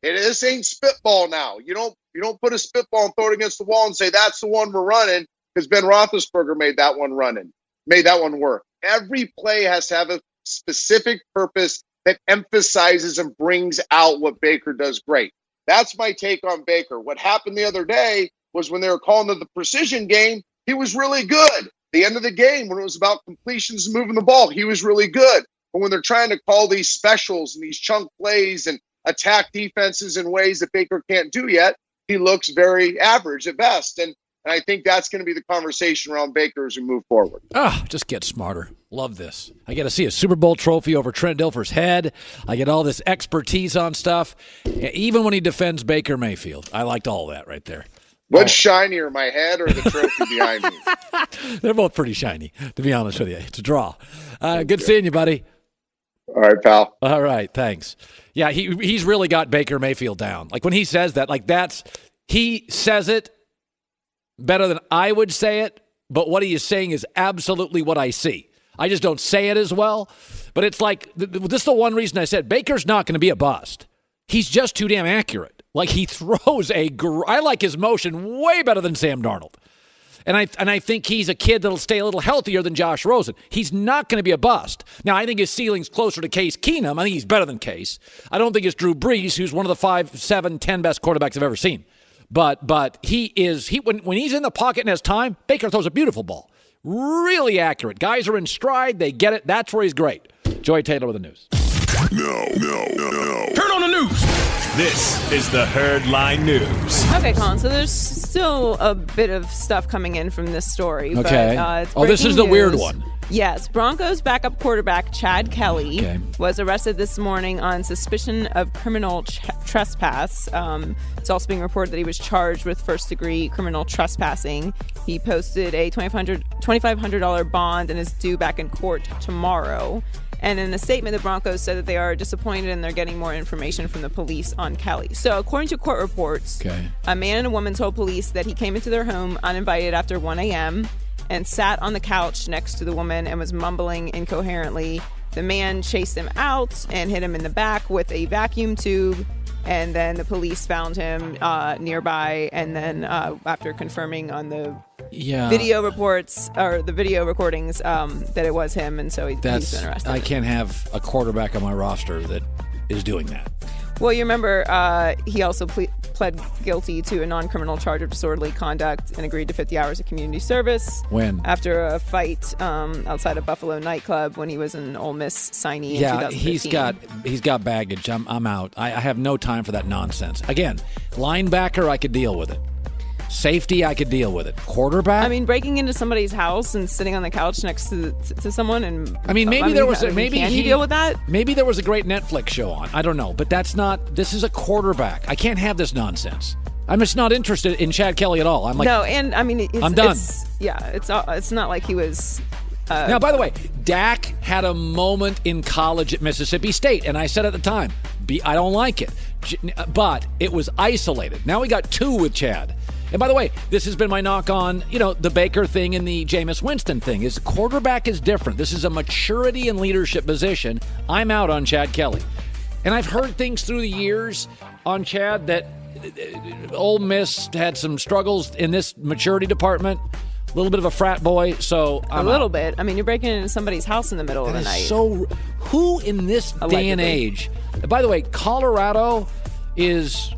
This ain't spitball now. You don't put a spitball and throw it against the wall and say, that's the one we're running, because Ben Roethlisberger made that one work. Every play has to have a specific purpose that emphasizes and brings out what Baker does great. That's my take on Baker. What happened the other day was when they were calling the precision game, he was really good. The end of the game, when it was about completions and moving the ball, he was really good. But when they're trying to call these specials and these chunk plays and attack defenses in ways that Baker can't do yet, he looks very average at best. And I think that's going to be the conversation around Baker as we move forward. Just get smarter. Love this. I get to see a Super Bowl trophy over Trent Dilfer's head. I get all this expertise on stuff. Even when he defends Baker Mayfield. I liked all that right there. What's shinier, my head or the trophy behind me? They're both pretty shiny, to be honest with you. It's a draw. Good seeing you, buddy. All right, pal. All right, thanks. Yeah, he's really got Baker Mayfield down. Like when he says that, he says it better than I would say it, but what he is saying is absolutely what I see. I just don't say it as well. But it's like, this is the one reason I said Baker's not going to be a bust. He's just too damn accurate. Like he throws I like his motion way better than Sam Darnold. And I think he's a kid that'll stay a little healthier than Josh Rosen. He's not going to be a bust. Now, I think his ceiling's closer to Case Keenum. I think he's better than Case. I don't think it's Drew Brees, who's one of the 5, 7, 10 best quarterbacks I've ever seen. But when he's in the pocket and has time, Baker throws a beautiful ball. Really accurate. Guys are in stride. They get it. That's where he's great. Joey Taylor with the news. No. Turn on the news. This is the Herd Line News. Okay, Colin, so there's still a bit of stuff coming in from this story. Okay. But, it's this is the breaking weird news. one. Yes, Broncos backup quarterback Chad Kelly was arrested this morning on suspicion of criminal trespass. It's also being reported that he was charged with first-degree criminal trespassing. He posted a $2,500 bond and is due back in court tomorrow. And in a statement, the Broncos said that they are disappointed and they're getting more information from the police on Kelly. So according to court reports, a man and a woman told police that he came into their home uninvited after 1 a.m. and sat on the couch next to the woman and was mumbling incoherently. The man chased him out and hit him in the back with a vacuum tube. And then the police found him nearby. And then after confirming on the video reports or the video recordings that it was him, and so he's been arrested. I can't have a quarterback on my roster that is doing that. Well, you remember he also pled guilty to a non-criminal charge of disorderly conduct and agreed to 50 hours of community service. When? After a fight outside a Buffalo nightclub when he was an Ole Miss signee in 2015. he's got baggage. I'm out. I have no time for that nonsense. Again, linebacker, I could deal with it. Safety, I could deal with it. Quarterback? I mean, breaking into somebody's house and sitting on the couch next to someone, and can you deal with that? Maybe there was a great Netflix show on. I don't know, but this is a quarterback. I can't have this nonsense. I'm just not interested in Chad Kelly at all. I'm like, no, and I mean, I'm done. It's not like he was Now, by the way, Dak had a moment in college at Mississippi State, and I said at the time, I don't like it. But it was isolated. Now we got 2 with Chad. And by the way, this has been my knock on, the Baker thing and the Jameis Winston thing. Is quarterback is different. This is a maturity and leadership position. I'm out on Chad Kelly. And I've heard things through the years on Chad that Ole Miss had some struggles in this maturity department. A little bit of a frat boy, so I'm a little out. bit. I mean, you're breaking into somebody's house in the middle of the night. So, who in this day and age? By the way, Colorado is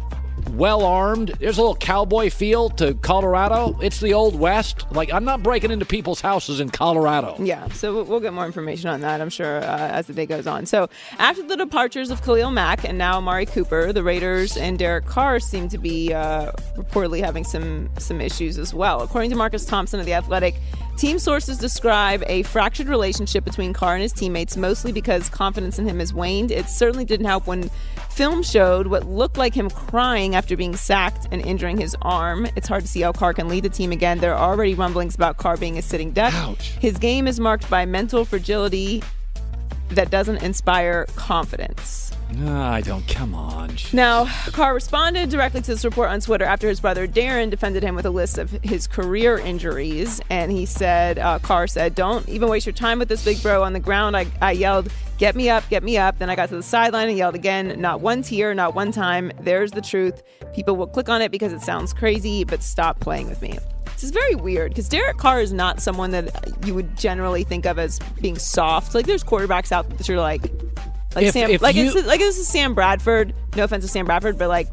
well armed. There's a little cowboy feel to Colorado. It's the old West. Like, I'm not breaking into people's houses in Colorado. Yeah, so we'll get more information on that, I'm sure, as the day goes on. So after the departures of Khalil Mack and now Amari Cooper, the Raiders and Derek Carr seem to be reportedly having some issues as well. According to Marcus Thompson of The Athletic, team sources describe a fractured relationship between Carr and his teammates, mostly because confidence in him has waned. It certainly didn't help when film showed what looked like him crying after being sacked and injuring his arm. It's hard to see how Carr can lead the team again. There are already rumblings about Carr being a sitting duck. Ouch. His game is marked by mental fragility that doesn't inspire confidence. I don't. Come on. Now, Carr responded directly to this report on Twitter after his brother Darren defended him with a list of his career injuries. And he said, Carr said, "Don't even waste your time with this big bro. On the ground, I yelled, 'Get me up, get me up.' Then I got to the sideline and yelled again. Not one tear, not one time. There's the truth. People will click on it because it sounds crazy, but stop playing with me." This is very weird because Derek Carr is not someone that you would generally think of as being soft. Like, there's quarterbacks out that you're like this is Sam Bradford. No offense to Sam Bradford, but like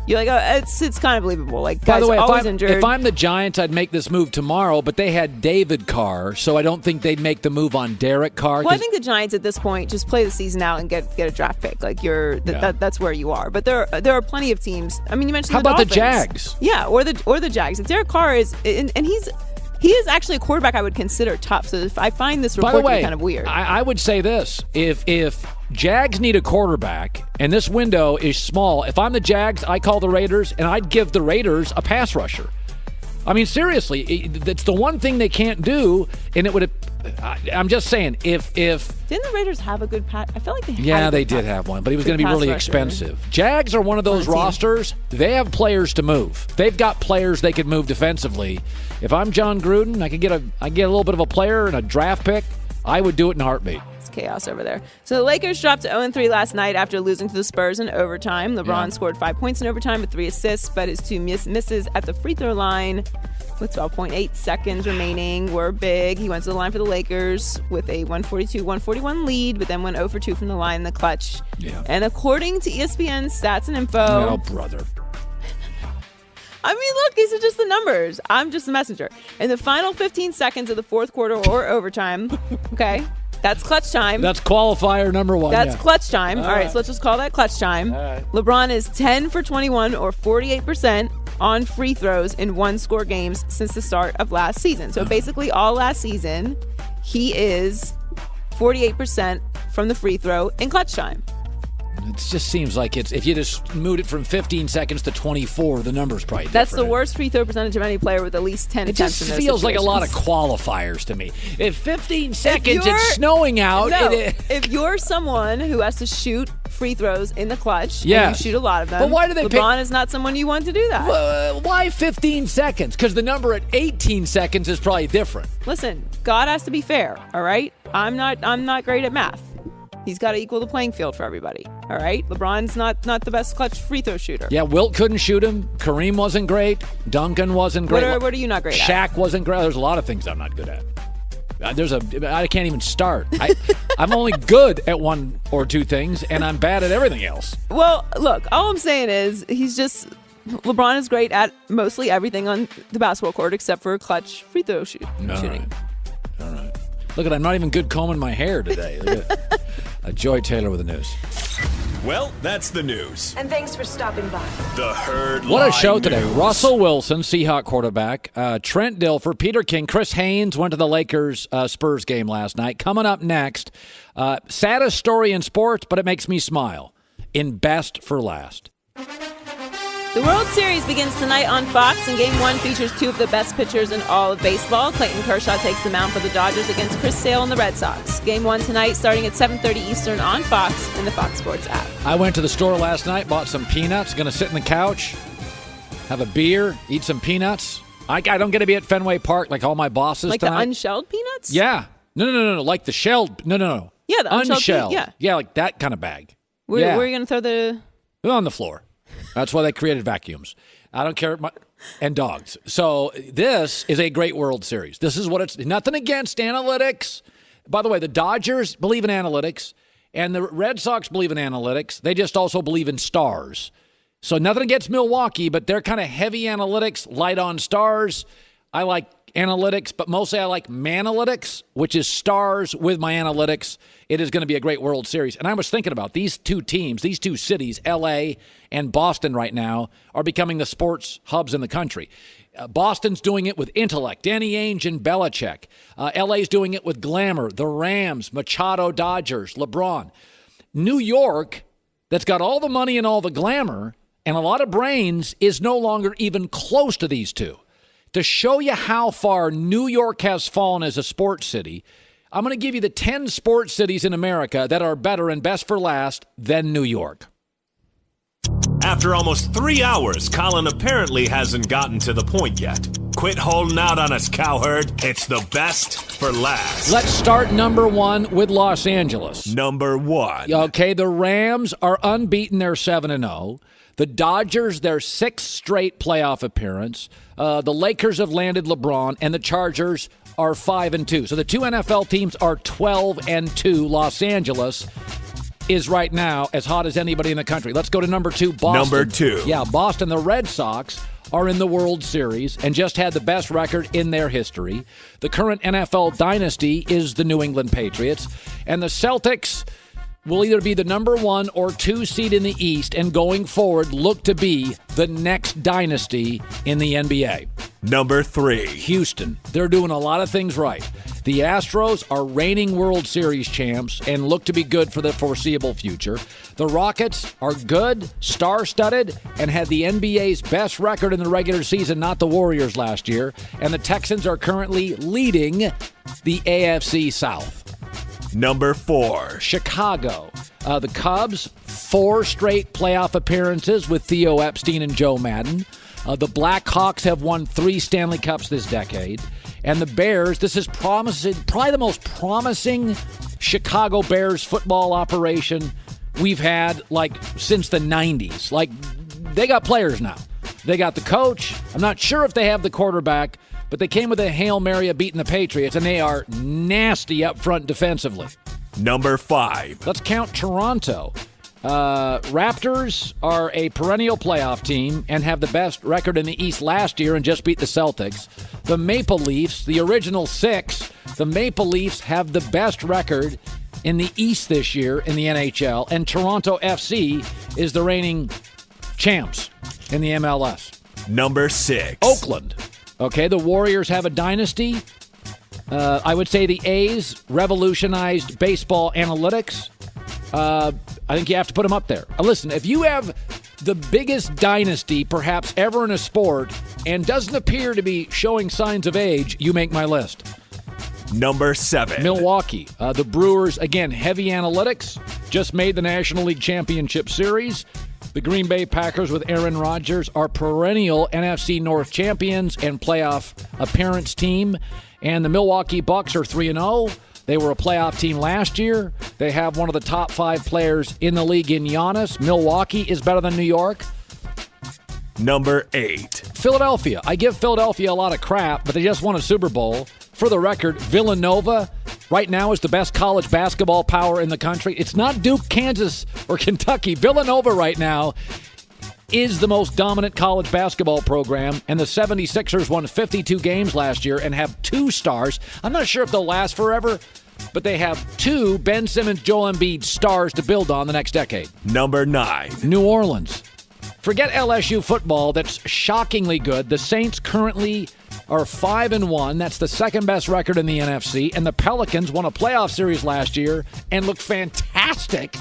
you're like, oh, it's kind of believable. Like, by the way, always injured. if I'm the Giants, I'd make this move tomorrow. But they had David Carr, so I don't think they'd make the move on Derek Carr. Well, I think the Giants at this point just play the season out and get a draft pick. Like that's where you are. But there are plenty of teams. I mean, you mentioned how the about Dolphins. the Jags? Yeah, or the Jags. If Derek Carr is and he is actually a quarterback I would consider top. So if I find this report to be kind of weird. I would say this: if Jags need a quarterback and this window is small, if I'm the Jags, I call the Raiders and I'd give the Raiders a pass rusher. I mean, seriously, it's the one thing they can't do, and it would. I'm just saying, if didn't the Raiders have a good pass? I feel like they had yeah, they did have one, but he was going to be really expensive. Jags are one of those rosters. They have players to move. They've got players they could move defensively. If I'm John Gruden, I get a little bit of a player and a draft pick. I would do it in a heartbeat. It's chaos over there. So the Lakers dropped to 0-3 last night after losing to the Spurs in overtime. LeBron scored 5 points in overtime with 3 assists, but his 2 misses at the free throw line with 12.8 seconds remaining were big. He went to the line for the Lakers with a 142-141 lead, but then went 0 for 2 from the line in the clutch. Yeah. And according to ESPN Stats and Info... Oh, brother. I mean, look, these are just the numbers. I'm just the messenger. In the final 15 seconds of the fourth quarter or overtime, okay, that's clutch time. That's qualifier number 1. That's clutch time. All right, so let's just call that clutch time. LeBron is 10 for 21 or 48% on free throws in one-score games since the start of last season. So basically all last season, he is 48% from the free throw in clutch time. It just seems like if you just moved it from 15 seconds to 24, the number's probably different. That's the worst free throw percentage of any player with at least 10 attempts in those feels situations. like a lot of qualifiers to me. If 15 seconds, it's snowing out. No, if you're someone who has to shoot free throws in the clutch, and you shoot a lot of them, but why do they LeBron is not someone you want to do that. Why 15 seconds? Because the number at 18 seconds is probably different. Listen, God has to be fair, all right? I'm not great at math. He's got to equal the playing field for everybody. All right? LeBron's not the best clutch free throw shooter. Yeah, Wilt couldn't shoot him. Kareem wasn't great. Duncan wasn't great. What are you not great at? Shaq wasn't great. There's a lot of things I'm not good at. I can't even start. I'm only good at 1 or 2 things, and I'm bad at everything else. Well, look, all I'm saying is LeBron is great at mostly everything on the basketball court except for clutch free throw shooting. All right. Look I'm not even good combing my hair today. Look at Joy Taylor with the news. Well, that's the news. And thanks for stopping by. The Herd What a Line show today. News. Russell Wilson, Seahawk quarterback. Trent Dilfer, Peter King, Chris Haynes went to the Lakers Spurs game last night. Coming up next, saddest story in sports, but it makes me smile. In Best for Last. The World Series begins tonight on Fox, and Game 1 features two of the best pitchers in all of baseball. Clayton Kershaw takes the mound for the Dodgers against Chris Sale and the Red Sox. Game 1 tonight starting at 7:30 Eastern on Fox in the Fox Sports app. I went to the store last night, bought some peanuts, going to sit on the couch, have a beer, eat some peanuts. I don't get to be at Fenway Park like all my bosses Like tonight. the unshelled peanuts? Yeah. No. Like the shelled. No. Yeah, the unshelled. Yeah, like that kind of bag. Where are you going to throw the... On the floor. That's why they created vacuums. I don't care. And dogs. So this is a great World Series. This is what it's... Nothing against analytics. By the way, the Dodgers believe in analytics, and the Red Sox believe in analytics. They just also believe in stars. So nothing against Milwaukee, but they're kind of heavy analytics, light on stars. I like analytics, but mostly I like manalytics, which is stars with my analytics. It is going to be a great World Series. And I was thinking about these two teams, these two cities, L.A. and Boston right now, are becoming the sports hubs in the country. Boston's doing it with intellect, Danny Ainge and Belichick. L.A.'s doing it with glamour, the Rams, Machado, Dodgers, LeBron. New York, that's got all the money and all the glamour and a lot of brains, is no longer even close to these two. To show you how far New York has fallen as a sports city, I'm going to give you the 10 sports cities in America that are better and best for last than New York. After almost 3 hours, Colin apparently hasn't gotten to the point yet. Quit holding out on us, Cowherd. It's the best for last. Let's start number 1 with Los Angeles. Number 1. Okay, the Rams are unbeaten. They're 7-0. The Dodgers, their 6th straight playoff appearance. The Lakers have landed LeBron, and the Chargers are 5-2. So the two NFL teams are 12-2. Los Angeles is right now as hot as anybody in the country. Let's go to number 2, Boston. Number 2. Yeah, Boston. The Red Sox are in the World Series and just had the best record in their history. The current NFL dynasty is the New England Patriots. And the Celtics will either be the number 1 or 2 seed in the East, and going forward look to be the next dynasty in the NBA. Number 3. Houston. They're doing a lot of things right. The Astros are reigning World Series champs and look to be good for the foreseeable future. The Rockets are good, star-studded, and had the NBA's best record in the regular season, not the Warriors last year. And the Texans are currently leading the AFC South. Number 4. Chicago. The Cubs, 4 straight playoff appearances with Theo Epstein and Joe Madden. The Blackhawks have won 3 Stanley Cups this decade. And the Bears, this is promising, probably the most promising Chicago Bears football operation we've had since the 90s. They got players now. They got the coach. I'm not sure if they have the quarterback, but they came with a Hail Mary of beating the Patriots, and they are nasty up front defensively. Number 5. Let's count Toronto. Raptors are a perennial playoff team and have the best record in the East last year and just beat the Celtics. The Maple Leafs, the original 6, the Maple Leafs have the best record in the East this year in the NHL, and Toronto FC is the reigning champs in the MLS. Number 6. Oakland. Okay, the Warriors have a dynasty. I would say the A's revolutionized baseball analytics. I think you have to put them up there. Listen, if you have the biggest dynasty perhaps ever in a sport and doesn't appear to be showing signs of age, you make my list. Number 7. Milwaukee. The Brewers, again, heavy analytics, just made the National League Championship Series. The Green Bay Packers with Aaron Rodgers are perennial NFC North champions and playoff appearance team. And the Milwaukee Bucks are 3-0. They were a playoff team last year. They have one of the top 5 players in the league in Giannis. Milwaukee is better than New York. Number 8. Philadelphia. I give Philadelphia a lot of crap, but they just won a Super Bowl. For the record, Villanova right now is the best college basketball power in the country. It's not Duke, Kansas, or Kentucky. Villanova right now is the most dominant college basketball program, and the 76ers won 52 games last year and have 2 stars. I'm not sure if they'll last forever, but they have 2 Ben Simmons, Joel Embiid stars to build on the next decade. Number 9. New Orleans. Forget LSU football, that's shockingly good. The Saints currently are 5-1. That's the second best record in the NFC. And the Pelicans won a playoff series last year and looked fantastic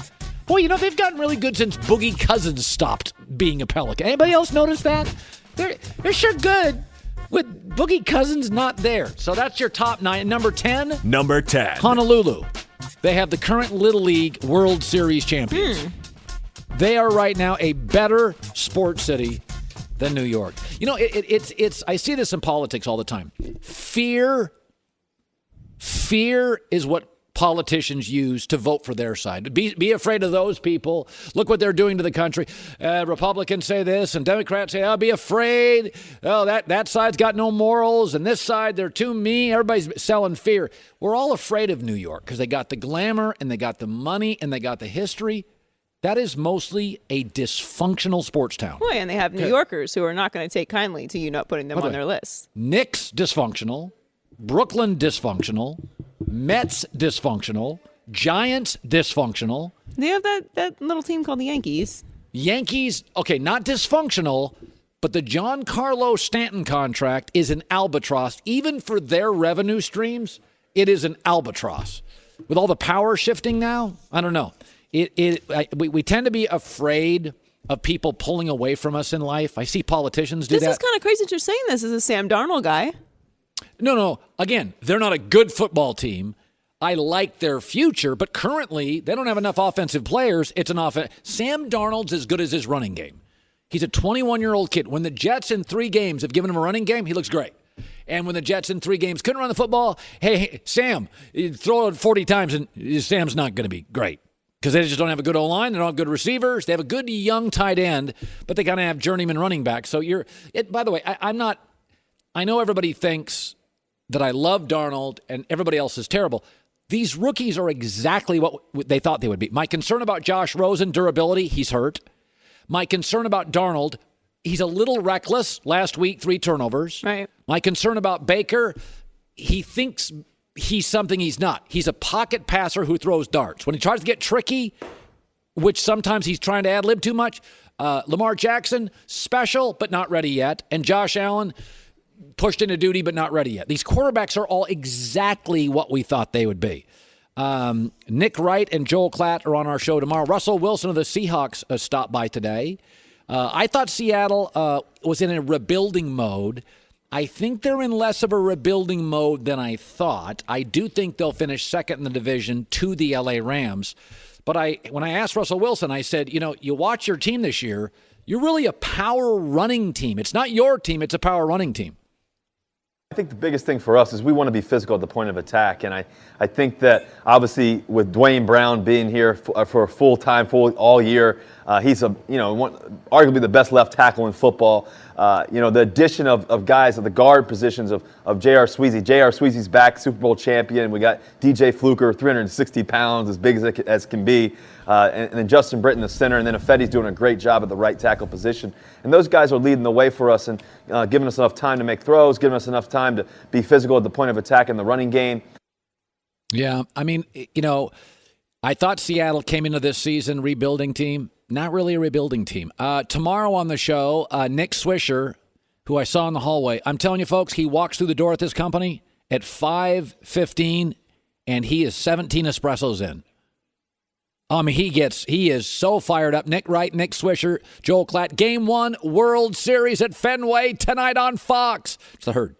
Boy, they've gotten really good since Boogie Cousins stopped being a Pelican. Anybody else notice that? They're sure good with Boogie Cousins not there. So that's your top 9. Number 10? Number 10. Honolulu. They have the current Little League World Series champions. They are right now a better sports city than New York. It's I see this in politics all the time. Fear is what politicians use to vote for their side. Be afraid of those people. Look what they're doing to the country. Republicans say this, and Democrats say, "Oh, be afraid. Oh, that side's got no morals, and this side, they're too mean." Everybody's selling fear. We're all afraid of New York because they got the glamour, and they got the money, and they got the history. That is mostly a dysfunctional sports town. Boy, and they have New Yorkers who are not going to take kindly to you not putting them on their list. Knicks, dysfunctional. Brooklyn, dysfunctional. Mets, dysfunctional. Giants, dysfunctional. They have that little team called the Yankees. Yankees, okay, not dysfunctional, but the Giancarlo Stanton contract is an albatross. Even for their revenue streams, it is an albatross. With all the power shifting now, I don't know. We tend to be afraid of people pulling away from us in life. I see politicians do that. This is kind of crazy that you're saying this as a Sam Darnold guy. No. Again, they're not a good football team. I like their future, but currently they don't have enough offensive players. It's an offense. Sam Darnold's as good as his running game. He's a 21-year-old kid. When the Jets in 3 games have given him a running game, he looks great. And when the Jets in 3 games couldn't run the football, hey, Sam, you throw it 40 times and Sam's not going to be great. Because they just don't have a good O-line. They don't have good receivers. They have a good young tight end, but they kind of have journeyman running back. So by the way, I know everybody thinks that I love Darnold and everybody else is terrible. These rookies are exactly what they thought they would be. My concern about Josh Rosen, durability, he's hurt. My concern about Darnold, he's a little reckless. Last week, 3 turnovers. Right. My concern about Baker, he thinks he's something he's not. He's a pocket passer who throws darts. When he tries to get tricky, which sometimes he's trying to ad-lib too much, Lamar Jackson, special but not ready yet. And Josh Allen, pushed into duty but not ready yet. These quarterbacks are all exactly what we thought they would be. Nick Wright and Joel Klatt are on our show tomorrow. Russell Wilson of the Seahawks stopped by today. I thought Seattle was in a rebuilding mode. I think they're in less of a rebuilding mode than I thought. I do think they'll finish second in the division to the LA Rams. But when I asked Russell Wilson, I said, you watch your team this year, you're really a power running team. It's not your team, it's a power running team. I think the biggest thing for us is we want to be physical at the point of attack. And I think that obviously with Dwayne Brown being here for a full-time, all year, he's arguably the best left tackle in football. The addition of guys at the guard positions of J.R. Sweezy. J.R. Sweezy's back, Super Bowl champion. We got DJ Fluker, 360 pounds, as big as can be. And then Justin Britt in the center. And then Ifedi's doing a great job at the right tackle position. And those guys are leading the way for us and giving us enough time to make throws, giving us enough time to be physical at the point of attack in the running game. Yeah, I mean, I thought Seattle came into this season rebuilding team. Not really a rebuilding team. Tomorrow on the show, Nick Swisher, who I saw in the hallway, I'm telling you, folks, he walks through the door at this company at 5:15, and he is 17 espressos in. I mean, he is so fired up. Nick Wright, Nick Swisher, Joel Klatt. Game 1, World Series at Fenway tonight on Fox. It's the Herd.